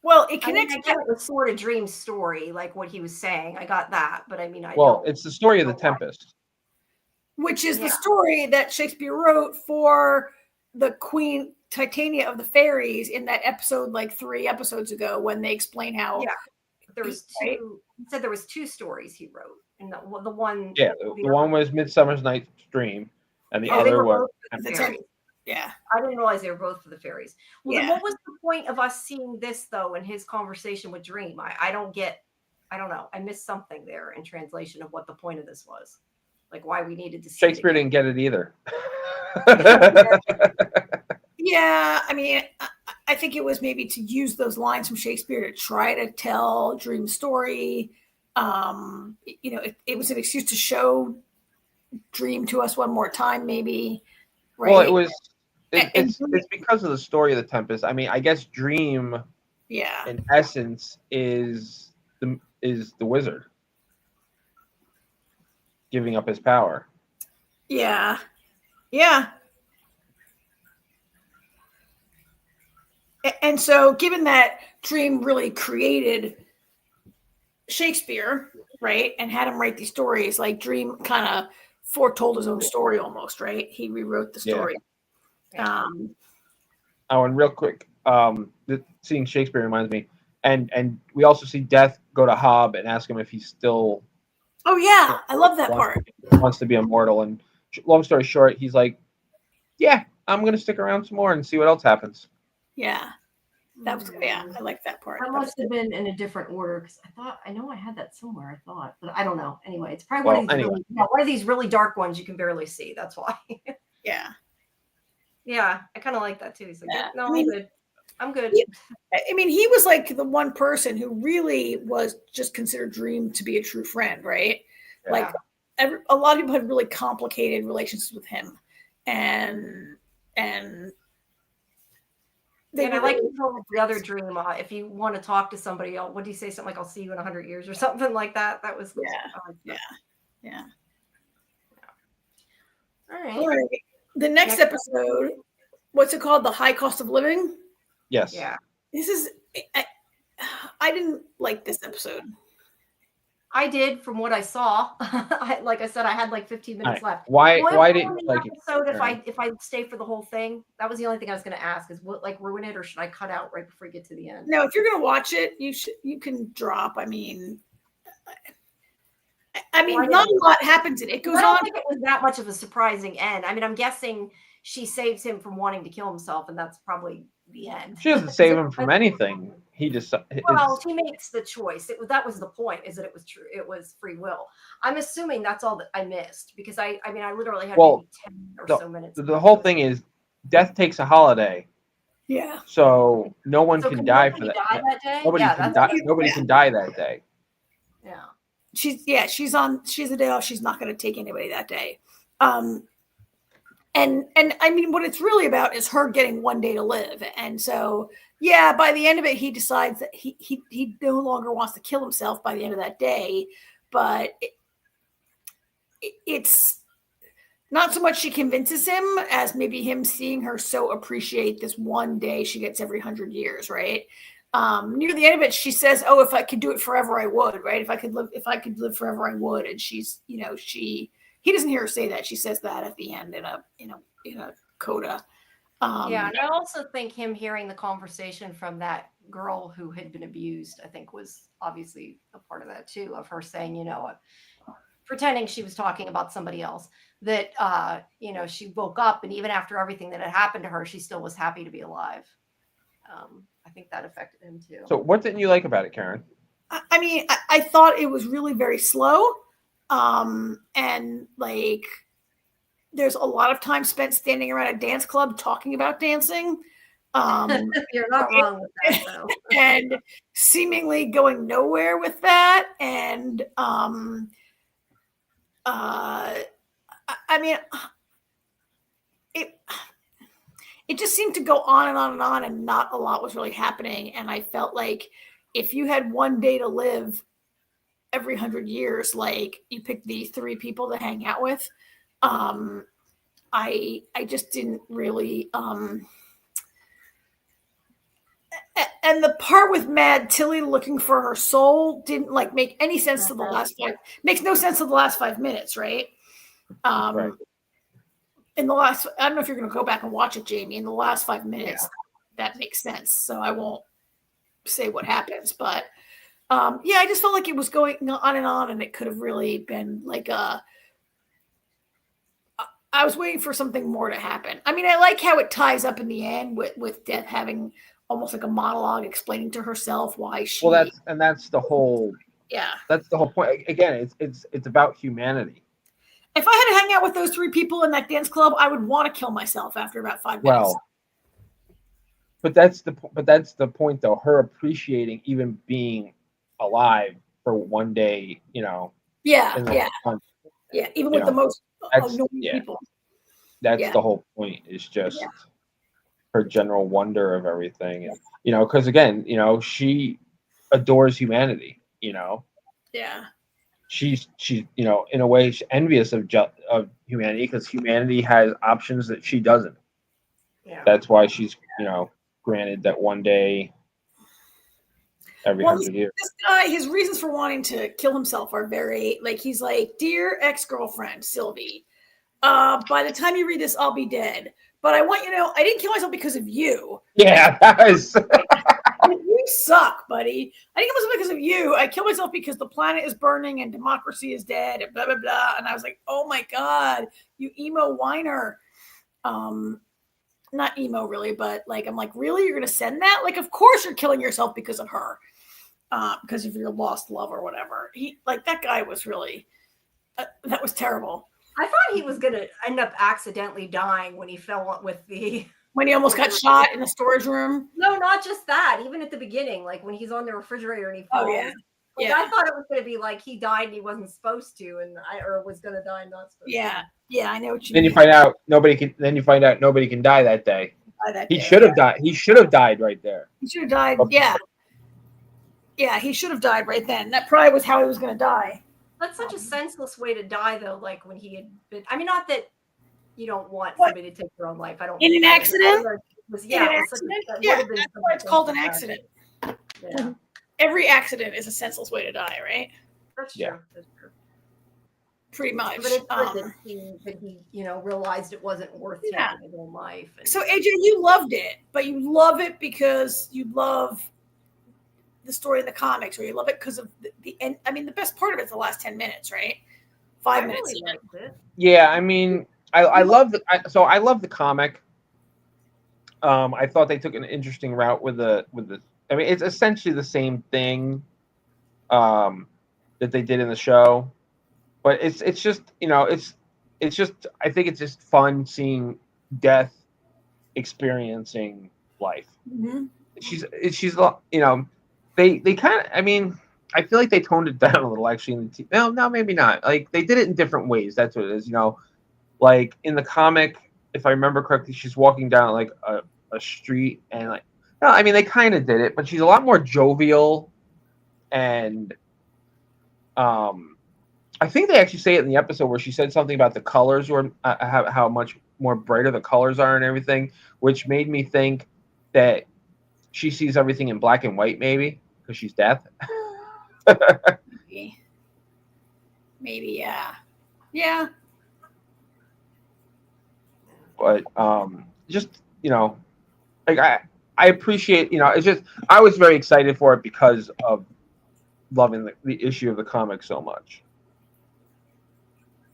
Well, it connects. I get the sort of dream story, like what he was saying. I got that, but I mean, it's the story of the Tempest, which is the story that Shakespeare wrote for the Queen Titania of the fairies in that episode, like 3 episodes ago, when they explain how. Yeah, there was two. Right? He said there was 2 stories he wrote, and the one. Yeah, the one was Midsummer's Night's Dream, and the other was the fairies. Yeah, I didn't realize they were both for the fairies. Well, then what was the point of us seeing this though in his conversation with Dream? I don't know. I missed something there in translation of what the point of this was, like why we needed to see Shakespeare didn't get it either. Yeah, I mean, I think it was maybe to use those lines from Shakespeare to try to tell Dream's story. It was an excuse to show Dream to us one more time, maybe. Right? Well, it was. It's because of the story of the Tempest. I mean, I guess Dream, in essence, is the wizard giving up his power. Yeah. And so, given that Dream really created Shakespeare, right, and had him write these stories, like Dream kind of foretold his own story almost, right? He rewrote the story. Yeah. And real quick, seeing Shakespeare reminds me, and we also see Death go to Hob and ask him if he's still. Oh yeah, I love that part. Wants to be immortal, and long story short, he's like, "Yeah, I'm gonna stick around some more and see what else happens." Yeah, that was I like that part. That must have been in a different order because I know I had that somewhere. I thought, but I don't know. Anyway, it's probably one of these really dark ones you can barely see. That's why. Yeah. Yeah, I kind of like that too. He's like, no, I'm good. I mean, he was like the one person who really was just considered Dream to be a true friend, right? Yeah. Like a lot of people had really complicated relationships with him, and I like the other Dream. If you want to talk to somebody, what do you say? Something like, "I'll see you in 100 years" or something like that. That was yeah. All right. The next episode, what's it called? The High Cost of Living? Yes. Yeah. This is, I didn't like this episode. I did from what I saw. Like I said, I had like 15 minutes left. Why didn't you like episode if I stay for the whole thing? That was the only thing I was going to ask is what, like, ruin it or should I cut out right before you get to the end? No, if you're going to watch it, you can drop. I mean, not a lot happens in it. It goes on. I don't think it was that much of a surprising end. I mean, I'm guessing she saves him from wanting to kill himself, and that's probably the end. She doesn't save him from anything. He just he makes the choice. That was the point. Is that it was true? It was free will. I'm assuming that's all that I missed because I literally had maybe 10 or so minutes. The whole thing is Death takes a holiday. Yeah. So no one can die for that. Nobody can die. Nobody can die that day. Yeah. She's a day off. She's not going to take anybody that day. And I mean, what it's really about is her getting one day to live. And so, by the end of it, he decides that he no longer wants to kill himself by the end of that day. But it's Not so much she convinces him as maybe him seeing her so appreciate this one day she gets every 100 years, right? Near the end of it, she says, "Oh, if I could do it forever, I would." Right? If I could live forever, I would. And she's, he doesn't hear her say that. She says that at the end in a coda. Yeah, and I also think him hearing the conversation from that girl who had been abused, I think was obviously a part of that too, of her saying, pretending she was talking about somebody else, that, she woke up and even after everything that had happened to her, she still was happy to be alive. I think that affected him too. So what didn't you like about it, Karen? I mean, I thought it was really very slow. And like, there's a lot of time spent standing around a dance club talking about dancing. You're not wrong with that, though. And seemingly going nowhere with that. And I mean, it just seemed to go on and on and on, and not a lot was really happening. And I felt like if you had one day to live every 100 years, like you picked these 3 people to hang out with, I just didn't really. And the part with Mad Tilly looking for her soul didn't make any sense to the last 5. Makes no sense to the last 5 minutes, right? Right. In the last, I don't know if you're going to go back and watch it, Jamie. In the last 5 minutes, that makes sense. So I won't say what happens, but I just felt like it was going on, and it could have really been like I was waiting for something more to happen. I mean, I like how it ties up in the end with Death having almost like a monologue explaining to herself why she. Well, that's the whole. Yeah, that's the whole point. Again, it's about humanity. If I had to hang out with those 3 people in that dance club, I would want to kill myself after about 5 minutes. Well, but that's the point, though. Her appreciating even being alive for one day, Yeah. Even with the most annoying people. That's the whole point. Is just her general wonder of everything, and because again, she adores humanity. Yeah. She's in a way she's envious of humanity because humanity has options that she doesn't. Yeah. That's why she's granted that one day every 100 years. This guy, his reasons for wanting to kill himself are very he's like, "Dear ex-girlfriend Sylvie, by the time you read this, I'll be dead. But I want you to know I didn't kill myself because of you." Yeah, that was. You suck, buddy. I didn't kill myself because of you. I killed myself because the planet is burning and democracy is dead and blah, blah, blah. And I was like, oh my God, you emo whiner. Not emo really, but I'm like, really? You're going to send that? Of course you're killing yourself because of her. Because of your lost love or whatever. That guy was really, that was terrible. I thought he was going to end up accidentally dying when he fell with the... When he almost got shot in the storage room? No, not just that. Even at the beginning, when he's on the refrigerator and he falls. Oh, yeah. I thought it was going to be he died and he wasn't supposed to, or was going to die and not supposed to. Yeah, I know what you mean. Then you find out nobody can die that day. He should have died. He should have died right there. He should have died, Yeah, he should have died right then. That probably was how he was going to die. That's such a senseless way to die, though, when he had been... I mean, not that you don't want somebody to take their own life. I don't. In an accident? That's why it's called an accident. Yeah. Every accident is a senseless way to die, right? That's true. That's true. Pretty much. But it's good that he realized it wasn't worth taking his own life. So AJ, you loved it, but you love it because you love the story in the comics, or you love it because of the end. I mean, the best part of it's the last 10 minutes, right? 5 minutes. Really liked it. Yeah, I mean, I love the comic. I thought they took an interesting route with the. I mean, it's essentially the same thing that they did in the show, but it's just it's just I think it's just fun seeing Death experiencing life. Mm-hmm. She's they kind of, I mean, I feel like they toned it down a little actually. No, maybe not. They did it in different ways. That's what it is. In the comic, if I remember correctly, she's walking down a street and no, I mean, they kind of did it, but she's a lot more jovial and I think they actually say it in the episode where she said something about the colors or how much more brighter the colors are and everything, which made me think that she sees everything in black and white, maybe because she's death. Maybe, yeah. Yeah. But just like I appreciate it's just I was very excited for it because of loving the issue of the comic so much.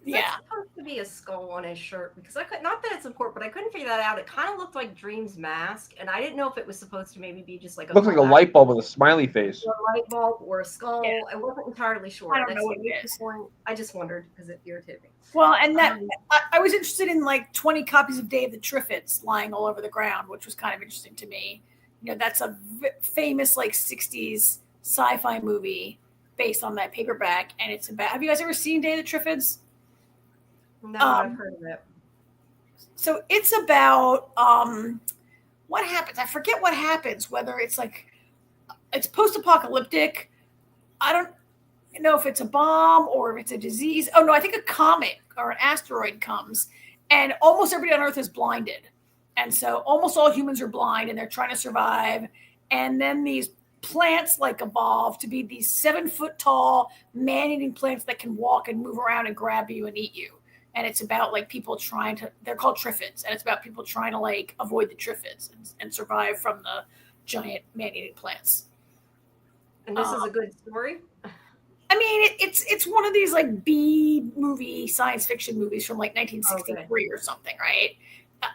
Yeah, that's supposed to be a skull on his shirt because I could not that it's important, but I couldn't figure that out. It kind of looked like Dream's mask, and I didn't know if it was supposed to maybe be just like looks like a light bulb with a smiley face, or a light bulb or a skull. Yeah. I wasn't entirely sure. I don't know what it is. I just wondered because it irritated me. Well, and that I was interested in like 20 copies of Day of the Triffids lying all over the ground, which was kind of interesting to me. That's a famous like 60s sci-fi movie based on that paperback, and it's about. Have you guys ever seen Day of the Triffids? No, I've heard of it. So it's about what happens. I forget what happens. Whether it's like it's post-apocalyptic. I don't know if it's a bomb or if it's a disease. Oh no, I think a comet or an asteroid comes, and almost everybody on Earth is blinded, and so almost all humans are blind, and they're trying to survive. And then these plants like evolve to be these 7-foot tall man-eating plants that can walk and move around and grab you and eat you. And it's about like people trying to, they're called triffids, and it's about people trying to like avoid the triffids and survive from the giant man-eating plants. And this is a good story. I mean, it's one of these like B movie science fiction movies from like 1963 or something, right?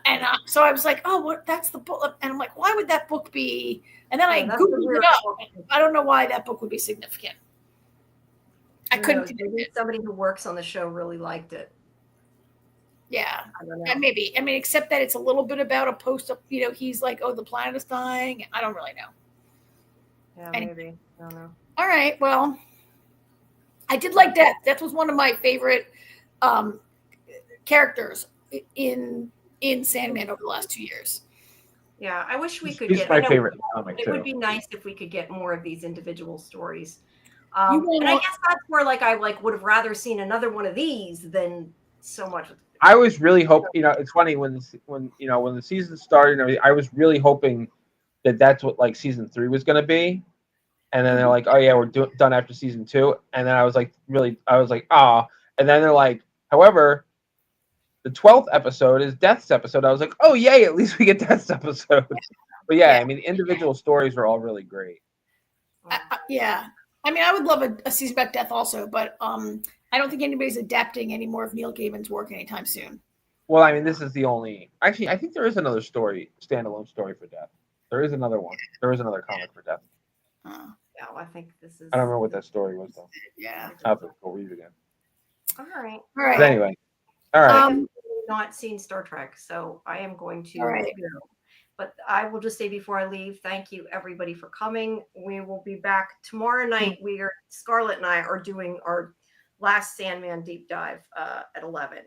And so I was like, oh, what? That's the book. And I'm like, why would that book be? And then I Googled it up. I don't know why that book would be significant. I couldn't. Maybe somebody who works on the show really liked it. Yeah, and maybe. I mean, except that it's a little bit about a post-up. He's like, "Oh, the planet is dying." I don't really know. Yeah, maybe. I don't know. All right. Well, I did like Death. Death was one of my favorite characters in Sandman over the last 2 years. Yeah, I wish we could get. He's my favorite comic. It would be nice if we could get more of these individual stories. And I guess that's where I would have rather seen another one of these than so much. I was really hoping, it's funny when the season started, I was really hoping that that's what like season 3 was going to be. And then they're like, oh yeah, we're done after season 2. And then I was like, ah. And then they're like, however, the 12th episode is Death's episode. I was like, oh yay, at least we get Death's episode. But yeah, I mean, the individual stories are all really great. Yeah. I mean, I would love a season about Death also, but I don't think anybody's adapting any more of Neil Gaiman's work anytime soon. Well, I mean, this is the only. Actually, I think there is another standalone story for Death. There is another one. There is another comic for Death. Yeah, well, I think this is. I don't remember what that story was though. Yeah. I'll have to go read it again. All right. But anyway, all right. I have not seen Star Trek, so I am going to. All right. But I will just say before I leave, thank you everybody for coming. We will be back tomorrow night. Scarlett and I are doing our last Sandman deep dive at 11.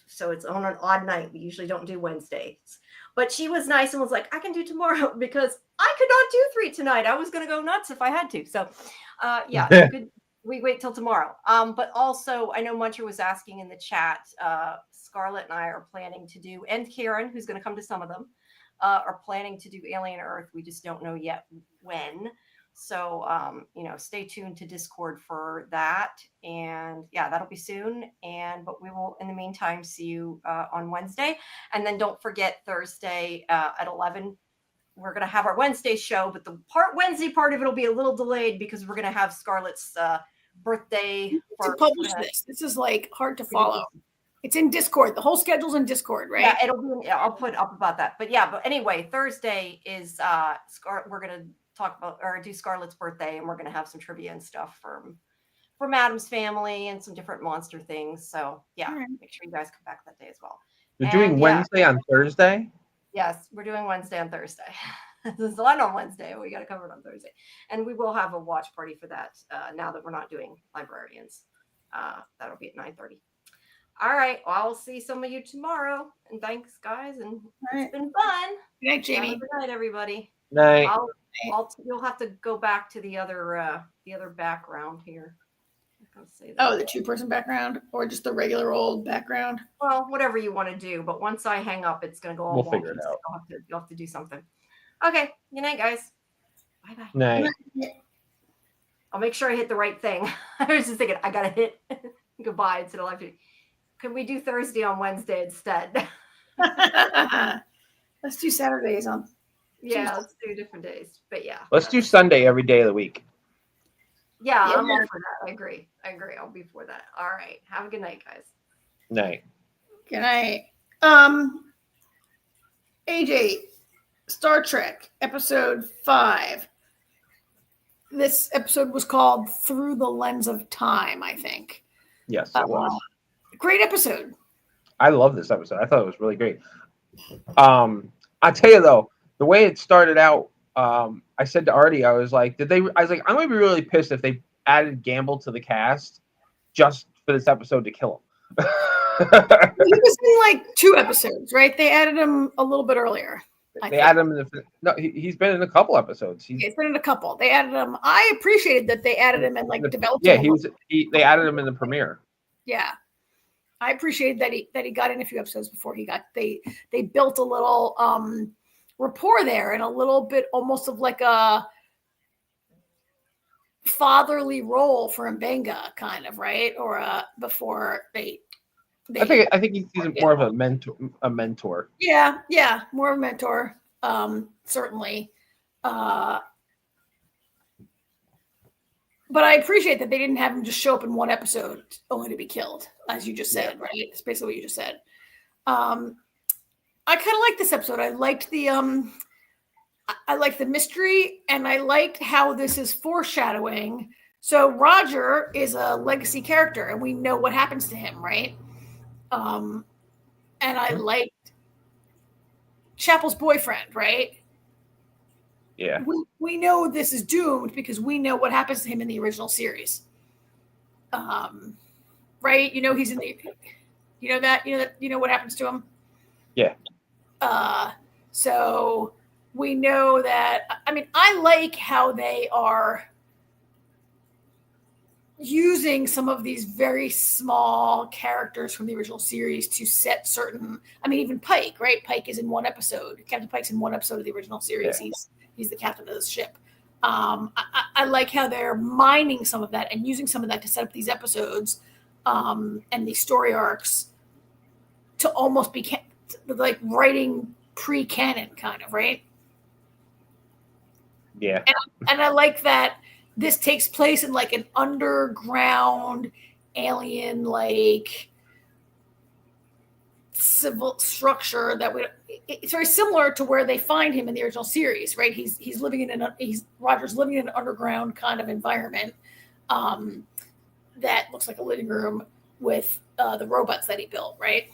So it's on an odd night. We usually don't do Wednesdays. But she was nice and was like, I can do tomorrow because I could not do 3 tonight. I was going to go nuts if I had to. So yeah, we wait till tomorrow. But also, I know Muncher was asking in the chat, Scarlett and I are planning to do, and Karen, who's going to come to some of them, are planning to do Alien Earth. We just don't know yet when. So, stay tuned to Discord for that. And yeah, that'll be soon. But we will, in the meantime, see you on Wednesday. And then don't forget Thursday at 11. We're going to have our Wednesday show, but the Wednesday part of it will be a little delayed because we're going to have Scarlett's birthday. To publish this. This is like hard to follow. It's in Discord. The whole schedule's in Discord, right? Yeah, it'll be. I'll put up about that. But yeah, but anyway, Thursday is we're gonna talk about or do Scarlett's birthday, and we're gonna have some trivia and stuff from Adam's family and some different monster things. So yeah, make sure you guys come back that day as well. You're doing Wednesday on Thursday? Yes, we're doing Wednesday on Thursday. There's a lot on Wednesday. We got to cover it on Thursday, and we will have a watch party for that. Now that we're not doing librarians, that'll be at 9:30. All right. Well, I'll see some of you tomorrow. And thanks, guys. And it's been fun. Good night, Jamie. Good night, everybody. Night. You'll have to go back to the other background here. gonna say that. Oh, the 2-person background or just the regular old background? Well, whatever you want to do. But once I hang up, it's gonna go all We'll figure it out. You'll have to do something. Okay. Good night, guys. Bye bye. Night. I'll make sure I hit the right thing. I was just thinking I gotta hit goodbye instead of live. Can we do Thursday on Wednesday instead? Let's do Saturdays on. Yeah, let's do different days. But yeah. Let's do Sunday every day of the week. Yeah, I'm all for that. I agree. I'll be for that. All right. Have a good night, guys. Night. Good night. AJ, Star Trek, episode 5. This episode was called Through the Lens of Time, I think. Yes, it was. Great episode. I love this episode. I thought it was really great. I'll tell you though, the way it started out, I said to Artie, I was like, I'm gonna be really pissed if they added Gamble to the cast just for this episode to kill him. He was in like 2 episodes, right? They added him a little bit earlier. Added him he's been in a couple episodes. He's been in a couple. They added him. I appreciated that they added him and like developed. Yeah, they added him in the premiere. Yeah. I appreciated that he got in a few episodes before he got they built a little rapport there and a little bit almost of like a fatherly role for Mbenga, kind of, right? Or before they I think he's more of a mentor. Yeah, more of a mentor. Certainly. But I appreciate that they didn't have him just show up in one episode only to be killed, as you just said, right? That's basically what you just said. I kind of liked this episode. I liked the mystery, and I liked how this is foreshadowing. So Roger is a legacy character, and we know what happens to him, right? And I liked Chapel's boyfriend, right? Yeah. We know this is doomed because we know what happens to him in the original series. Right? You know he's in the you know what happens to him? Yeah. So we know that I like how they are using some of these very small characters from the original series to set certain even Pike, right? Pike is in one episode. Captain Pike's in one episode of the original series. Yeah. He's the captain of this ship. I like how they're mining some of that and using some of that to set up these episodes and these story arcs to almost be like writing pre-canon kind of, right? Yeah. And I like that this takes place in like an underground alien like civil structure that it's very similar to where they find him in the original series, right? Roger's living in an underground kind of environment that looks like a living room with the robots that he built, right?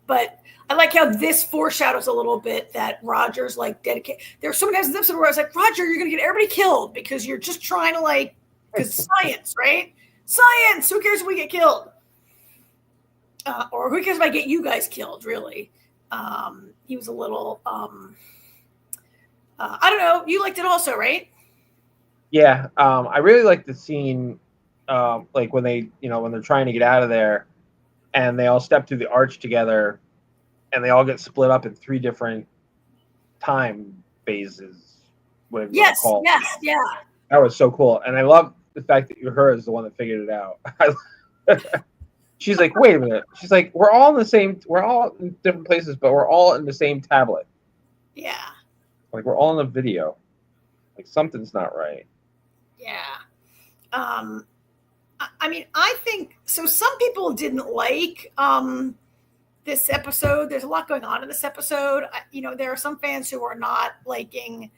But I like how this foreshadows a little bit that Roger's like dedicated. There were so many times in this episode where I was like, Roger, you're going to get everybody killed because you're just trying to because science, right? Science. Who cares if we get killed? Or who cares if I get you guys killed, really? He was a little, I don't know. You liked it also, right? Yeah. I really like the scene, like when when they're trying to get out of there and they all step through the arch together and they all get split up in 3 different time phases. Whatever you want to call it. Yeah. That was so cool. And I love the fact that her is the one that figured it out. She's like, wait a minute. She's like, we're all in different places, but we're all in the same tablet. Yeah. Like we're all in the video. Like something's not right. Yeah. I think so. Some people didn't like this episode. There's a lot going on in this episode. There are some fans who are not liking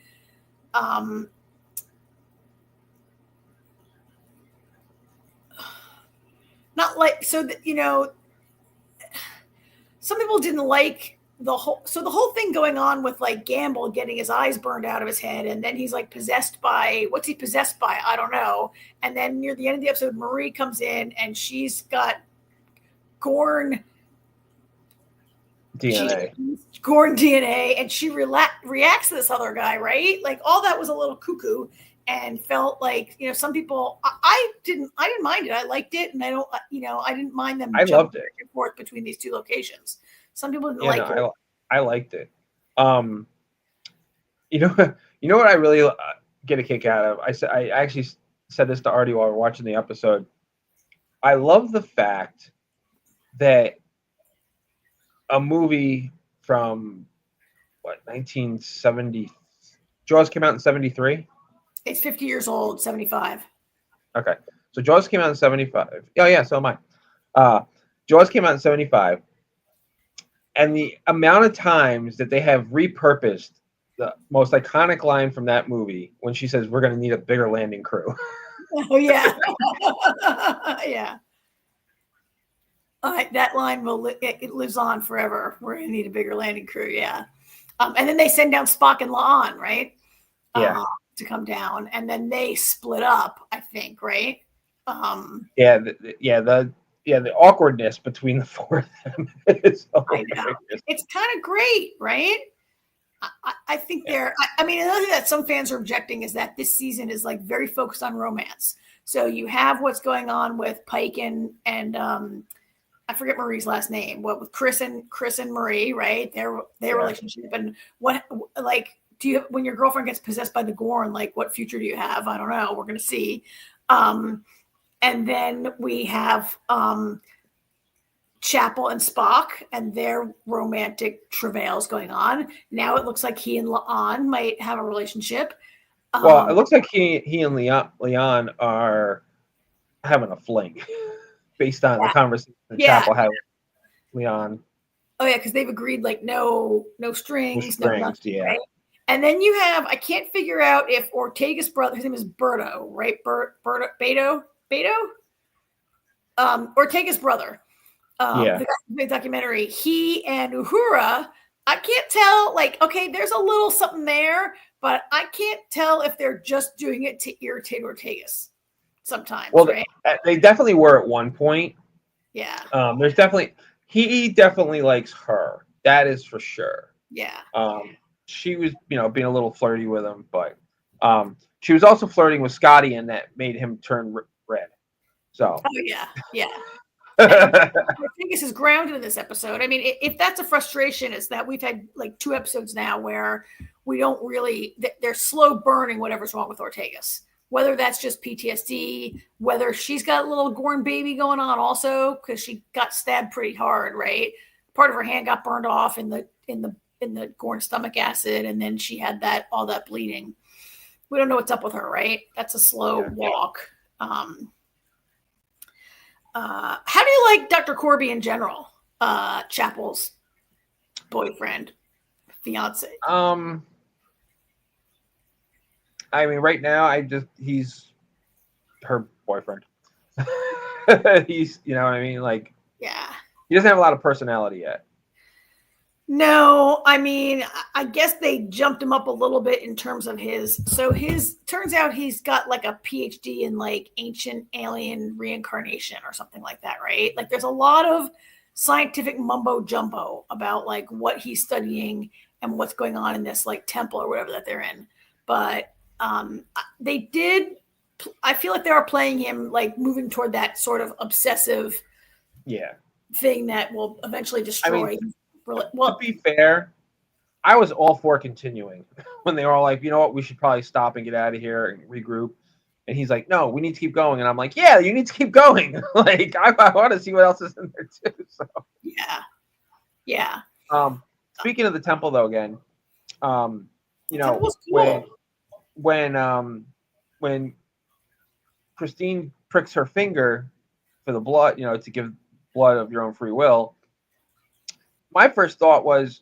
some people didn't like the whole thing going on with like Gamble getting his eyes burned out of his head, and then he's like possessed by what's he possessed by? I don't know. And then near the end of the episode, Marie comes in and she's got Gorn DNA, and she reacts to this other guy, right? Like all that was a little cuckoo. and felt like, some people, I didn't mind it. I liked it, and I don't, I didn't mind them. I loved it. Back and forth between these two locations. Some people didn't like it. I liked it. You know what I really get a kick out of? I actually said this to Artie while we were watching the episode. I love the fact that a movie from 1970, Jaws came out in 73. It's 50 years old, 75. Okay, so Jaws came out in 75. Oh yeah, so am I. Jaws came out in 75, and the amount of times that they have repurposed the most iconic line from that movie when she says, "We're going to need a bigger landing crew." Oh yeah, yeah. That line it lives on forever. We're going to need a bigger landing crew. Yeah, and then they send down Spock and La'an, right? Yeah. To come down, and then they split up. I think, right? The awkwardness between the four of them is I know. It's kind of great, right? I think they're. I mean, another thing that some fans are objecting is that this season is like very focused on romance. So you have what's going on with Pike and I forget Marie's last name. What with Chris and Marie, right? Their relationship, and what like do you when your girlfriend gets possessed by the Gorn? Like, what future do you have? I don't know. We're gonna see. And then we have Chapel and Spock and their romantic travails going on. Now it looks like he and La'an might have a relationship. Well, it looks like he and Leon are having a fling based on the conversation that Chapel had with Leon. Oh yeah, because they've agreed like no strings, no nothing, yeah. Right? And then you have, I can't figure out if Ortega's brother, his name is Berto, right? Beto? Ortega's brother. The documentary, he and Uhura, I can't tell, like, okay, there's a little something there, but I can't tell if they're just doing it to irritate Ortegas sometimes, right? They definitely were at one point. Yeah. There's definitely, he definitely likes her. That is for sure. Yeah. She was, being a little flirty with him, but she was also flirting with Scotty, and that made him turn red. So. Oh, yeah. Yeah. Ortegas is grounded in this episode. I mean, if that's a frustration, is that we've had like 2 episodes now where we don't really, they're slow burning whatever's wrong with Ortegas. Whether that's just PTSD, whether she's got a little Gorn baby going on also because she got stabbed pretty hard, right? Part of her hand got burned off in the Gorn stomach acid, and then she had all that bleeding. We don't know what's up with her, right? That's a slow walk. How do you like Dr. Corby in general? Chapel's boyfriend, fiance. I mean, right now, he's her boyfriend. He's, you know what I mean? Like, yeah. He doesn't have a lot of personality yet. No, I mean, I guess they jumped him up a little bit in terms of turns out he's got like a PhD in like ancient alien reincarnation or something like that, right? Like there's a lot of scientific mumbo jumbo about like what he's studying and what's going on in this like temple or whatever that they're in. But I feel like they are playing him like moving toward that sort of obsessive thing that will eventually destroy. I mean, to be fair, I was all for continuing when they were all like, you know what, we should probably stop and get out of here and regroup. And he's like, no, we need to keep going. And I'm like, yeah, you need to keep going. Like, I want to see what else is in there too. So yeah. Speaking of the temple, though, again, when Christine pricks her finger for the blood, to give blood of your own free will, my first thought was,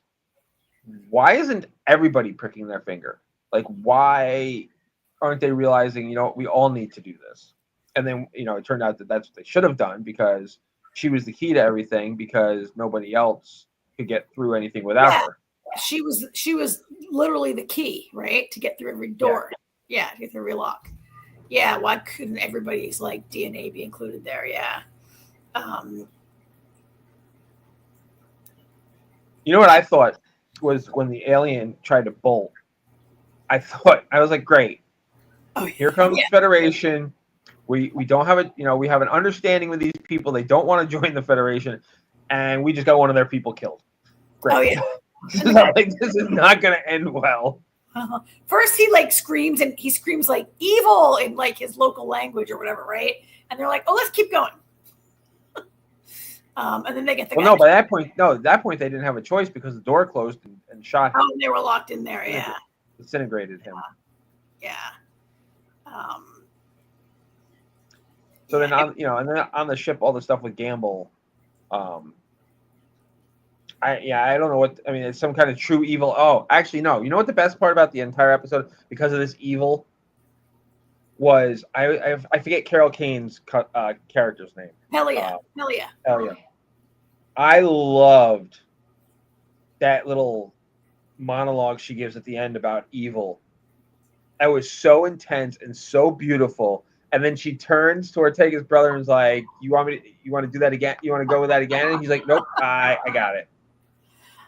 why isn't everybody pricking their finger? Like, why aren't they realizing, we all need to do this? And then, it turned out that that's what they should have done, because she was the key to everything, because nobody else could get through anything without her. She was literally the key, right? To get through every door. Yeah, to get through every lock. Yeah, why couldn't everybody's like DNA be included there? Yeah. You know what I thought was when the alien tried to bolt? I was like, great. Here comes Federation. We don't have a, we have an understanding with these people. They don't want to join the Federation, and we just got one of their people killed. Great. Oh yeah. This is not going to end well. First, he like screams, and he screams like evil in like his local language or whatever, right? And they're like, "Oh, let's keep going." And then they get the. Well, no, by that point, they didn't have a choice because the door closed and shot him. Oh, they were locked in there. Yeah. Disintegrated him. Yeah. So then, and then on the ship, all the stuff with Gamble. I don't know what, I mean, it's some kind of true evil. Oh, actually, no. You know what the best part about the entire episode, because of this evil, was I forget Carol Kane's character's name. Helia. I loved that little monologue she gives at the end about evil. That was so intense and so beautiful. And then she turns to Ortega's brother and is like, you want to do that again? You want to go with that again? And he's like, nope, I got it.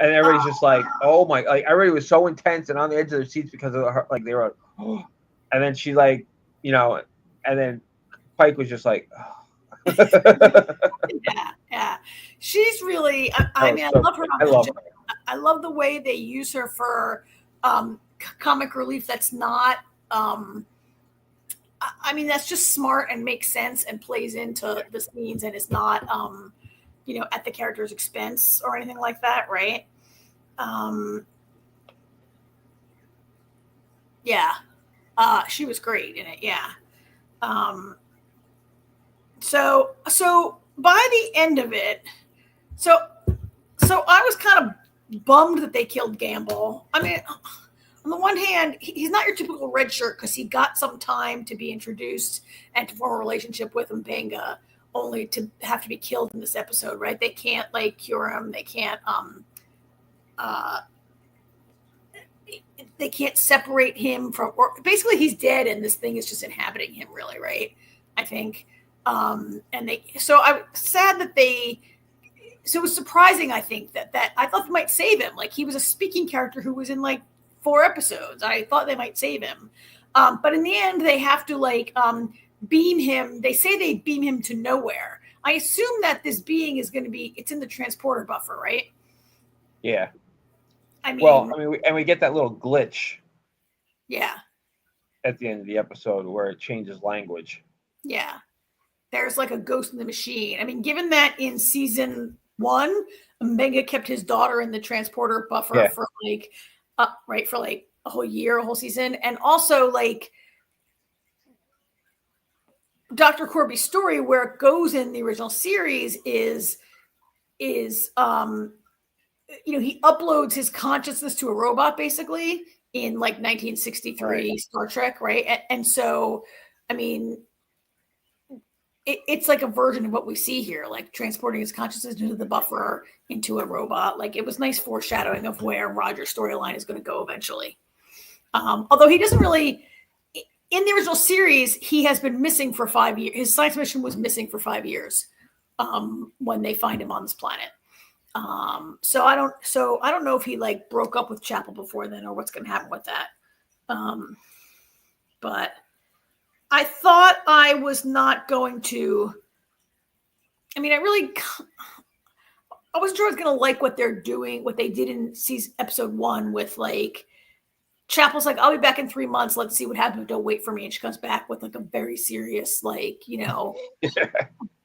And everybody's just like, oh my, like everybody was so intense and on the edge of their seats because of her, like they were, oh. And then she like, and then Pike was just like, oh. Yeah. She's really, I love her. I love the way they use her for comic relief. That's not, that's just smart and makes sense and plays into the scenes, and it's not, at the character's expense or anything like that, right? She was great in it. Yeah. So by the end of it, so I was kind of bummed that they killed Gamble. I mean, on the one hand, he's not your typical red shirt because he got some time to be introduced and to form a relationship with Mbenga, only to have to be killed in this episode, right? They can't like cure him. They can't separate him from, or basically he's dead and this thing is just inhabiting him, really, right? I think. So I'm sad that so it was surprising, I think, that I thought they might save him. Like, he was a speaking character who was in like 4 episodes. I thought they might save him. But in the end, they have to like beam him. They say they beam him to nowhere. I assume that this being is going to be, it's in the transporter buffer, right? Yeah. We get that little glitch. Yeah. At the end of the episode where it changes language. Yeah. There's like a ghost in the machine. I mean, given that in season 1, Mbenga kept his daughter in the transporter buffer for like, for like a whole year, a whole season. And also like Dr. Corby's story, where it goes in the original series is he uploads his consciousness to a robot basically in like 1963 Star Trek. Right. And so, I mean, it's like a version of what we see here, like transporting his consciousness into the buffer into a robot. Like, it was nice foreshadowing of where Roger's storyline is going to go eventually. Although he doesn't really, in the original series, he has been missing for 5 years. His science mission was missing for 5 years when they find him on this planet. So I don't know if he like broke up with Chapel before then or what's going to happen with that. But I thought I was not going to. I mean, I wasn't sure I was going to like what they're doing, what they did in episode 1 with like Chapel's like, I'll be back in 3 months. Let's see what happens. Don't wait for me. And she comes back with like a very serious, like,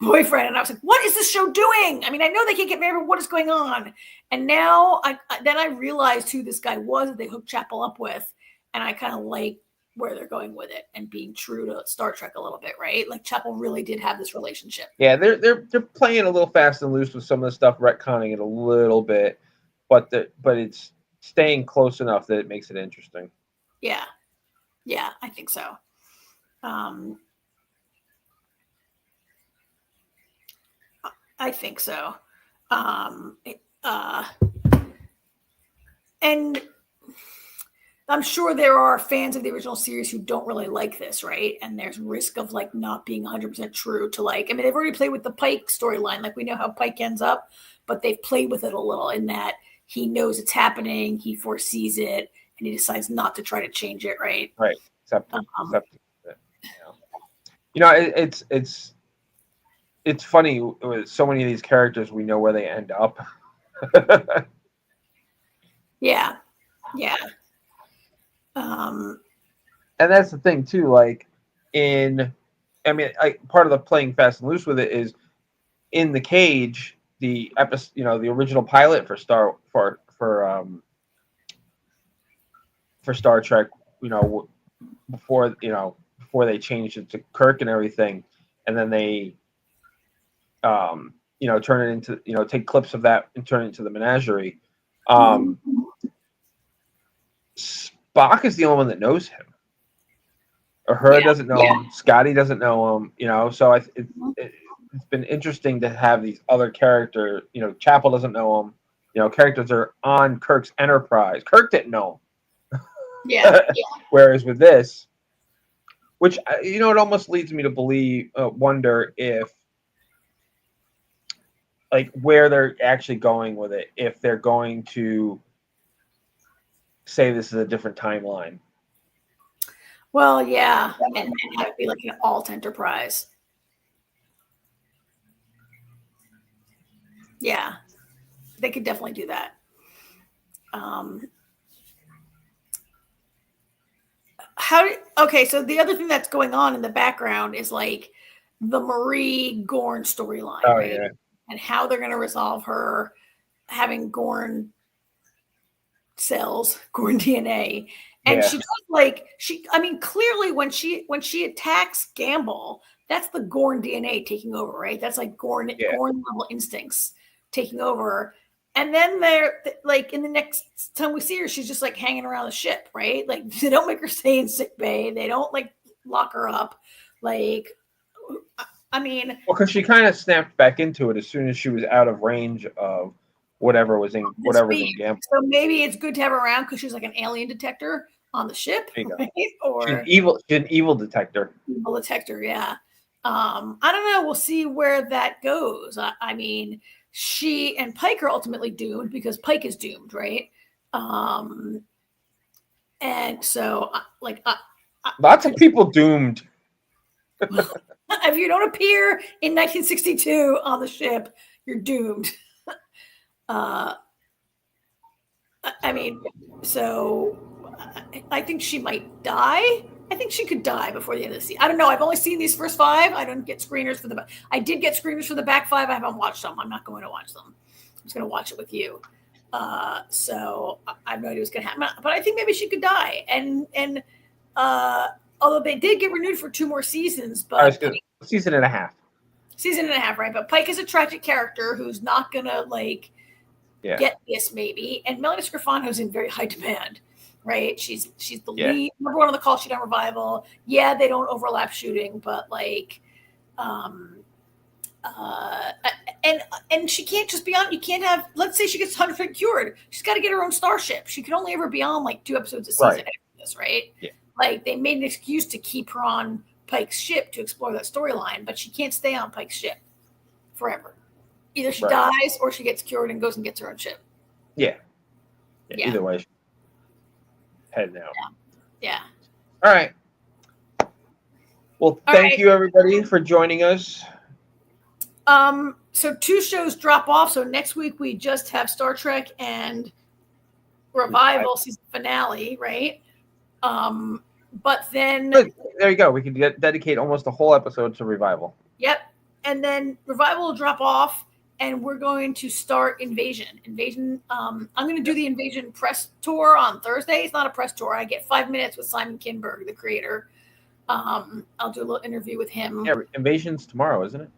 boyfriend. And I was like, what is this show doing? I mean, I know they can't get married, but what is going on? And now I realized who this guy was that they hooked Chapel up with. And I kind of like where they're going with it and being true to Star Trek a little bit, right? Like, Chapel really did have this relationship. Yeah, they're playing a little fast and loose with some of the stuff, retconning it a little bit, but it's staying close enough that it makes it interesting. Yeah, I think so. I think so. And I'm sure there are fans of the original series who don't really like this, right? And there's risk of like not being 100% true to like, I mean, they've already played with the Pike storyline. Like, we know how Pike ends up, but they've played with it a little in that he knows it's happening, he foresees it, and he decides not to try to change it, right? Right. Except it's funny with so many of these characters. We know where they end up. Yeah. And that's the thing too. Like part of the playing fast and loose with it is in the cage. The episode, the original pilot for Star Trek. Before they changed it to Kirk and everything, and then they turn it into take clips of that and turn it into the menagerie. Spock is the only one that knows him. Uhura doesn't know him. Scotty doesn't know him. So it's been interesting to have these other characters. Chapel doesn't know him. Characters are on Kirk's Enterprise. Kirk didn't know him. Yeah. Whereas with this, which it almost leads me to wonder if, like, where they're actually going with it. If they're going to say this is a different timeline. Well, yeah, and have it be like an alt Enterprise. Yeah, they could definitely do that. So the other thing that's going on in the background is like the Marie Gorn storyline, right? Yeah. And how they're going to resolve her having Gorn cells, Gorn DNA. And she does clearly when she attacks Gamble, that's the Gorn DNA taking over, right? That's like Gorn level instincts taking over. And then they're like, in the next time we see her, she's just like hanging around the ship, right? Like, they don't make her stay in sick bay. They don't like lock her up. Like, because she kind of snapped back into it as soon as she was out of range of whatever was in Gamble. So maybe it's good to have her around because she's like an alien detector on the ship, right? Or she's an evil detector. Evil detector, yeah. I don't know. We'll see where that goes. She and Pike are ultimately doomed because Pike is doomed, right? And so, lots of people doomed. If you don't appear in 1962 on the ship, you're doomed. So I think she might die. I think she could die before the end of the season. I don't know. I've only seen these first 5. I don't get screeners for the. I did get screeners for the back 5. I haven't watched them. I'm not going to watch them. I'm just going to watch it with you. So I have no idea what's going to happen. But I think maybe she could die. And although they did get renewed for 2 more seasons, but season and a half. Season and a half, right? But Pike is a tragic character who's not going to get this maybe. And Melanie Scrofano's in very high demand. Right, she's the lead, number 1 on the call sheet on Revival. Yeah, they don't overlap shooting, but and she can't just be on. You can't have. Let's say she gets 100% cured. She's got to get her own starship. She can only ever be on 2 episodes a season. Right. After this, right? Yeah. They made an excuse to keep her on Pike's ship to explore that storyline, but she can't stay on Pike's ship forever. Either she dies or she gets cured and goes and gets her own ship. Yeah. Either way. Head now. Yeah. All right. Well, thank you everybody for joining us. So 2 shows drop off. So next week we just have Star Trek and Revival season finale, right? But then there you go. We can dedicate almost a whole episode to Revival. Yep. And then Revival will drop off. And we're going to start Invasion. I'm going to do the Invasion press tour on Thursday. It's not a press tour. I get 5 minutes with Simon Kinberg, the creator. I'll do a little interview with him. Yeah, Invasion's tomorrow, isn't it?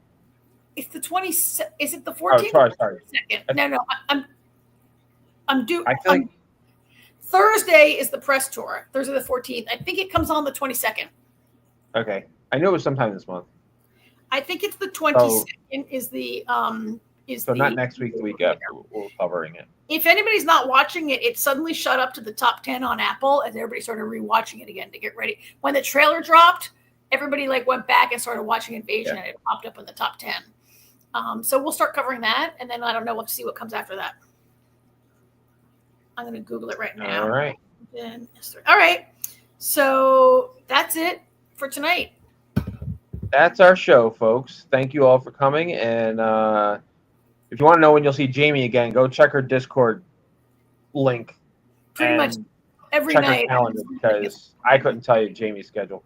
It's the 20th. Is it the 14th? Oh, sorry. No. I'm due. I feel like Thursday is the press tour. Thursday the 14th. I think it comes on the 22nd. Okay. I know it was sometime this month. I think it's the 22nd So not next week, the week after. We're covering it. If anybody's not watching it, it suddenly shot up to the top 10 on Apple as everybody started rewatching it again to get ready. When the trailer dropped, everybody went back and started watching Invasion and it popped up in the top 10. So we'll start covering that. And then I don't know. We'll see what comes after that. I'm going to Google it right now. All right. All right. So that's it for tonight. that's our show, folks. Thank you all for coming. And if you want to know when you'll see Jamie again, go check her Discord link. Pretty much every check night. her calendar because I couldn't tell you Jamie's schedule.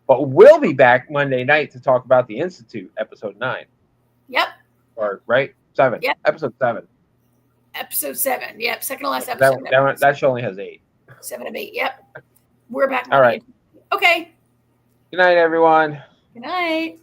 But we'll be back Monday night to talk about the Institute, episode 9. Yep. Or right? 7. Yep. Episode 7. Episode 7. Yep. Second to last episode. That show only has 8. 7 of 8. Yep. We're back. All right. Okay. Good night, everyone. Good night.